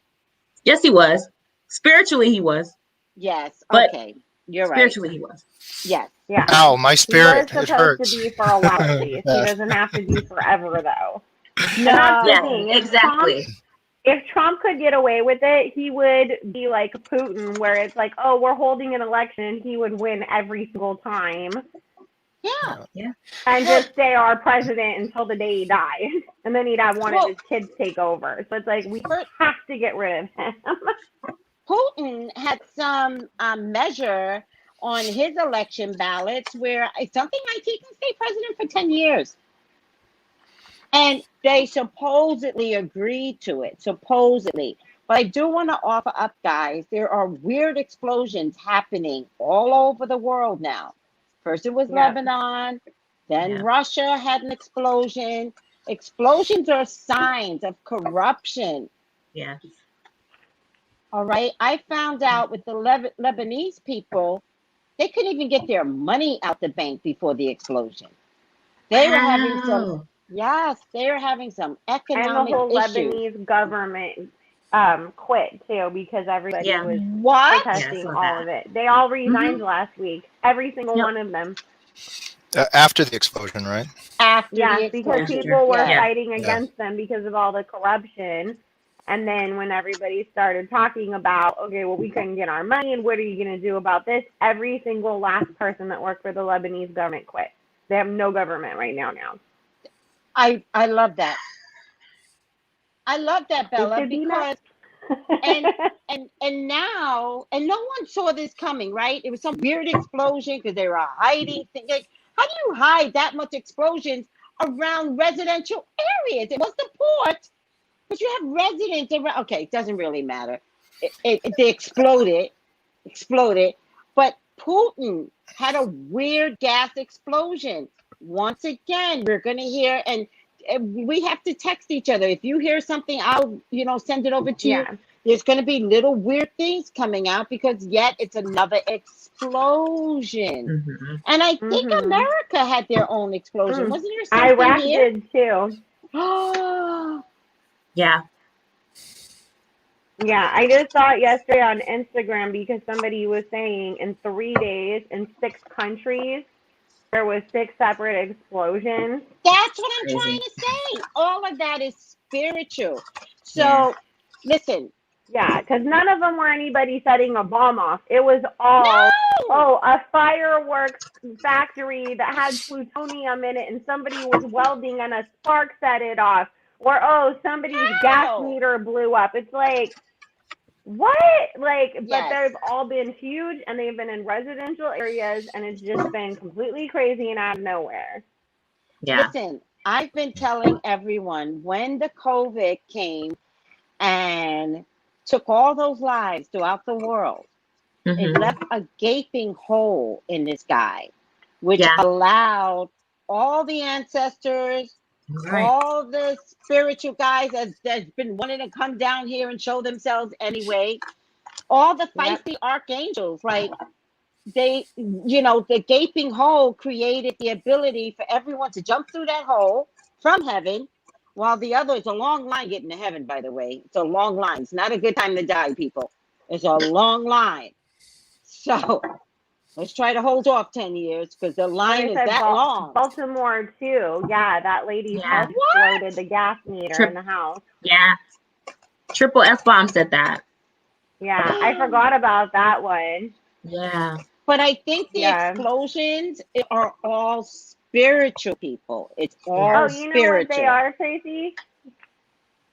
Yes, he was. Spiritually, he was. Yes. But okay. You're right. Spiritually, he was. Yes. Yeah. Ow, my spirit. He was supposed to be for a while, at least. He doesn't have to be forever, though. No. That's the thing. Exactly. If Trump could get away with it, he would be like Putin, where it's like, oh, we're holding an election, and he would win every single time. Yeah. And just stay our president until the day he dies. And then he'd have one of his kids take over. So it's like, we have to get rid of him. Putin had some measure on his election ballots where something like he can stay president for 10 years. And they supposedly agreed to it, supposedly. But I do want to offer up, guys, there are weird explosions happening all over the world now. First it was Lebanon, then Russia had an explosion. Explosions are signs of corruption. Yeah. All right. I found out with the Lebanese people, they couldn't even get their money out the bank before the explosion. They were having some Yes, they're having some And the economic whole issues. Lebanese government quit too because everybody Yeah. was What? protesting saw all that. of it. They all resigned last week. Every single Yep. one of them. After the explosion, right? After the Yeah, because explosion. people were Yeah. fighting Yeah. against them because of all the corruption. And then when everybody started talking about, okay, well, we couldn't get our money, and what are you going to do about this? Every single last person that worked for the Lebanese government quit. They have no government right now. I love that. I love that, Bella, should be because and now no one saw this coming, right? It was some weird explosion because they were hiding things. Like, how do you hide that much explosions around residential areas? It was the port, but you have residents around. Okay, it doesn't really matter. They exploded, but Putin had a weird gas explosion. Once again, we're gonna hear, and we have to text each other. If you hear something, I'll send it over to you. There's going to be little weird things coming out because yet it's another explosion. And I think America had their own explosion. Wasn't there something Iraq here? did too. Yeah. Yeah, I just saw it yesterday on Instagram because somebody was saying in 3 days in 6 countries there was 6 separate explosions. That's what I'm Crazy. trying to say. All of that is spiritual. So, listen. Yeah, because none of them were anybody setting a bomb off. It was all, a fireworks factory that had plutonium in it and somebody was welding and a spark set it off. Or, somebody's gas meter blew up. It's like, what? Like, but they've all been huge and they've been in residential areas and it's just been completely crazy and out of nowhere. Yeah. Listen, I've been telling everyone when the COVID came and took all those lives throughout the world, it left a gaping hole in the sky, which allowed all the ancestors, all the spiritual guys that's been wanting to come down here and show themselves anyway, all the feisty archangels, like they, the gaping hole created the ability for everyone to jump through that hole from heaven, while the other, it's a long line getting to heaven, by the way. It's a long line. It's not a good time to die, people. It's a long line. So let's try to hold off 10 years because the line is that long. Baltimore, too. Yeah, that lady's house exploded the gas meter in the house. Yeah. Triple F-bomb said that. Yeah, I forgot about that one. Yeah. But I think the explosions are all spiritual, people. It's all spiritual. You know what they are, Tracy?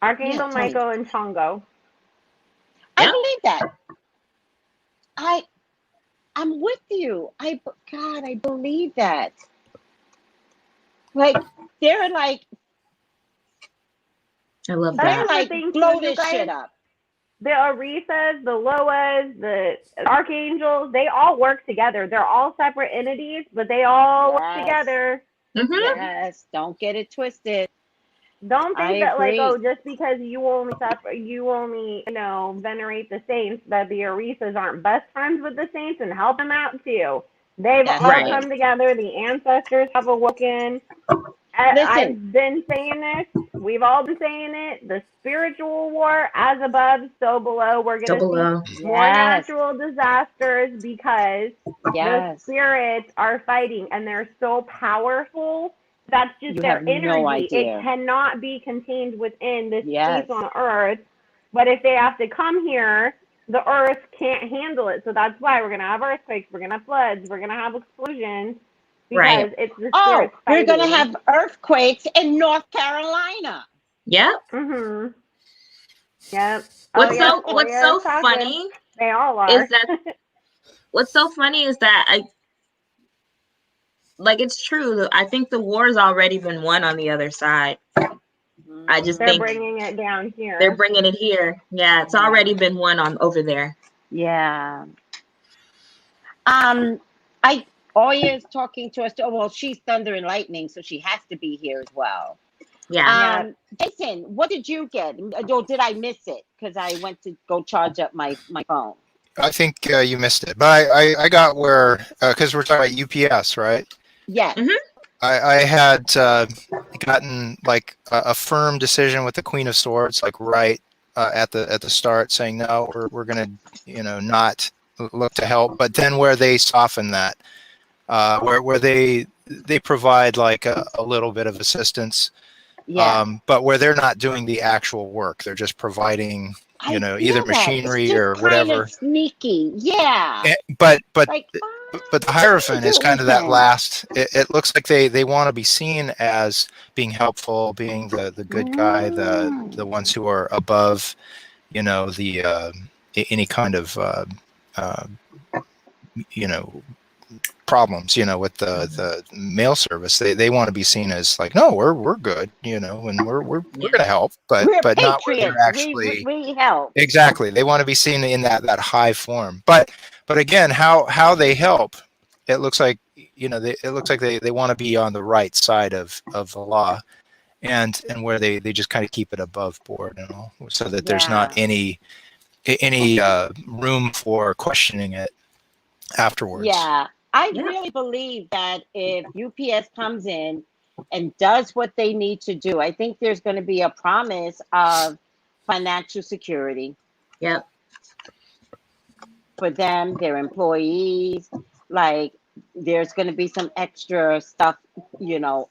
Archangel Michael and Chongo. I believe that. I'm with you. I believe that. Like, they're like, I love that. They're like, blow this shit up. The Orisas, the Loas, the Archangels, they all work together. They're all separate entities, but they all work together. Yes, don't get it twisted. Don't think that just because you only venerate the saints, that the Orisas aren't best friends with the saints and help them out too. They've all come together. The ancestors have awoken. I've been saying this. We've all been saying it. The spiritual war, as above, so below. We're going to see more natural disasters because the spirits are fighting and they're so powerful. That's just their energy. No idea. It cannot be contained within this space on Earth. But if they have to come here, the Earth can't handle it. So that's why we're going to have earthquakes, we're going to have floods, we're going to have explosions. Because it's the spirits we're going to have earthquakes in North Carolina. Yep. Yep. What's so funny? They all are. Is that what's so funny is that it's true. I think the war's already been won on the other side. I just think they're bringing it down here. They're bringing it here. Yeah, it's already been won on over there. Yeah. Oya is talking to us. Well, she's thunder and lightning, so she has to be here as well. Yeah. Jason, what did you get? Or did I miss it? Because I went to go charge up my phone. I think you missed it, but I got where because we're talking about UPS, right? Yes. I had gotten like a firm decision with the Queen of Swords, like right at the start, saying no, we're gonna not look to help, but then where they soften that, where they provide like a little bit of assistance, but where they're not doing the actual work, they're just providing either machinery or whatever. Kind of sneaky, yeah. But like, but the Hierophant is kind of that last. It looks like they want to be seen as being helpful, being the good guy, the ones who are above, the any kind of problems, with the mail service. They want to be seen as like, no, we're good, and we're going to help, but not where they're actually we help. Exactly. They want to be seen in that high form. But again, how they help, it looks like they want to be on the right side of the law, and where they just kind of keep it above board and all, so that there's not any room for questioning it afterwards. Yeah. I really believe that if UPS comes in and does what they need to do, I think there's going to be a promise of financial security. Yep. For them, their employees, like there's going to be some extra stuff,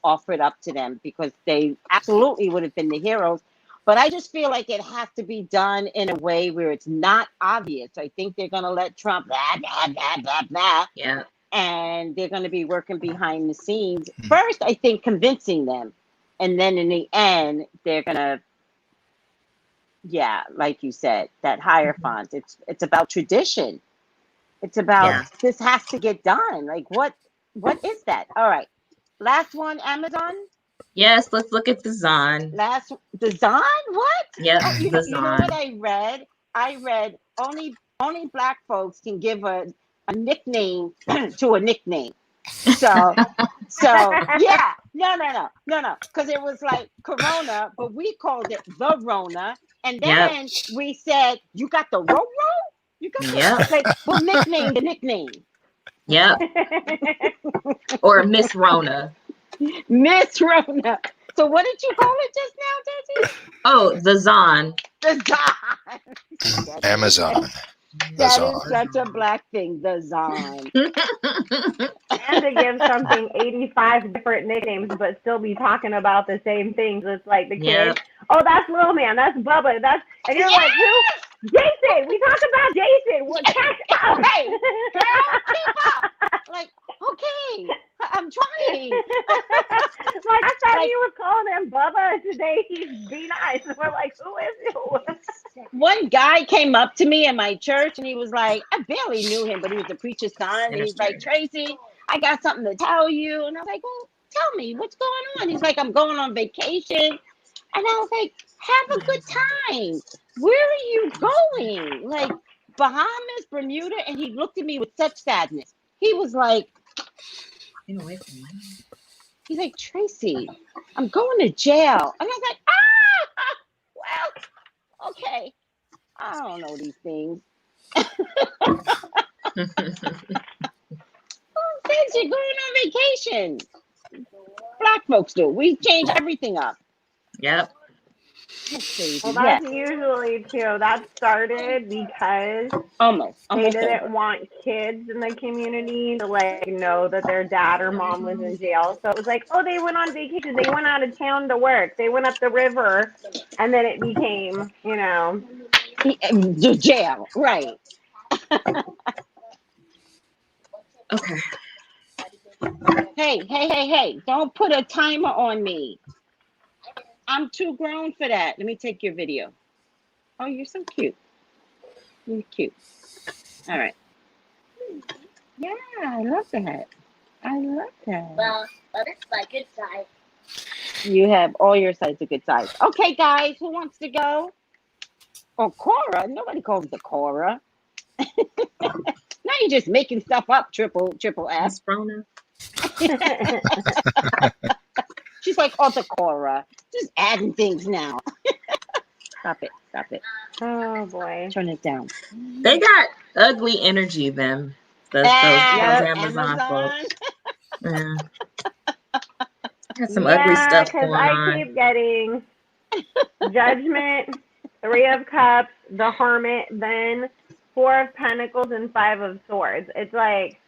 offered up to them, because they absolutely would have been the heroes. But I just feel like it has to be done in a way where it's not obvious. I think they're going to let Trump blah, blah, blah, blah, blah. Yeah. And they're going to be working behind the scenes. First, I think convincing them. And then in the end, they're going to, like you said, that Hierophant. It's about tradition. It's about this has to get done. Like, what is that? All right. Last one, Amazon. Yes, let's look at the Zon. The Zon? What? Yep, you the know Zon. what I read? I read only Black folks can give a nickname to a nickname. So yeah, no, because it was like Corona, but we called it the Rona, and then we said, you got the Ro-Ro? You got like, we'll nickname the nickname. Yep. Or Miss Rona. Miss Rona. So what did you call it just now, Jesse? Oh, the Zon. The Zon. Amazon. That is such a Black thing, the Zon. And to give something 85 different nicknames, but still be talking about the same things. It's like the kids. Oh, that's Little Man. That's Bubba. And you're like, who? Jason. We talk about Jason. What? Catch up. Hey, girl, keep up. Like, okay, I'm trying. Like, I thought you were calling him Bubba. Today he's Be Nice. And we're like, who is who? One guy came up to me in my church and he was like, I barely knew him, but he was the preacher's son. And he's like, Tracy, I got something to tell you. And I was like, well, tell me, what's going on? He's like, I'm going on vacation. And I was like, have a good time. Where are you going? Like, Bahamas, Bermuda? And he looked at me with such sadness. He was like, he's like, Tracy, I'm going to jail. And I was like, well, okay. I don't know these things. Since you're going on vacation. Black folks do. We change everything up. Yep. Well, that's usually too. That started because they didn't want kids in the community to know that their dad or mom was in jail. So it was like, oh, they went on vacation. They went out of town to work. They went up the river, and then it became, the jail, right? Okay. Hey! Don't put a timer on me. I'm too grown for that. Let me take your video. Oh, you're so cute. You're cute. All right. Yeah, I love that. Well, that's my good side. You have all your sides are good sides. Okay, guys, who wants to go? Oh, Cora. Nobody calls it Cora. Now you're just making stuff up, triple S. Rona. She's like, oh, the Cora. Just adding things now. Stop it. Oh, boy. Turn it down. They got ugly energy, them. Those Amazon folks. Yeah. Got some ugly Yeah, stuff because going I on. keep getting Judgment, Three of Cups, the Hermit, then Four of Pentacles, and Five of Swords. It's like,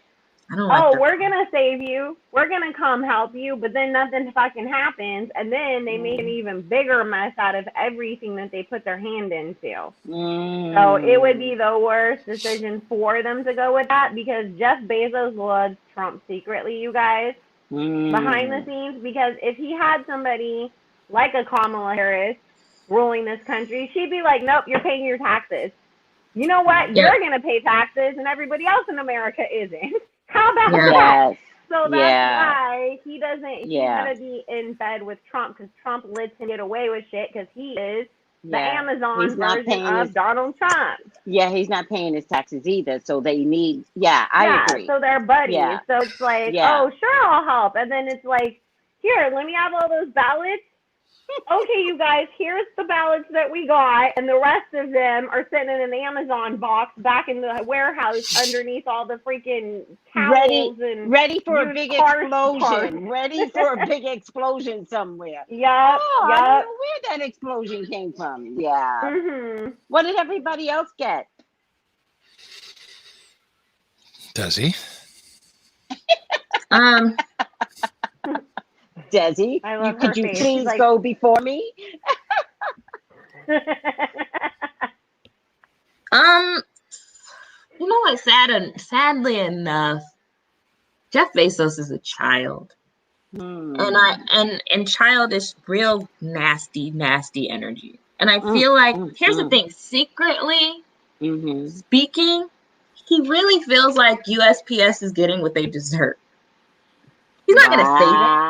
I don't like oh, that. we're gonna save you, we're gonna come help you, but then nothing fucking happens, and then they make an even bigger mess out of everything that they put their hand into. So it would be the worst decision for them to go with that, because Jeff Bezos loves Trump secretly, you guys, behind the scenes, because if he had somebody like a Kamala Harris ruling this country, she'd be like, nope, you're paying your taxes. You know what? Yeah. You're going to pay taxes and everybody else in America isn't. How about Yeah. that? Yes. So that's Yeah. why he doesn't, Yeah. he's going to be in bed with Trump, because Trump lets him get away with shit, because he is the Yeah. Amazon He's not version paying of his Donald Trump. Yeah, he's not paying his taxes either. So they need I agree. So they're buddies. Yeah. So it's like, Yeah. oh, sure, I'll help. And then it's like, here, let me have all those ballots. Okay, you guys, here's the ballots that we got, and the rest of them are sitting in an Amazon box back in the warehouse underneath all the freaking towels ready for a used big car explosion. parts. Ready for a big explosion somewhere. Yep, Oh, I don't yep. know where that explosion came from. Yeah. Mhm. What did everybody else get? Does he? Desi, I love could her you face. She's please like, go before me? You know what? Sadly enough, Jeff Bezos is a child, and child is real nasty energy. And I feel like here's the thing: secretly speaking, he really feels like USPS is getting what they deserve. He's not gonna say that.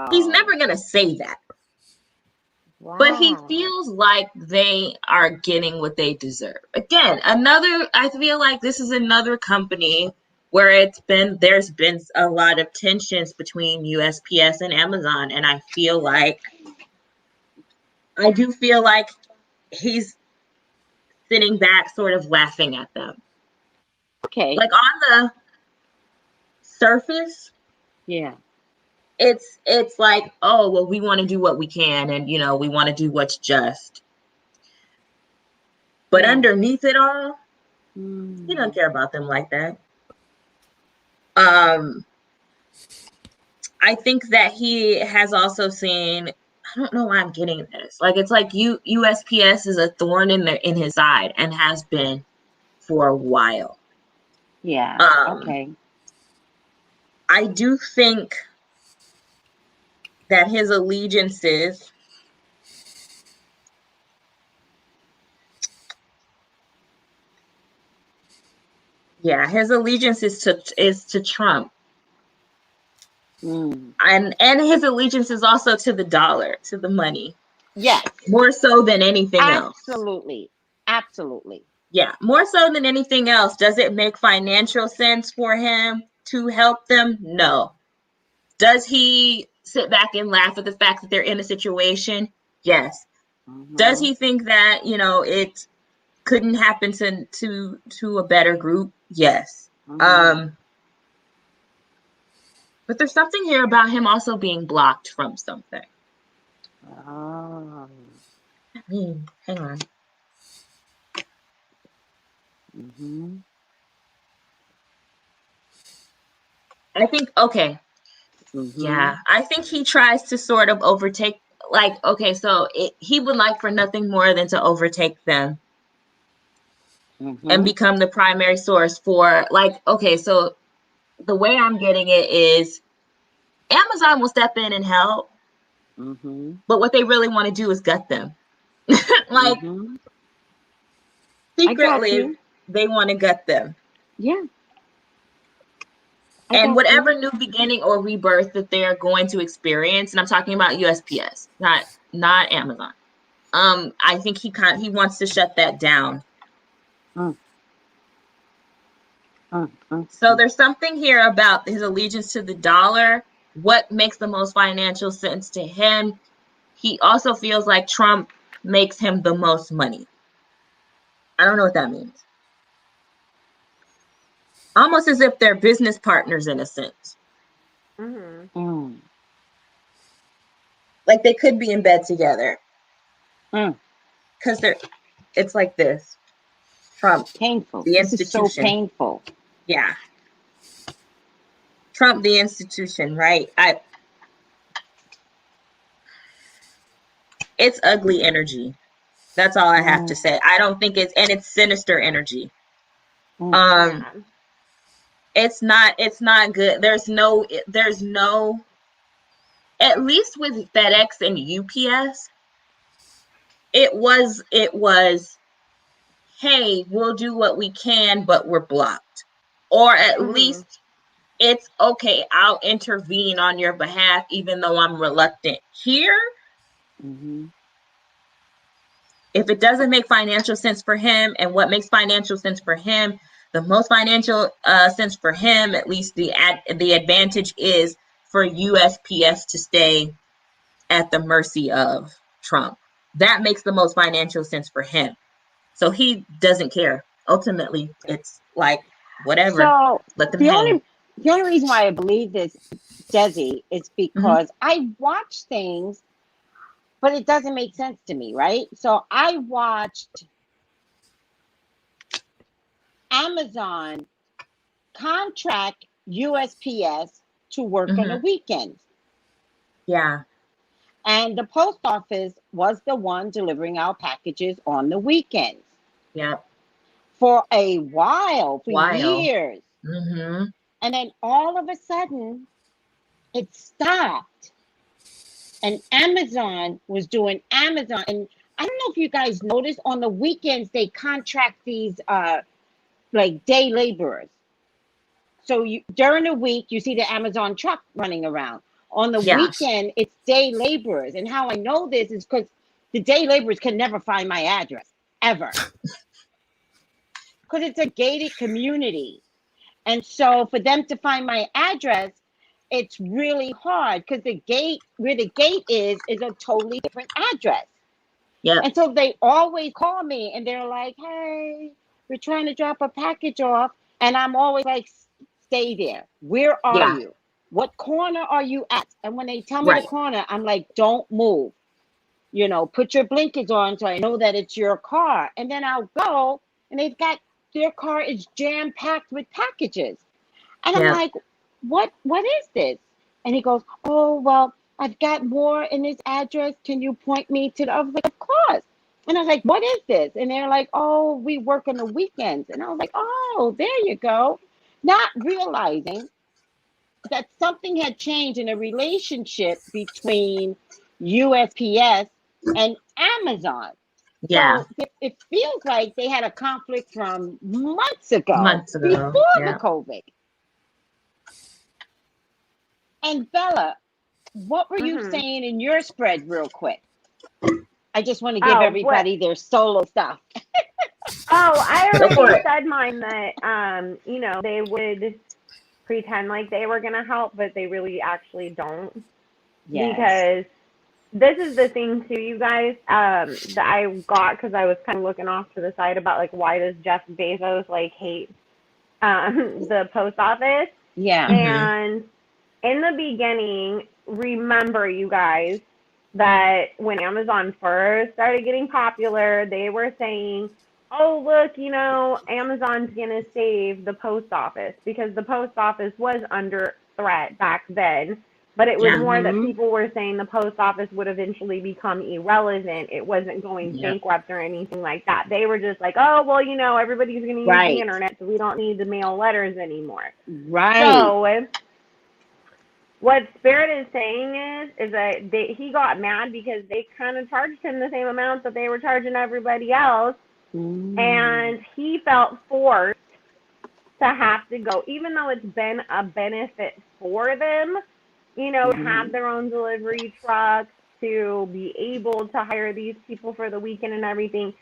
He's never gonna say that. Wow. But he feels like they are getting what they deserve. Again, I feel like this is another company where there's been a lot of tensions between USPS and Amazon. And I do feel like he's sitting back sort of laughing at them. Okay. Like on the surface, yeah. It's like, oh, well, we want to do what we can, and we want to do what's just. But underneath it all, he don't care about them like that. I think that he has also seen, I don't know why I'm getting this. Like, it's like USPS is a thorn in his side and has been for a while. Yeah. Okay. I do think that his allegiances is to Trump. And his allegiance is also to the dollar, to the money. Yes. More so than anything else. Absolutely. Yeah, more so than anything else. Does it make financial sense for him to help them? No. Does he sit back and laugh at the fact that they're in a situation? Yes. Does he think that, it couldn't happen to a better group? Yes. But there's something here about him also being blocked from something. Oh. Hang on. I think, okay. Yeah, I think he tries to sort of overtake, like, okay, so he would like for nothing more than to overtake them and become the primary source for, like, okay, so the way I'm getting it is Amazon will step in and help, but what they really want to do is gut them. Like, secretly, they want to gut them. Yeah. And whatever new beginning or rebirth that they're going to experience, and I'm talking about USPS, not Amazon. I think he wants to shut that down. So there's something here about his allegiance to the dollar. What makes the most financial sense to him? He also feels like Trump makes him the most money. I don't know what that means. Almost as if they're business partners in a sense. Like they could be in bed together. Mm. Because it's like this. Trump, Painful. the This is so institution. painful. Yeah. Trump, the institution, right? It's ugly energy. That's all I have to say. I don't think it's sinister energy. Yeah. It's not good. There's no, at least with FedEx and UPS, it was, hey, we'll do what we can, but we're blocked. Or at least it's okay, I'll intervene on your behalf, even though I'm reluctant. Here, if it doesn't make financial sense for him, and what makes financial sense for him, the most financial sense for him, at least the advantage is for USPS to stay at the mercy of Trump. That makes the most financial sense for him. So he doesn't care. Ultimately, it's like, whatever. So let them the hang. only reason why I believe this, Desi, is because I watch things, but it doesn't make sense to me, right? So I watched Amazon contract USPS to work on the weekends. Yeah. And the post office was the one delivering our packages on the weekends. Yep. For a while, years. And then all of a sudden, it stopped. And Amazon was doing Amazon. And I don't know if you guys noticed, on the weekends, they contract these like day laborers. So during the week, you see the Amazon truck running around. On the weekend, it's day laborers. And how I know this is because the day laborers can never find my address, ever. Because it's a gated community. And so for them to find my address, it's really hard because the gate, where the gate is a totally different address. Yeah. And so they always call me and they're like, hey, we're trying to drop a package off. And I'm always like, stay there. Where are you? What corner are you at? And when they tell me the corner, I'm like, don't move. You know, put your blinkers on so I know that it's your car. And then I'll go and their car is jam-packed with packages. And I'm like, what is this? And he goes, oh, well, I've got more in this address. Can you point me to the other? Like, of course. And I was like, what is this? And they're like, oh, we work on the weekends. And I was like, oh, there you go. Not realizing that something had changed in a relationship between USPS and Amazon. Yeah. So it feels like they had a conflict from months ago. Before the COVID. And Bella, what were you saying in your spread real quick? I just want to give everybody their solo stuff. I already said mine that, you know, they would pretend like they were going to help, but they really actually don't. Yes. Because this is the thing too, you guys, that I got because I was kind of looking off to the side about like, why does Jeff Bezos like hate the post office? Yeah. And in the beginning, remember you guys that when Amazon first started getting popular, they were saying, oh, look, you know, Amazon's going to save the post office because the post office was under threat back then. But it was more that people were saying the post office would eventually become irrelevant. It wasn't going bankrupt or anything like that. They were just like, oh, well, you know, everybody's going to use the internet, so we don't need to mail letters anymore. Right. So what Spirit is saying is that he got mad because they kind of charged him the same amount that they were charging everybody else. And he felt forced to have to go, even though it's been a benefit for them, you know, to have their own delivery trucks, to be able to hire these people for the weekend and everything.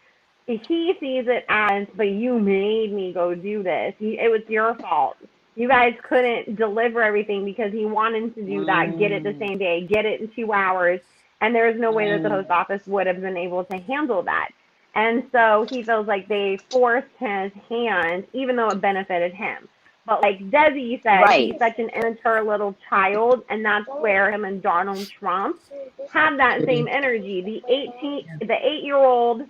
He sees it as, but you made me go do this. It was your fault. You guys couldn't deliver everything because he wanted to do that, get it the same day, get it in 2 hours, and there's no way that the post office would have been able to handle that. And so he feels like they forced his hand, even though it benefited him. But like Desi said, Right. he's such an immature little child, and that's where him and Donald Trump have that same energy. The 8-year-old,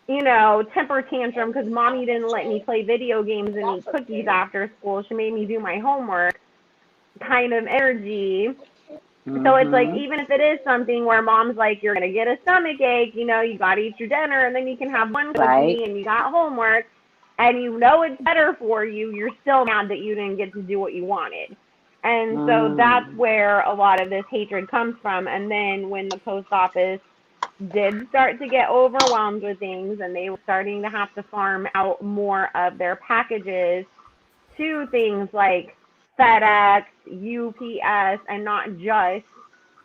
you know, temper tantrum because mommy didn't let me play video games and eat cookies after school. She made me do my homework kind of energy. So it's like, even if it is something where mom's like, you're going to get a stomach ache, you know, you got to eat your dinner and then you can have one cookie and you got homework and you know it's better for you, you're still mad that you didn't get to do what you wanted. And so that's where a lot of this hatred comes from. And then when the post office did start to get overwhelmed with things and they were starting to have to farm out more of their packages to things like FedEx, UPS, and not just,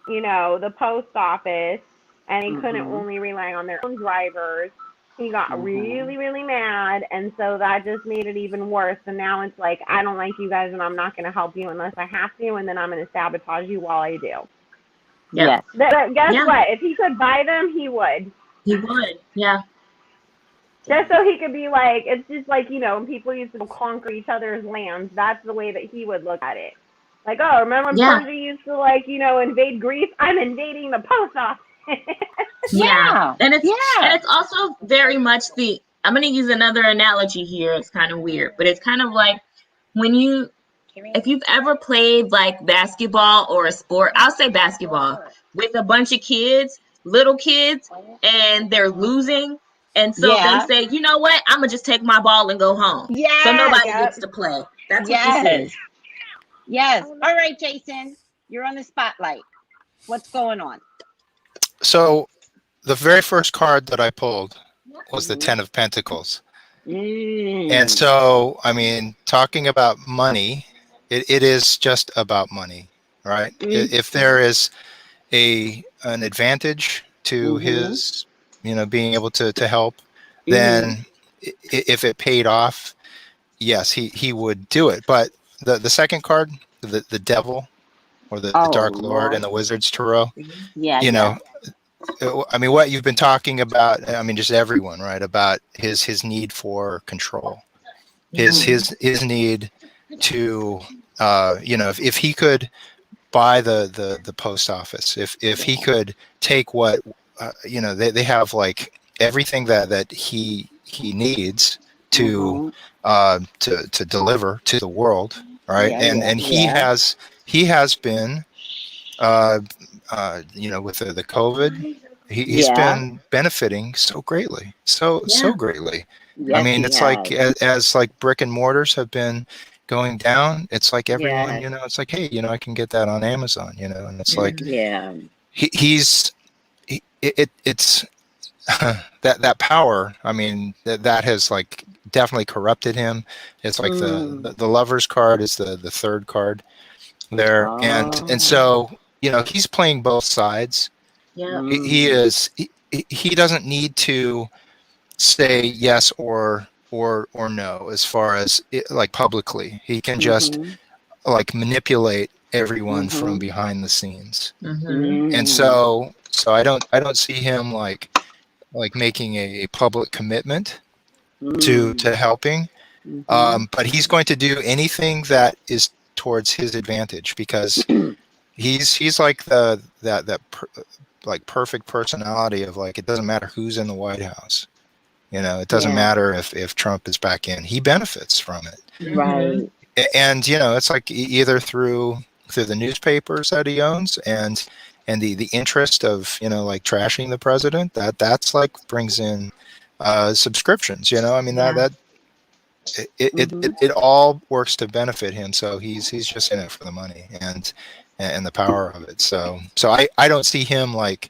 you know, the post office, and they couldn't only rely on their own drivers. He got really, really mad, and so that just made it even worse. And now it's like, I don't like you guys, and I'm not going to help you unless I have to, and then I'm going to sabotage you while I do. Yeah. Guess what? If he could buy them, he would. He would. Yeah. Just so he could be like, it's just like, you know, when people used to conquer each other's lands, that's the way that he would look at it. Like, oh, remember when Persia used to, like, you know, invade Greece? I'm invading the post office. And it's also very much I'm going to use another analogy here. It's kind of weird, but it's kind of like if you've ever played like basketball or a sport, I'll say basketball, with a bunch of kids, little kids, and they're losing. And so they say, you know what? I'm going to just take my ball and go home. So nobody gets to play. That's what this is. Yes. All right, Jason, you're on the spotlight. What's going on? So the very first card that I pulled was the 10 of Pentacles. And so, I mean, talking about money, it is just about money, right? If there is an advantage to his, you know, being able to help, then if it paid off, yes, he would do it. But the second card, the devil, or the Dark Lord and the Wizard's Tarot, you know, I mean, what you've been talking about, I mean, just everyone, right, about his need for control, his need to, you know, if he could buy the post office, if he could take what, you know, they have like everything that he needs to deliver to the world, right? And he has been, you know, with the COVID, he's been benefiting so greatly, so greatly. I mean, it's like as like brick and mortars have been going down, it's like everyone, you know, it's like, hey, you know, I can get that on Amazon, you know, and it's like, it's that power. I mean, that has like definitely corrupted him. It's like the Lover's card is the third card there, and so, you know, he's playing both sides. He doesn't need to say yes or no as far as like publicly. He can just like manipulate everyone from behind the scenes. And so I don't see him like making a public commitment to helping, but he's going to do anything that is towards his advantage, because he's like that like perfect personality of like, it doesn't matter who's in the White House, you know, it doesn't matter if Trump is back in, he benefits from it, right? And you know, it's like either through the newspapers that he owns and the interest of, you know, like trashing the president, that's like brings in subscriptions, you know, I mean, that it all works to benefit him. So he's just in it for the money and the power of it. So I don't see him like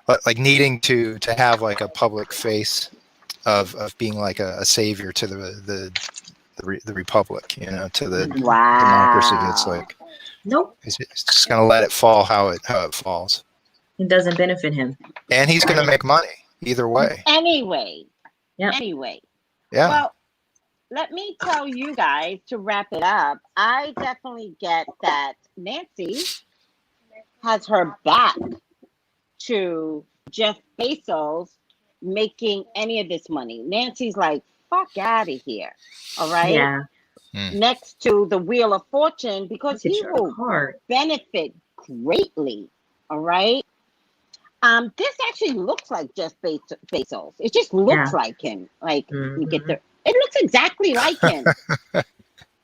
like needing to have like a public face of being like a savior to the republic, you know, to the democracy. It's like, nope, he's just gonna let it fall how it falls. It doesn't benefit him, and he's gonna make money either way. Anyway. Yeah. Well, let me tell you guys, to wrap it up, I definitely get that Nancy has her back to Jeff Bezos making any of this money. Nancy's like, fuck out of here. All right. Yeah. Next to the Wheel of Fortune, because Look at he your will heart. benefit greatly. All right. This actually looks like Jeff Bezos. It just looks like him. Like you get the. It looks exactly like him.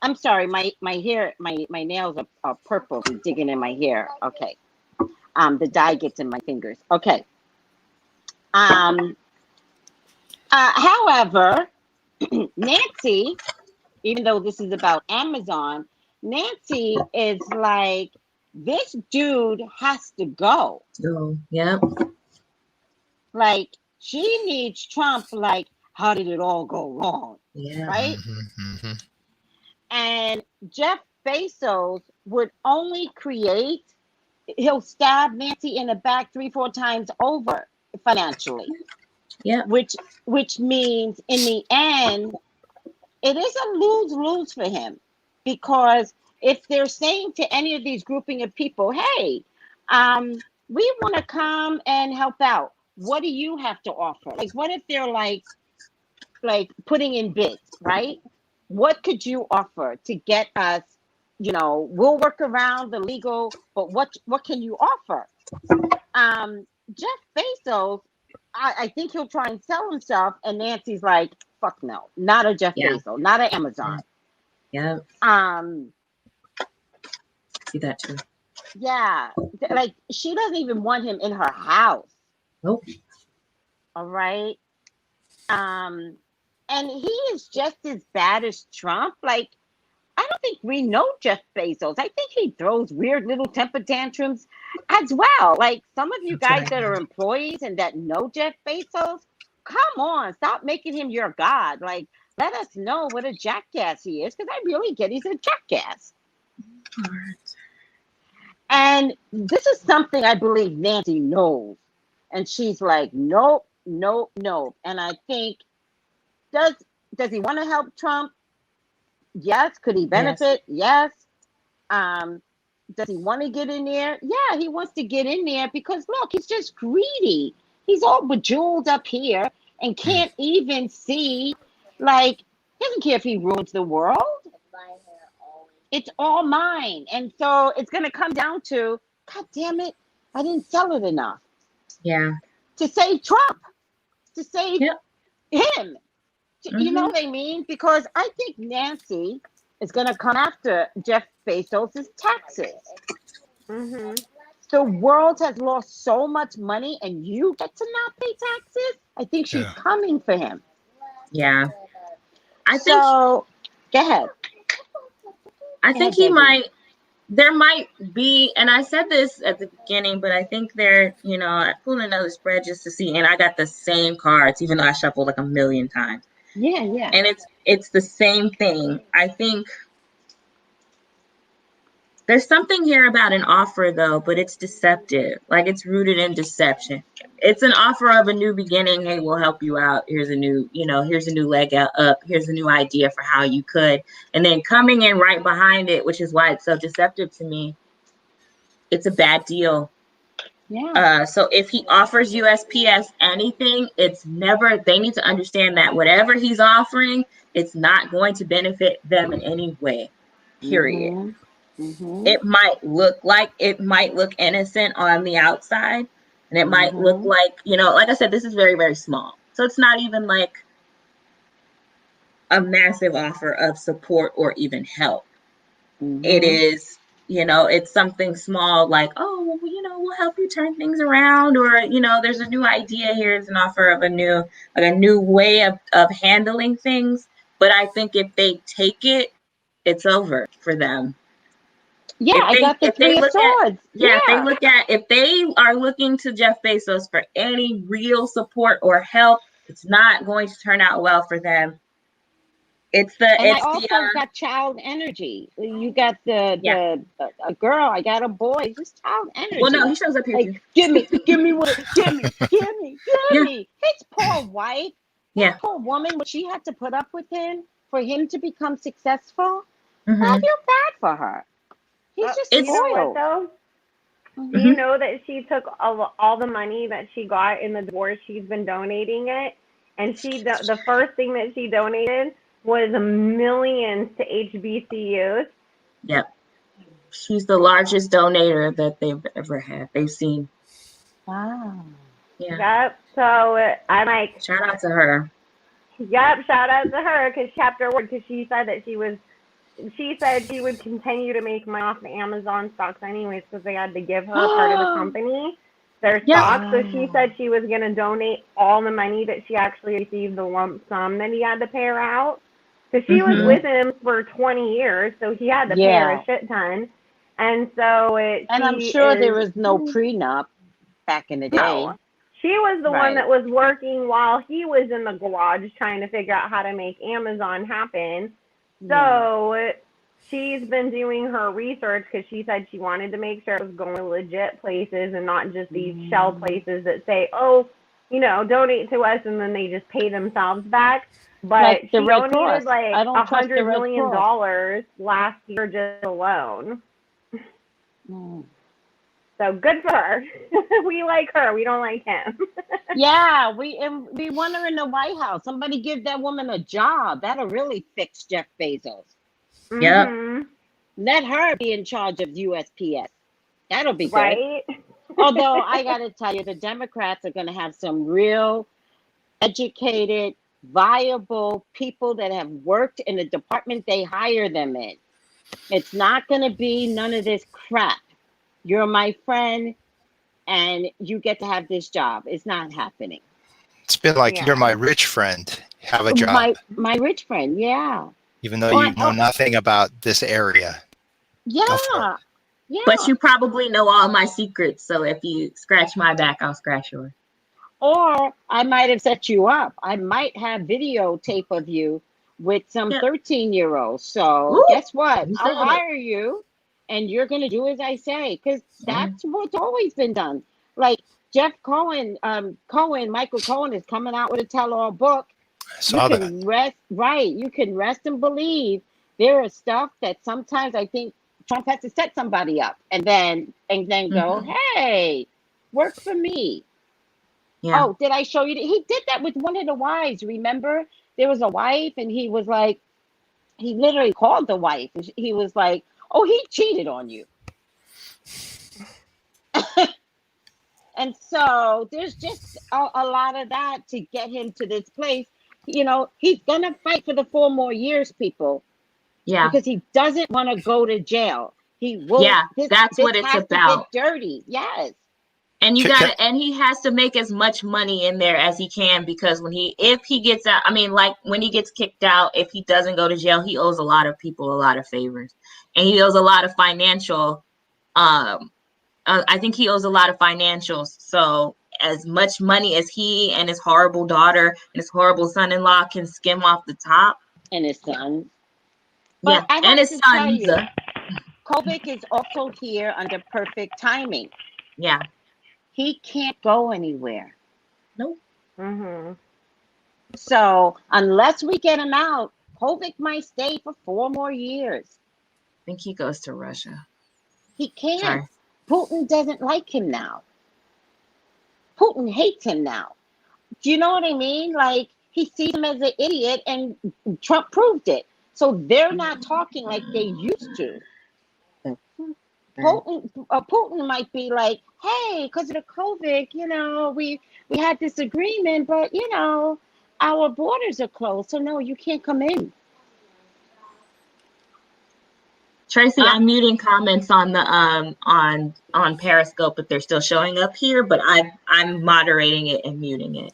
I'm sorry, my hair, my nails are purple from digging in my hair. Okay. The dye gets in my fingers. Okay. However, Nancy, even though this is about Amazon, Nancy is like, this dude has to go. Oh, yep. Like, she needs Trump. Like, how did it all go wrong? Yeah. Right? And Jeff Bezos would only create, he'll stab Nancy in the back 3-4 times over financially. Yeah. Which means in the end, it is a lose-lose for him, because if they're saying to any of these grouping of people, hey, we want to come and help out, what do you have to offer? Like, what if they're like putting in bids, right? What could you offer to get us, we'll work around the legal, but what can you offer? Jeff Bezos, I think he'll try and sell himself, and Nancy's like, fuck no, not a Jeff Bezos, not an Amazon. Yeah. See that too. Yeah, like she doesn't even want him in her house. Nope. All right. And he is just as bad as Trump. Like, I don't think we know Jeff Bezos. I think he throws weird little temper tantrums as well. Like, some of you guys that are employees and that know Jeff Bezos, come on, stop making him your god. Like, let us know what a jackass he is, because I really get he's a jackass. And this is something I believe Nancy knows. And she's like, nope, nope, nope. And I think, does he want to help Trump? Yes. Could he benefit? Yes. Does he want to get in there? Yeah, he wants to get in there because, look, he's just greedy. He's all bejeweled up here and can't even see, like, he doesn't care if he ruins the world. It's all mine. And so it's going to come down to, God damn it, I didn't sell it enough. Yeah. To save Trump. To save him. You know what I mean? Because I think Nancy is going to come after Jeff Bezos' taxes. The world has lost so much money, and you get to not pay taxes? I think she's coming for him. Yeah. I think. So, go ahead. I think there might be, and I said this at the beginning, but I think I pulled another spread just to see, and I got the same cards, even though I shuffled like a million times. Yeah. And it's the same thing. I think there's something here about an offer, though, but it's deceptive. Like, it's rooted in deception. It's an offer of a new beginning. Hey, we'll help you out. Here's a new leg up. Here's a new idea for how you could. And then coming in right behind it, which is why it's so deceptive to me, it's a bad deal. Yeah. So if he offers USPS anything, they need to understand that whatever he's offering, it's not going to benefit them in any way, period. It might look innocent on the outside, and it might look like, like I said, this is very, very small. So it's not even like a massive offer of support or even help. It is, it's something small like, oh, well, we'll help you turn things around, or, there's a new idea. Here's an offer of a new way of handling things. But I think if they take it, it's over for them. Yeah, I got the Three of Swords. If they are looking to Jeff Bezos for any real support or help, it's not going to turn out well for them. I also got child energy. You got a girl. I got a boy. Just child energy. Well, no, he shows up here too. Give me. His poor wife. That poor woman. What she had to put up with him for him to become successful. I feel bad for her. He's just spoiled. You know what, though? Do you know that she took all the money that she got in the divorce? She's been donating it, and the first thing that she donated was millions to HBCUs. Yep. She's the largest donator that they've ever had. They've seen. Wow. Yeah. Yep. So I'm like, Shout out to her. yep, shout out to her because she kept her word, because she said that she said she would continue to make money off the Amazon stocks anyways, because they had to give her part of the company their stocks. So she said she was going to donate all the money that she actually received, the lump sum that he had to pay her out. Because she was with him for 20 years, so he had to pay her a shit ton. And so I'm sure there was no prenup back in the day. No. She was the one that was working while he was in the garage trying to figure out how to make Amazon happen. So she's been doing her research because she said she wanted to make sure it was going to legit places and not just these shell places that say, oh, donate to us, and then they just pay themselves back. But like she donated like $100 million last year just alone. So good for her. We like her. We don't like him. Yeah, we want her in the White House. Somebody give that woman a job. That'll really fix Jeff Bezos. Yep. Let her be in charge of USPS. That'll be good. Right? Although I got to tell you, the Democrats are going to have some real educated, viable people that have worked in the department they hire them in. It's not going to be none of this crap. You're my friend and you get to have this job. It's not happening. It's been like, you're my rich friend. Have a job. My rich friend, yeah. Even though you know nothing about this area. Yeah. Yeah. But you probably know all my secrets. So if you scratch my back, I'll scratch yours. Or I might have set you up. I might have videotape of you with some 13-year-olds. So guess what? I'll hire you. And you're going to do as I say, because that's what's always been done. Like Michael Cohen is coming out with a tell-all book. You can rest and believe there is stuff that sometimes I think Trump has to set somebody up and then go, hey, work for me. Yeah. Oh, did I show you? He did that with one of the wives. Remember, there was a wife and he was like, he literally called the wife. He was like, oh, he cheated on you. And so there's just a lot of that to get him to this place. He's going to fight for the 4 more years, people. Yeah. Because he doesn't want to go to jail. He will. Yeah, that's what it's about. Get dirty. Yes. And and he has to make as much money in there as he can, because if he gets out, when he gets kicked out, if he doesn't go to jail, he owes a lot of people a lot of favors. And he owes a lot of financial, I think he owes a lot of financials. So as much money as he and his horrible daughter and his horrible son-in-law can skim off the top. And his son. Yeah, and his sons. COVID is also here under perfect timing. Yeah. He can't go anywhere. Nope. So unless we get him out, COVID might stay for 4 more years. I think he goes to Russia. He can't. Sorry. Putin doesn't like him now. Putin hates him now. Do you know what I mean? Like, he sees him as an idiot, and Trump proved it. So they're not talking like they used to. Putin might be like, hey, because of the COVID, we had this agreement, but, our borders are closed. So, no, you can't come in. Tracy, I'm muting comments on the on Periscope if they're still showing up here, but I'm moderating it and muting it.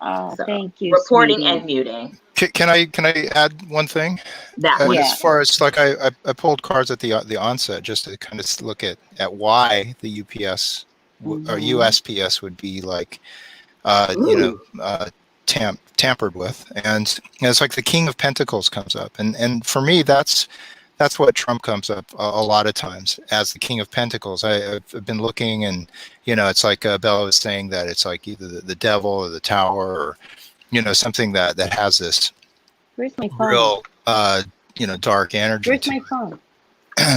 Oh, so, thank you. Reporting sweetie. and muting. Can I add one thing? As far as I pulled cards at the onset just to kind of look at why the UPS or USPS would be like tampered with, and it's like the King of Pentacles comes up, and for me that's what Trump comes up a lot of times as the King of Pentacles. I've been looking, and it's like Bella was saying that it's like either the devil or the tower, or something that has this real dark energy. Where's my phone?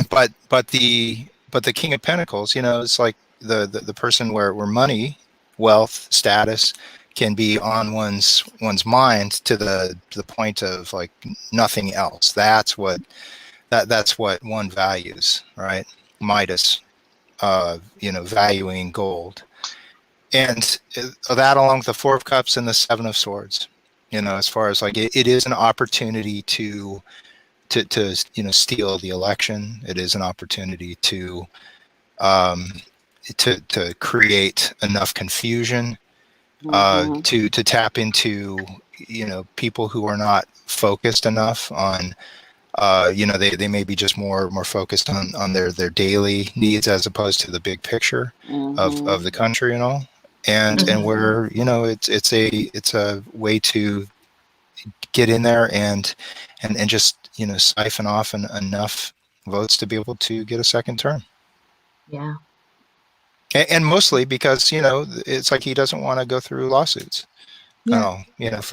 But the King of Pentacles, it's like the person where money, wealth, status can be on one's mind to the point of like nothing else. That's what one values, right? Midas, valuing gold, and that along with the Four of Cups and the Seven of Swords. As far as like it is an opportunity to steal the election. It is an opportunity to create enough confusion, to tap into people who are not focused enough on they may be just more focused on their daily needs as opposed to the big picture of the country and all, and where it's a way to get in there and just siphon off enough votes to be able to get a second term. Yeah. And mostly because it's like he doesn't want to go through lawsuits for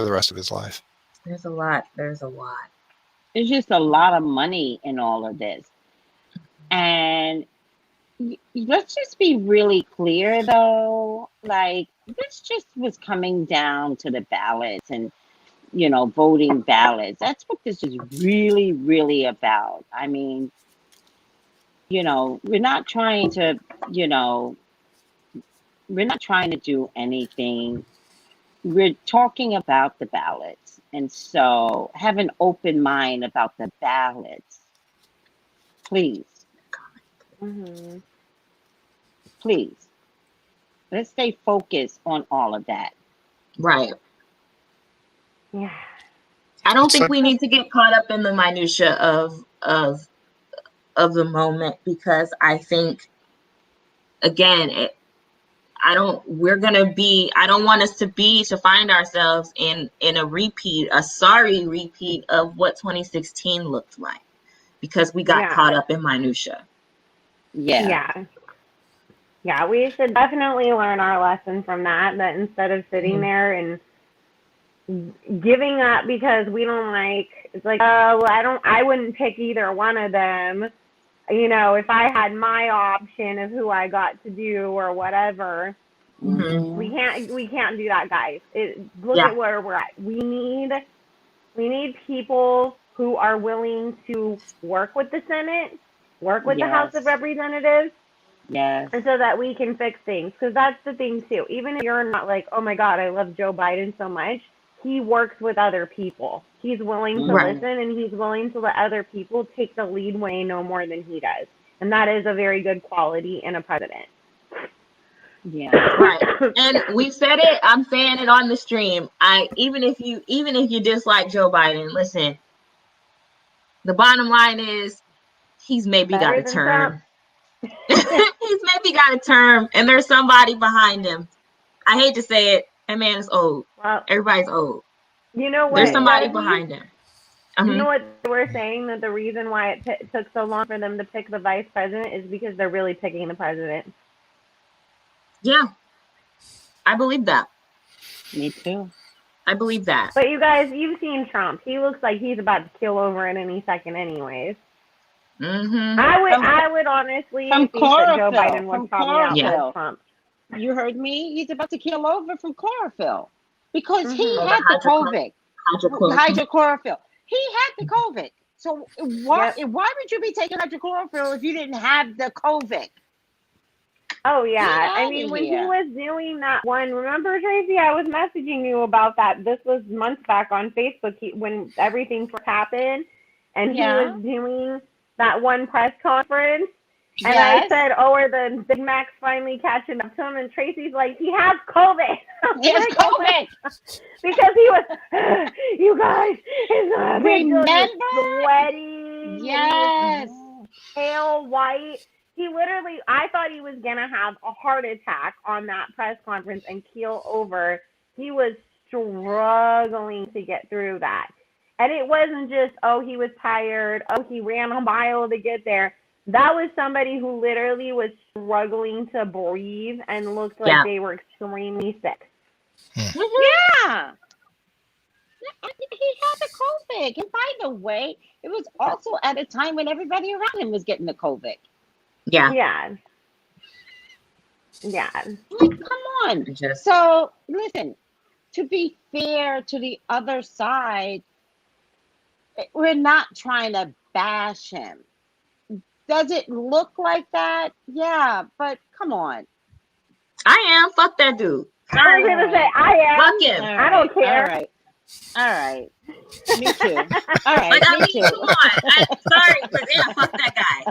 the rest of his life. There's a lot. There's just a lot of money in all of this. And let's just be really clear though, like this just was coming down to the ballots and voting ballots. That's what this is really, really about. I mean, we're not trying to, do anything. We're talking about the ballots. And so have an open mind about the ballots. Please. Please. Let's stay focused on all of that. Right. Yeah. I don't think we need to get caught up in the minutia of the moment, because I think, again, I don't want us to find ourselves in a sorry repeat of what 2016 looked like, because we got caught up in minutia. Yeah, we should definitely learn our lesson from that instead of sitting there and giving up because we don't it's like, oh, I wouldn't pick either one of them. If I had my option of who I got to do or whatever. We can't do that, guys. Look at where we're at. We need people who are willing to work with the Senate, work with the House of Representatives. Yes. And so that we can fix things. Because that's the thing too. Even if you're not like, oh my God, I love Joe Biden so much, he works with other people. He's willing to listen, and he's willing to let other people take the lead when they know more than he does. And that is a very good quality in a president. Yeah. Right. And we said it, I'm saying it on the stream. Even if you dislike Joe Biden, listen, the bottom line is he's maybe got a term. He's maybe got a term, and there's somebody behind him. I hate to say it, that man is old. Well, everybody's old. You know what? There's somebody behind him. You know what we're saying, that the reason why it took so long for them to pick the vice president is because they're really picking the president. Yeah, I believe that. Me too. I believe that. But you guys, you've seen Trump. He looks like he's about to keel over at any second anyways. I would honestly think that Joe Biden would probably outlive Trump. You heard me? He's about to keel over from chlorophyll because he had the COVID. Hydrochlorophyll. He had the COVID. So why would you be taking hydrochlorophyll if you didn't have the COVID? Oh, yeah. I mean, when he was doing that one, remember, Tracy, I was messaging you about that. This was months back on Facebook when everything first happened, and he was doing that one press conference. And I said, oh, are the Big Macs finally catching up to him? And Tracy's like, he has COVID. He has COVID. Because he was, you guys, remember? Sweaty. Yes. Pale white. He literally, I thought he was going to have a heart attack on that press conference and keel over. He was struggling to get through that. And it wasn't just, oh, he was tired. Oh, he ran a mile to get there. That was somebody who literally was struggling to breathe and looked like they were extremely sick. Yeah. He had the COVID. And by the way, it was also at a time when everybody around him was getting the COVID. Yeah. Yeah. Yeah. Like, come on. So, listen, to be fair to the other side, we're not trying to bash him. Does it look like that? Yeah, but come on. I am. Fuck that dude. I was gonna say I am. Fuck him. I don't care. All right. Me too. All right. Like, I me mean, too. come on. Sorry, but yeah, fuck that guy.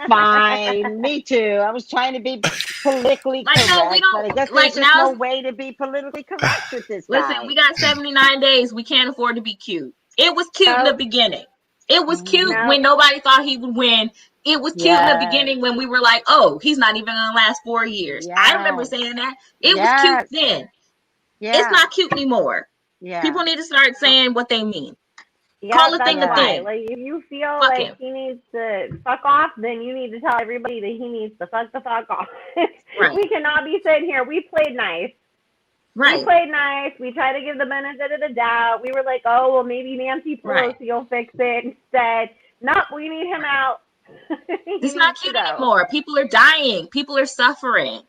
Fine. Me too. I was trying to be politically Like, correct, no, we don't. but I guess Like, there's just now, no way to be politically correct with this guy. listen, we got 79 days. We can't afford to be cute. It was cute in the beginning. It was cute when nobody thought he would win. It was cute in the beginning when we were like, oh, he's not even going to last 4 years. Yes. I remember saying that. It was cute then. It's not cute anymore. Yeah. People need to start saying what they mean. Yeah, Call a that's thing a why. thing. Like, if you feel Fuck like him. he needs to fuck off, then you need to tell everybody that he needs to fuck the fuck off. Right. We cannot be sitting here. We played nice. Right. We played nice. We tried to give the benefit of the doubt. We were like, oh, well, maybe Nancy Pelosi will fix it. Instead, nope, we need him out. It's not cute anymore. People are dying. People are suffering.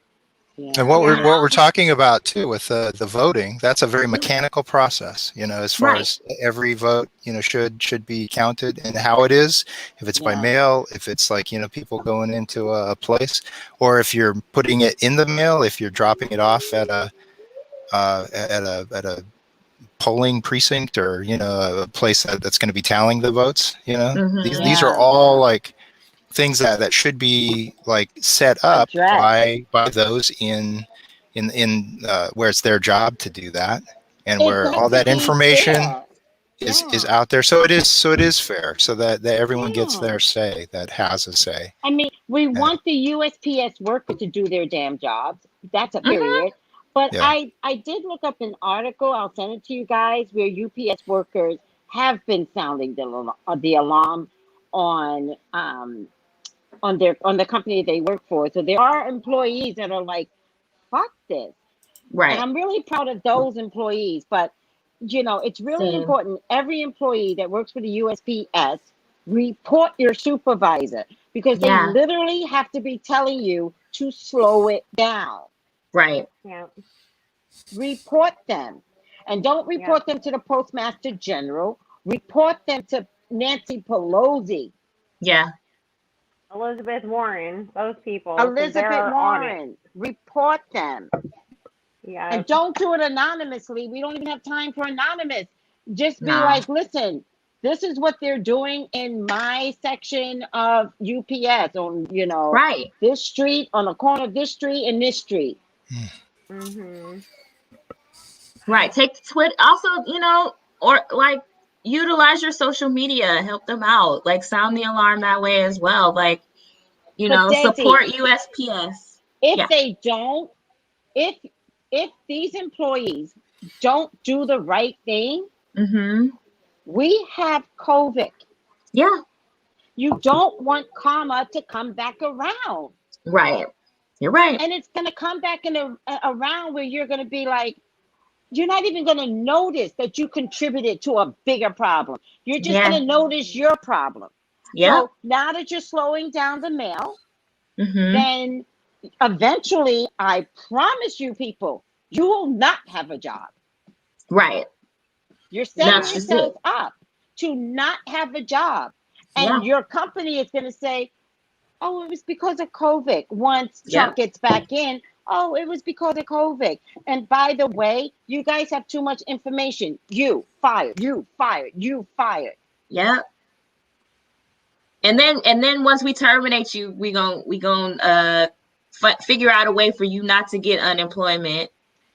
Yeah. And what we're talking about too with the voting, that's a very mechanical process, as far as every vote, should be counted, and how it is, if it's by mail, if it's like, people going into a place, or if you're putting it in the mail, if you're dropping it off at a polling precinct, or a place that's going to be tallying the votes. These are all like things that should be like set up by those in where it's their job to do that, and where all that information is out there. So it is fair, so that everyone gets their say, that has a say. I mean, we want the USPS worker to do their damn jobs. That's a period. But I did look up an article. I'll send it to you guys, where UPS workers have been sounding the alarm on the company they work for. So there are employees that are like, fuck this. Right. And I'm really proud of those employees. But, it's really important. Every employee that works for the USPS, report your supervisor, because they literally have to be telling you to slow it down. Right. Yeah. Report them. And don't report them to the Postmaster General. Report them to Nancy Pelosi. Yeah. Elizabeth Warren, those people. Elizabeth Warren. Report them. Yeah. And don't do it anonymously. We don't even have time for anonymous. Just be like, listen, this is what they're doing in my section of UPS on, this street, on the corner of this street and this street. Mm-hmm. Right. Take the Twitter. Also, or like utilize your social media, help them out. Like, sound the alarm that way as well. Like, support USPS. If they don't, if these employees don't do the right thing, we have COVID. Yeah. You don't want karma to come back around. Right. You're right. And it's going to come back around where you're going to be like, you're not even going to notice that you contributed to a bigger problem. You're just going to notice your problem. Yeah. So now that you're slowing down the mail, then eventually, I promise you people, you will not have a job. Right. You're setting yourself up to not have a job. And your company is going to say, oh, it was because of COVID. Once Trump gets back in, oh, it was because of COVID. And by the way, you guys have too much information. You fired, you fired, you fired. Yeah. And then once we terminate you, we gon' figure out a way for you not to get unemployment.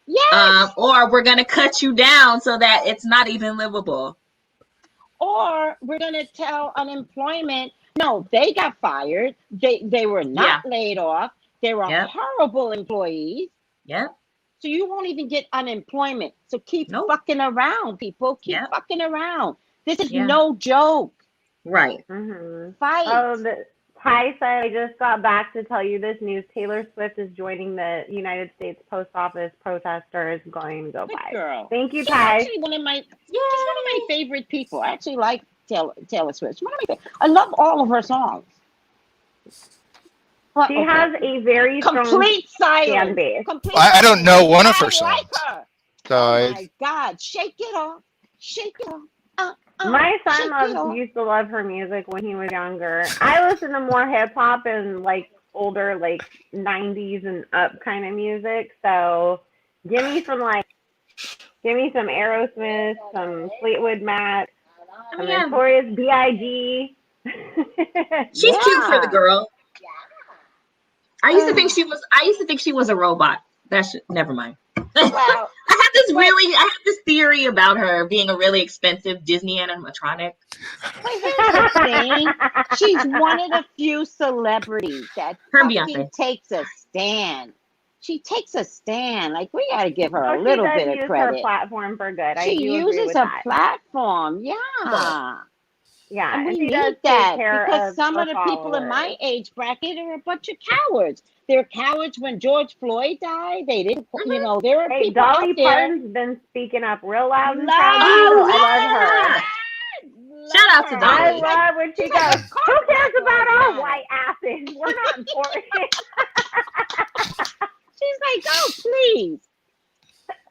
Yes. Or we're gonna cut you down so that it's not even livable. Or we're gonna tell unemployment, no, they got fired. They were not laid off. They were horrible employees. Yeah. So you won't even get unemployment. So keep fucking around, people. Keep fucking around. This is no joke. Right. Fight. Oh, Ty said, I just got back to tell you this news. Taylor Swift is joining the United States Post Office protesters going to go by. Girl. Thank you, She's Ty. actually one of my favorite people. I actually like Taylor Swift. I love all of her songs. She has a very complete strong fan silence. base. Complete I don't know one of her I songs. like her. So Oh my God. Shake it off. Shake it off. My shake it off. used to love her music when he was younger. I listen to more hip hop and like older, like 90s and up kind of music. So give me some Aerosmith, some Fleetwood Mac, some Notorious B.I.G. She's cute for the girl. I used to think she was a robot. Never mind. Well, I have this theory about her being a really expensive Disney animatronic. But here's the thing. She's one of the few celebrities that fucking takes a stand. She takes a stand. Like, we got to give her a little bit of credit. Her platform for good. She uses a platform. Yeah. Yeah, and we she need that because some of the people in my age bracket are a bunch of cowards. They're cowards when George Floyd died. They didn't, there are people Dolly out there. Parton's been speaking up real loud and proud. I love her. Shout out to Dolly. I love when she goes, who cares about our white asses? We're not important. She's like, oh, please.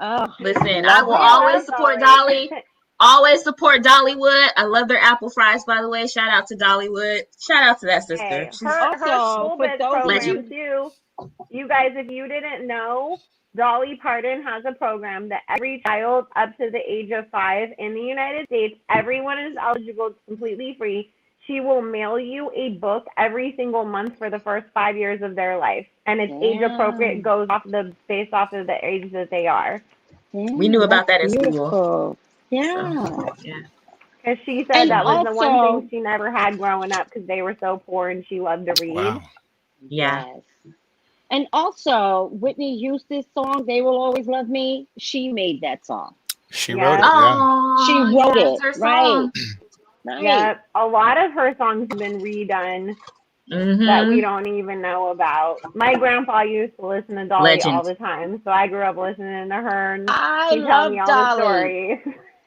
Oh, listen, I will always support Dolly. Always support Dollywood. I love their apple fries, by the way. Shout out to Dollywood. Shout out to that sister. Hey, her school bus program too. You guys, if you didn't know, Dolly Parton has a program that every child up to the age of 5 in the United States, everyone is eligible. It's completely free. She will mail you a book every single month for the first 5 years of their life, and it's age appropriate. Goes based off of the age that they are. We knew about that in school. Yeah. So, yeah. Because she said that was the one thing she never had growing up because they were so poor and she loved to read. Wow. Yeah. Yes. And also, Whitney Houston's song, They Will Always Love Me, she made that song. She wrote it, She wrote it, right. Right. Yeah, a lot of her songs have been redone that we don't even know about. My grandpa used to listen to Dolly all the time, so I grew up listening to her. And I love Dolly.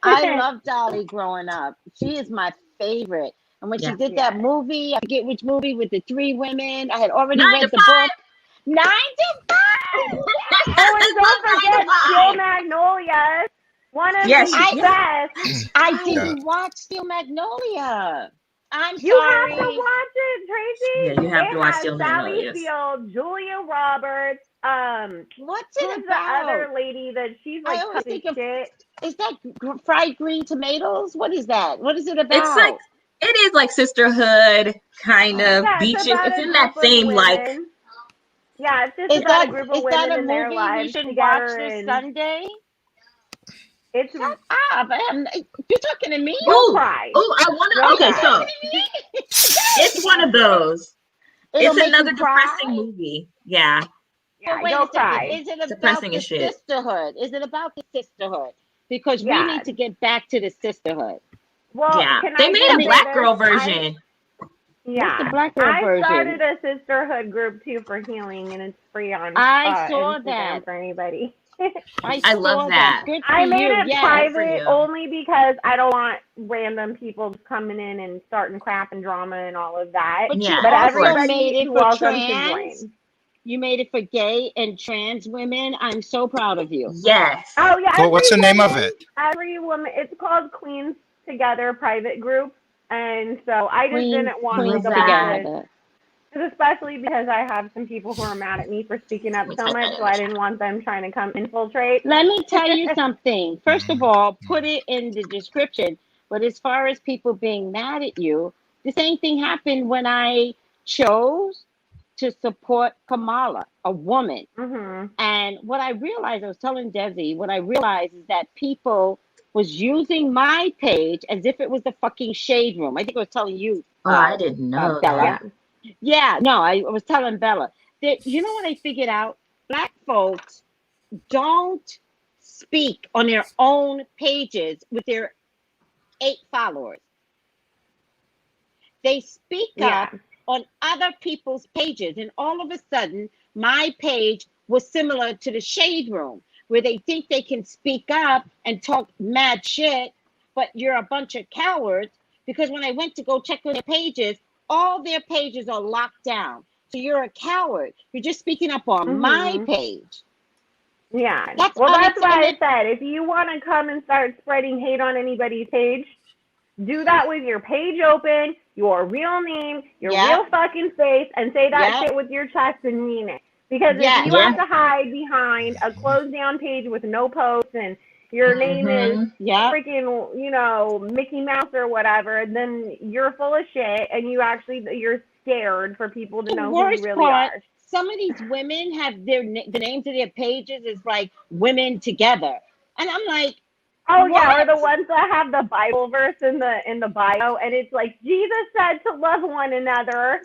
I love Dolly growing up. She is my favorite. And when she did that movie, I forget which movie, with the 3 women, I had already read the book. 9 to 5! Oh, and don't forget Steel Magnolias. One of the best. I didn't watch Steel Magnolia. I'm you sorry. You have to watch it, Tracy. Yeah, you have to watch Steel Magnolias. Sally Field, Julia Roberts. What's it about? The other lady that she's like I always think of shit. Is that fried green tomatoes? What is that? What is it about? It's like it is like sisterhood kind of beaches. It's in that same like. Yeah, it's just about a group of women in their lives should together. Watch this Sunday. It's you're talking to me. Oh, I want to. Okay, so it's one of those. It's another depressing movie. Yeah. Yeah, wait a second. Is it about the sisterhood? Is it about the sisterhood? Because we need to get back to the sisterhood. Well, they made a black girl version. The black girl version? I started a sisterhood group too for healing, and it's free on. I saw Instagram that for anybody. I love that. I made it private only because I don't want random people coming in and starting crap and drama and all of that. But everybody made it for trans. You made it for gay and trans women. I'm so proud of you. Yes. Oh yeah. Well, what's the name of it? Every woman. It's called Queens Together Private Group, and so I just didn't want to together. Especially because I have some people who are mad at me for speaking up so much, so I didn't want them trying to come infiltrate. Let me tell you something. First of all, put it in the description. But as far as people being mad at you, the same thing happened when I chose to support Kamala, a woman. And what I realized, I was telling Desi, what I realized is that people was using my page as if it was the fucking shade room. I think I was telling you. I didn't know Bella. Yeah, no, I was telling Bella that, you know what I figured out? Black folks don't speak on their own pages with their 8 followers. They speak up on other people's pages. And all of a sudden, my page was similar to the shade room, where they think they can speak up and talk mad shit, but you're a bunch of cowards. Because when I went to go check on their pages, all their pages are locked down. So you're a coward. You're just speaking up on my page. Yeah. That's Well, that's why I unacceptable. said if you want to come and start spreading hate on anybody's page, do that with your page open, your real name, your real fucking face, and say that shit with your chest and mean it. Because if you have to hide behind a closed down page with no posts and your name is freaking, you know, Mickey Mouse or whatever, then you're full of shit and you're scared for people to know who you really are. Some of these women have the names of their pages is like women together. And I'm like, oh, what? Yeah, or the ones that have the Bible verse in the bio, and it's like, Jesus said to love one another.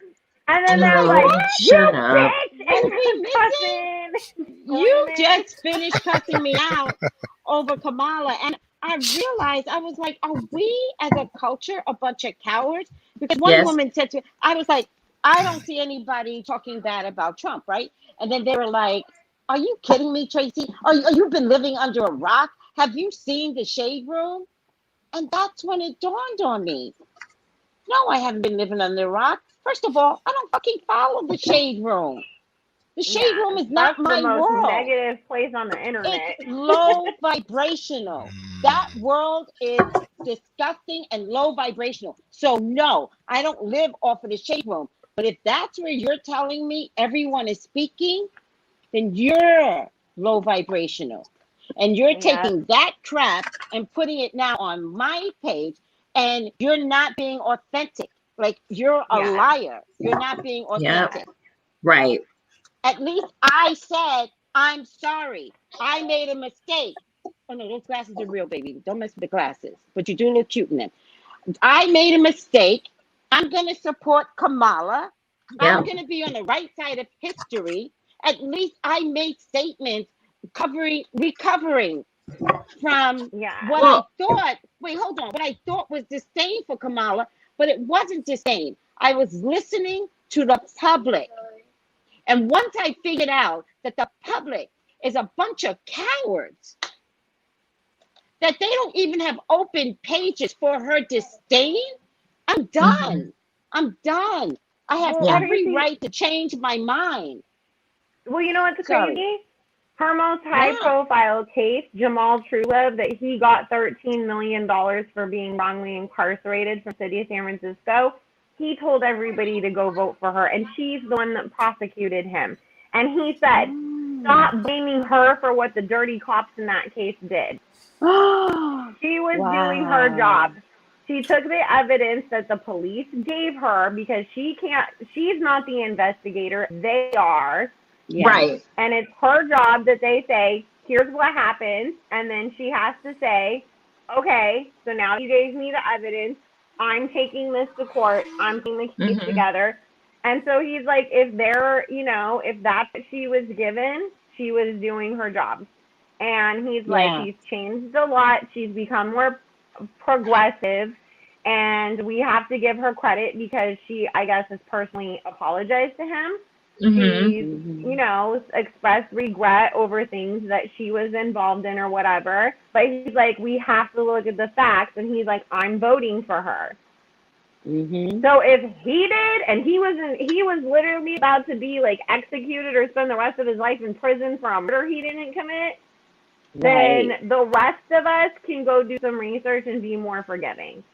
And then they're like, you bitch! And cussing. You just finished cussing me out over Kamala. And I realized, I was like, are we as a culture a bunch of cowards? Because one woman said to me, I was like, I don't see anybody talking bad about Trump, right? And then they were like, are you kidding me, Tracy? Are you been living under a rock? Have you seen the Shade Room? And that's when it dawned on me. No, I haven't been living under a rock. First of all, I don't fucking follow the Shade Room. The Shade Room is not my world. That's the most negative place on the internet. It's low vibrational. That world is disgusting and low vibrational. So no, I don't live off of the Shade Room. But if that's where you're telling me everyone is speaking, then you're low vibrational. And you're taking that crap and putting it now on my page, and you're not being authentic. Like, you're a liar. You're not being authentic. Right. At least I said, I'm sorry. I made a mistake. Oh, no, those glasses are real, baby. Don't mess with the glasses. But you do look cute in them. I made a mistake. I'm going to support Kamala. I'm going to be on the right side of history. At least I made statements recovering from what I thought. Wait, hold on. What I thought was disdain for Kamala, but it wasn't disdain. I was listening to the public. And once I figured out that the public is a bunch of cowards, that they don't even have open pages for her disdain, I'm done. I'm done. I have every right to change my mind. Well, you know what's crazy? Her most high-profile case, Jamal Truelove, that he got $13 million for being wrongly incarcerated from the city of San Francisco, he told everybody to go vote for her, and she's the one that prosecuted him. And he said, stop blaming her for what the dirty cops in that case did. She was doing her job. She took the evidence that the police gave her because she's not the investigator, they are. Right. And it's her job that they say, here's what happened. And then she has to say, okay, so now you gave me the evidence. I'm taking this to court. I'm putting the case together. And so he's like, if that's what she was given, she was doing her job. And he's like, she's changed a lot. She's become more progressive. And we have to give her credit because she, I guess, has personally apologized to him. She's, expressed regret over things that she was involved in or whatever. But he's like, we have to look at the facts. And he's like, I'm voting for her. So if he did, and he was literally about to be like executed or spend the rest of his life in prison for a murder he didn't commit, then the rest of us can go do some research and be more forgiving.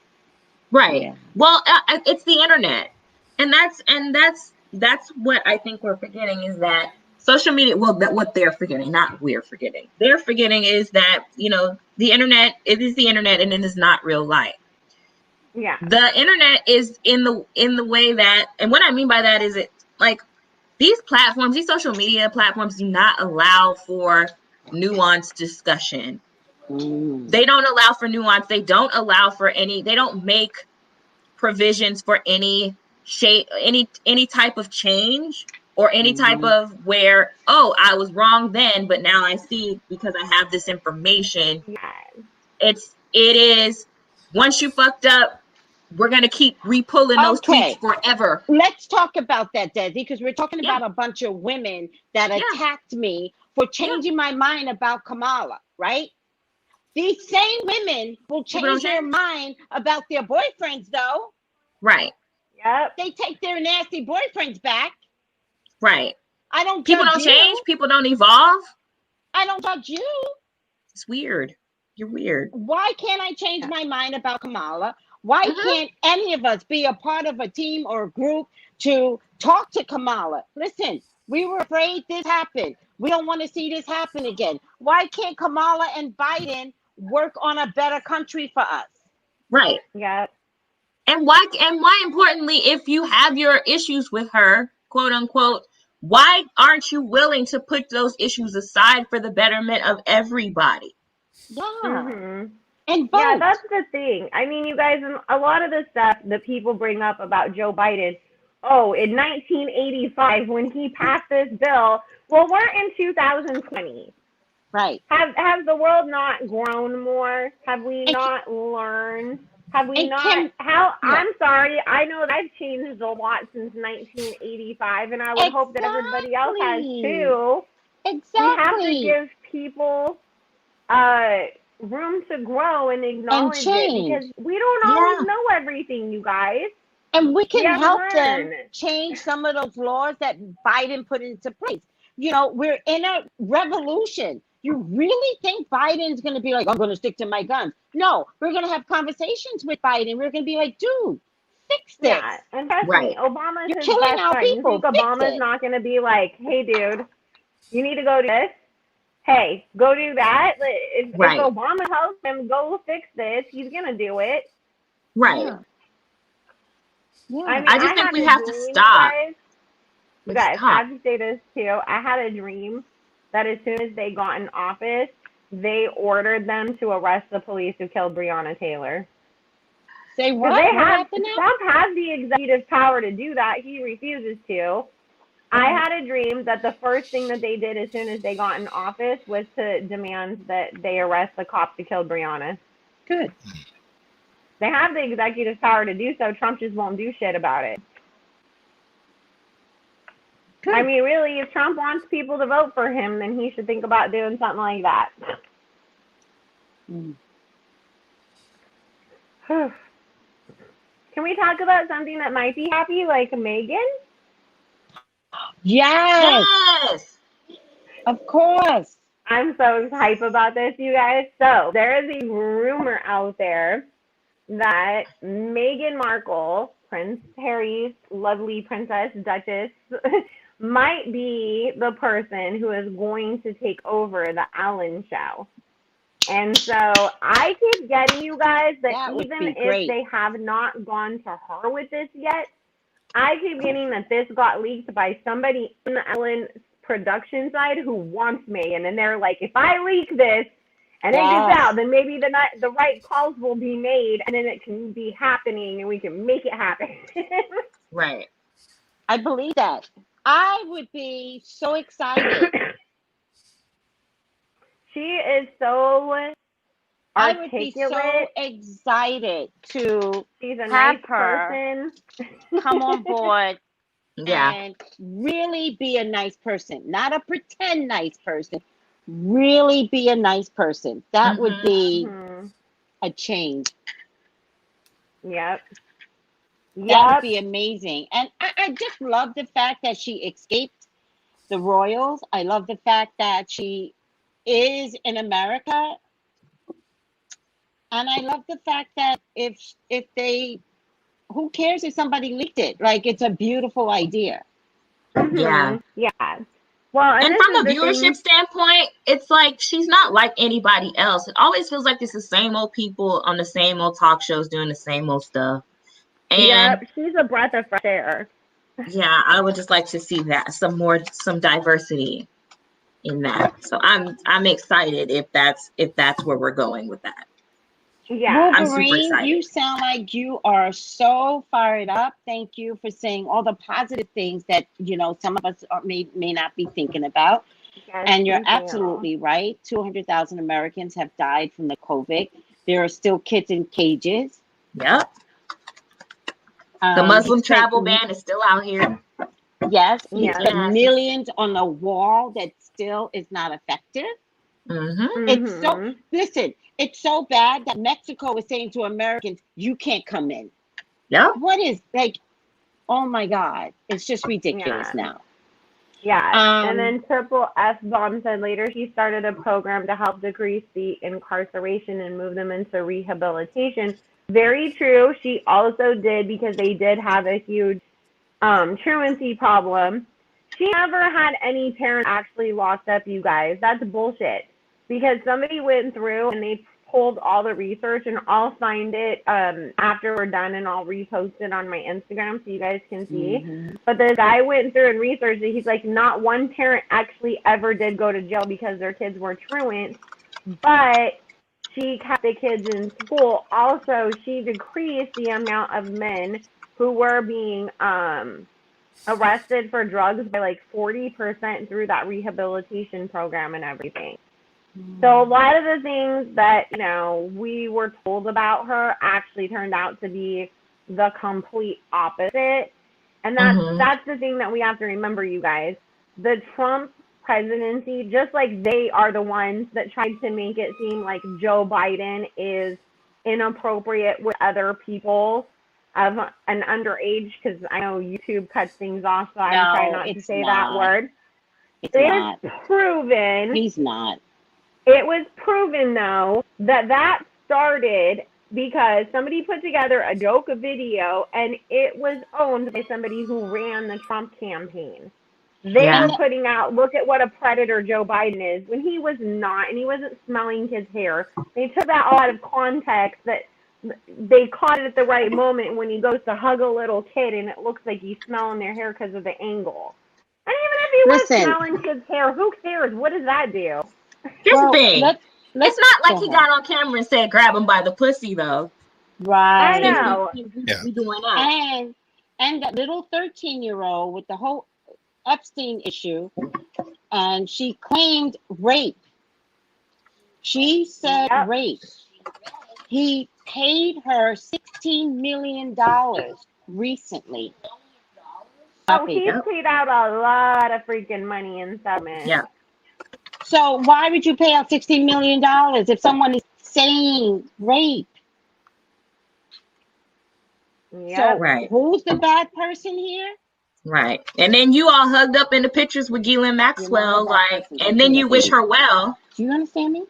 Right. Yeah. Well, it's the internet, and that's what I think we're forgetting is that social media. Well, what they're forgetting, not we're forgetting. They're forgetting is that the internet. It is the internet, and it is not real life. Yeah. The internet is in the way that, and what I mean by that is it like these platforms, these social media platforms do not allow for nuanced discussion. They don't allow for nuance. They don't allow for they don't make provisions for any type of change or any type of where, I was wrong then, but now I see because I have this information. It is once you fucked up, we're going to keep repulling those tweets forever. Let's talk about that, Desi, because we're talking about a bunch of women that attacked me for changing my mind about Kamala, right? These same women will change their mind about their boyfriends, though. Right. Yep. They take their nasty boyfriends back. Right. I don't People judge don't you. change. People don't evolve. I don't judge you. It's weird. You're weird. Why can't I change my mind about Kamala? Why can't any of us be a part of a team or a group to talk to Kamala? Listen, we were afraid this happened. We don't want to see this happen again. Why can't Kamala and Biden work on a better country for us? Right. Yeah. And why importantly, if you have your issues with her, quote unquote, why aren't you willing to put those issues aside for the betterment of everybody? Yeah. Mm-hmm. And vote. Yeah, that's the thing. I mean, you guys, a lot of the stuff that people bring up about Joe Biden, oh, in 1985 when he passed this bill, well, we're in 2020. Right. Has the world not grown more? Have we not learned? Have we not? I'm sorry. I know that I've changed a lot since 1985, and I would hope that everybody else has too. Exactly. We have to give people room to grow and acknowledge it, because we don't always know everything, you guys. And we can help them change some of those laws that Biden put into place. You know, we're in a revolution. You really think Biden's going to be like, I'm going to stick to my guns? No, we're going to have conversations with Biden. We're going to be like, dude, fix this. Yeah, and trust me, Obama's You're his killing best our friend. people. You think Obama's not going to be like, hey, dude, you need to go do this? Hey, go do that. If Obama helps him go fix this, he's going to do it. Right. Yeah. I mean, I just think we have to stop. You guys, I have to say this too. I had a dream that as soon as they got in office, they ordered them to arrest the police who killed Breonna Taylor. Say what? Trump has the executive power to do that. He refuses to. I had a dream that the first thing that they did as soon as they got in office was to demand that they arrest the cops who killed Breonna. Good. They have the executive power to do so. Trump just won't do shit about it. Good. I mean, really, if Trump wants people to vote for him, then he should think about doing something like that. Can we talk about something that might be happy, like Meghan? Yes. Of course. I'm so hype about this, you guys. So there is a rumor out there that Meghan Markle, Prince Harry's lovely princess, Duchess, might be the person who is going to take over the Ellen show. And so I keep getting, you guys, that even if they have not gone to her with this yet, I keep getting that this got leaked by somebody in the Ellen production side who wants Meghan. And they're like, if I leak this and it gets out, then maybe the right calls will be made, and then it can be happening and we can make it happen. Right. I believe that. I would be so excited. She is so articulate. I would be so excited to have her come on board and really be a nice person. Not a pretend nice person. Really be a nice person. That would be a change. Yep. That would be amazing. And I just love the fact that she escaped the royals. I love the fact that she is in America. And I love the fact that if they, who cares if somebody leaked it? Like, it's a beautiful idea. Yeah. Yeah. Well, and from a viewership standpoint, it's like she's not like anybody else. It always feels like it's the same old people on the same old talk shows doing the same old stuff. And she's a breath of fresh air. Yeah, I would just like to see that some diversity in that. So I'm excited if that's where we're going with that. Yeah, Wolverine, I'm super excited. You sound like you are so fired up. Thank you for saying all the positive things that some of us may not be thinking about. Yes, and you're absolutely right. 200,000 Americans have died from the COVID. There are still kids in cages. Yep. The Muslim travel ban is still out here. Yes, he spent millions on a wall that still is not effective. It's so bad that Mexico is saying to Americans, you can't come in. Yeah. What is, like, oh my God, it's just ridiculous now. Yeah. And then Triple F Bomb said later he started a program to help decrease the incarceration and move them into rehabilitation. Very true. She also did, because they did have a huge truancy problem. She never had any parents actually locked up, you guys. That's bullshit. Because somebody went through and they pulled all the research, and I'll find it after we're done, and I'll repost it on my Instagram so you guys can see. But the guy went through and researched it. He's like, not one parent actually ever did go to jail because their kids were truant, but she kept the kids in school. Also, she decreased the amount of men who were being arrested for drugs by like 40% through that rehabilitation program and everything. So a lot of the things that, you know, we were told about her actually turned out to be the complete opposite. And that's the thing that we have to remember, you guys. The Trump presidency, just like they are the ones that tried to make it seem like Joe Biden is inappropriate with other people of an underage, because I know YouTube cuts things off, so I'm trying not to say that word. It is proven. He's not. It was proven, though, that started because somebody put together a joke video, and it was owned by somebody who ran the Trump campaign. They were putting out, look at what a predator Joe Biden is, when he was not, and he wasn't smelling kids' hair. They took that out of context, that they caught it at the right moment when he goes to hug a little kid, and it looks like he's smelling their hair because of the angle. And even if he was smelling kids' hair, who cares? What does that do? Here's the thing. It's not like he got on camera and said, grab him by the pussy, though. Right. I know. We doing that. And that little 13-year-old with the whole Epstein issue, and she claimed rape. She said rape. He paid her $16 million recently. Oh, he's paid out a lot of freaking money in settlement. Yeah. So why would you pay out $16 million if someone is saying rape? Yeah. So who's the bad person here? Right. And then you all hugged up in the pictures with Ghislaine Maxwell, and then you wish her well. Do you understand me?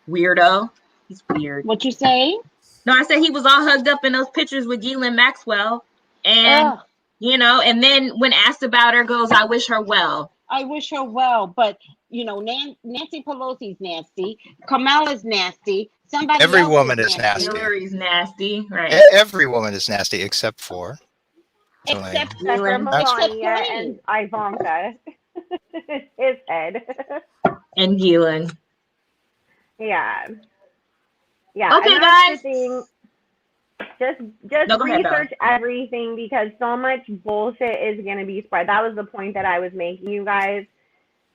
Weirdo. He's weird. What you say? No, I said he was all hugged up in those pictures with Ghislaine Maxwell. And, you know, and then when asked about her, goes, I wish her well. I wish her well, but, you know, Nancy Pelosi's nasty. Kamala's nasty. Every woman is nasty. Hillary's nasty. Right. Every woman is nasty except for Except for Melania and Ivanka. His head. And Ghislaine. Yeah. Okay, and that's guys. The thing. Just research everything, because so much bullshit is going to be spread. That was the point that I was making, you guys.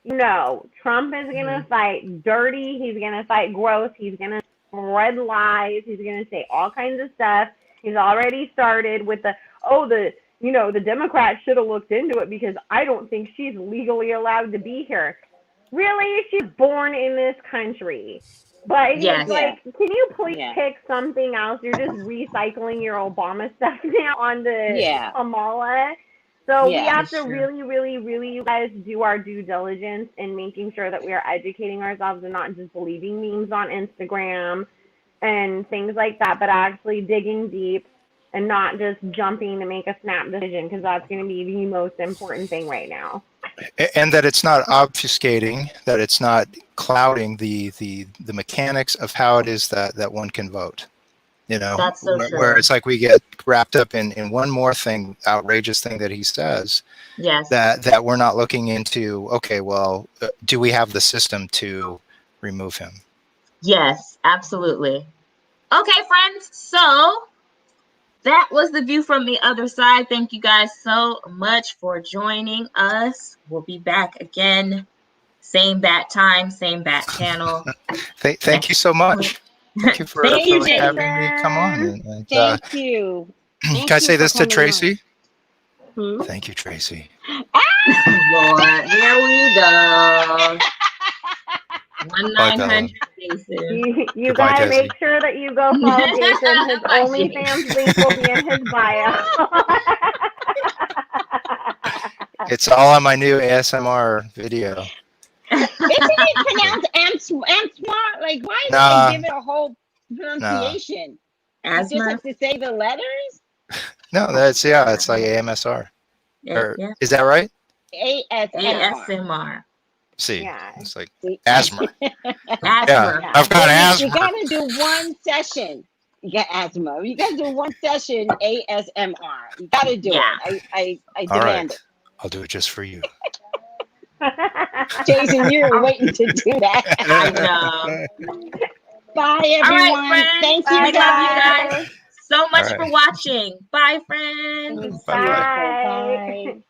No, Trump is going to fight dirty. He's going to fight gross. He's going to spread lies. He's going to say all kinds of stuff. He's already started with the Democrats should have looked into it because I don't think she's legally allowed to be here. Really? She's born in this country. But it's like, can you please pick something else? You're just recycling your Obama stuff now onto Kamala. So we have to really, really, really, you guys, do our due diligence in making sure that we are educating ourselves and not just believing memes on Instagram and things like that, but actually digging deep and not just jumping to make a snap decision, because that's going to be the most important thing right now. And that it's not obfuscating, that it's not clouding the mechanics of how it is that one can vote. You know, that's so true. Where it's like we get wrapped up in one more thing, outrageous thing that he says. Yes. That we're not looking into, okay, well, do we have the system to remove him? Yes, absolutely. Okay, friends. So that was the view from the other side. Thank you guys so much for joining us. We'll be back again. Same bat time, same bat channel. Thank you so much. Thank you for having me come on. And, thank you. Can I say this to Tracy? Thank you, Tracy. Lord, here we go. 1-900 Jason. You gotta make sure that you go follow Jason. His OnlyFans link will be in his bio. It's all on my new ASMR video. Isn't it pronounced Antoine? Like, why did Nah. they give it a whole pronunciation? You just Asthma. have to say the letters? No, that's it's like AMSR. Or, Yeah. is that right? ASMR. ASMR. See, Yeah. it's like See? asthma. Asthma. Yeah, I've got asthma. You gotta do one session. You got asthma. You gotta do one session ASMR. You gotta do it. I All demand right, I'll do it just for you. it. Jason, you're waiting to do that. I know. Bye, everyone. All right, friends. Thank We you love you guys. guys so much All for right. watching. Bye, friends. It's Bye-bye. beautiful. Bye.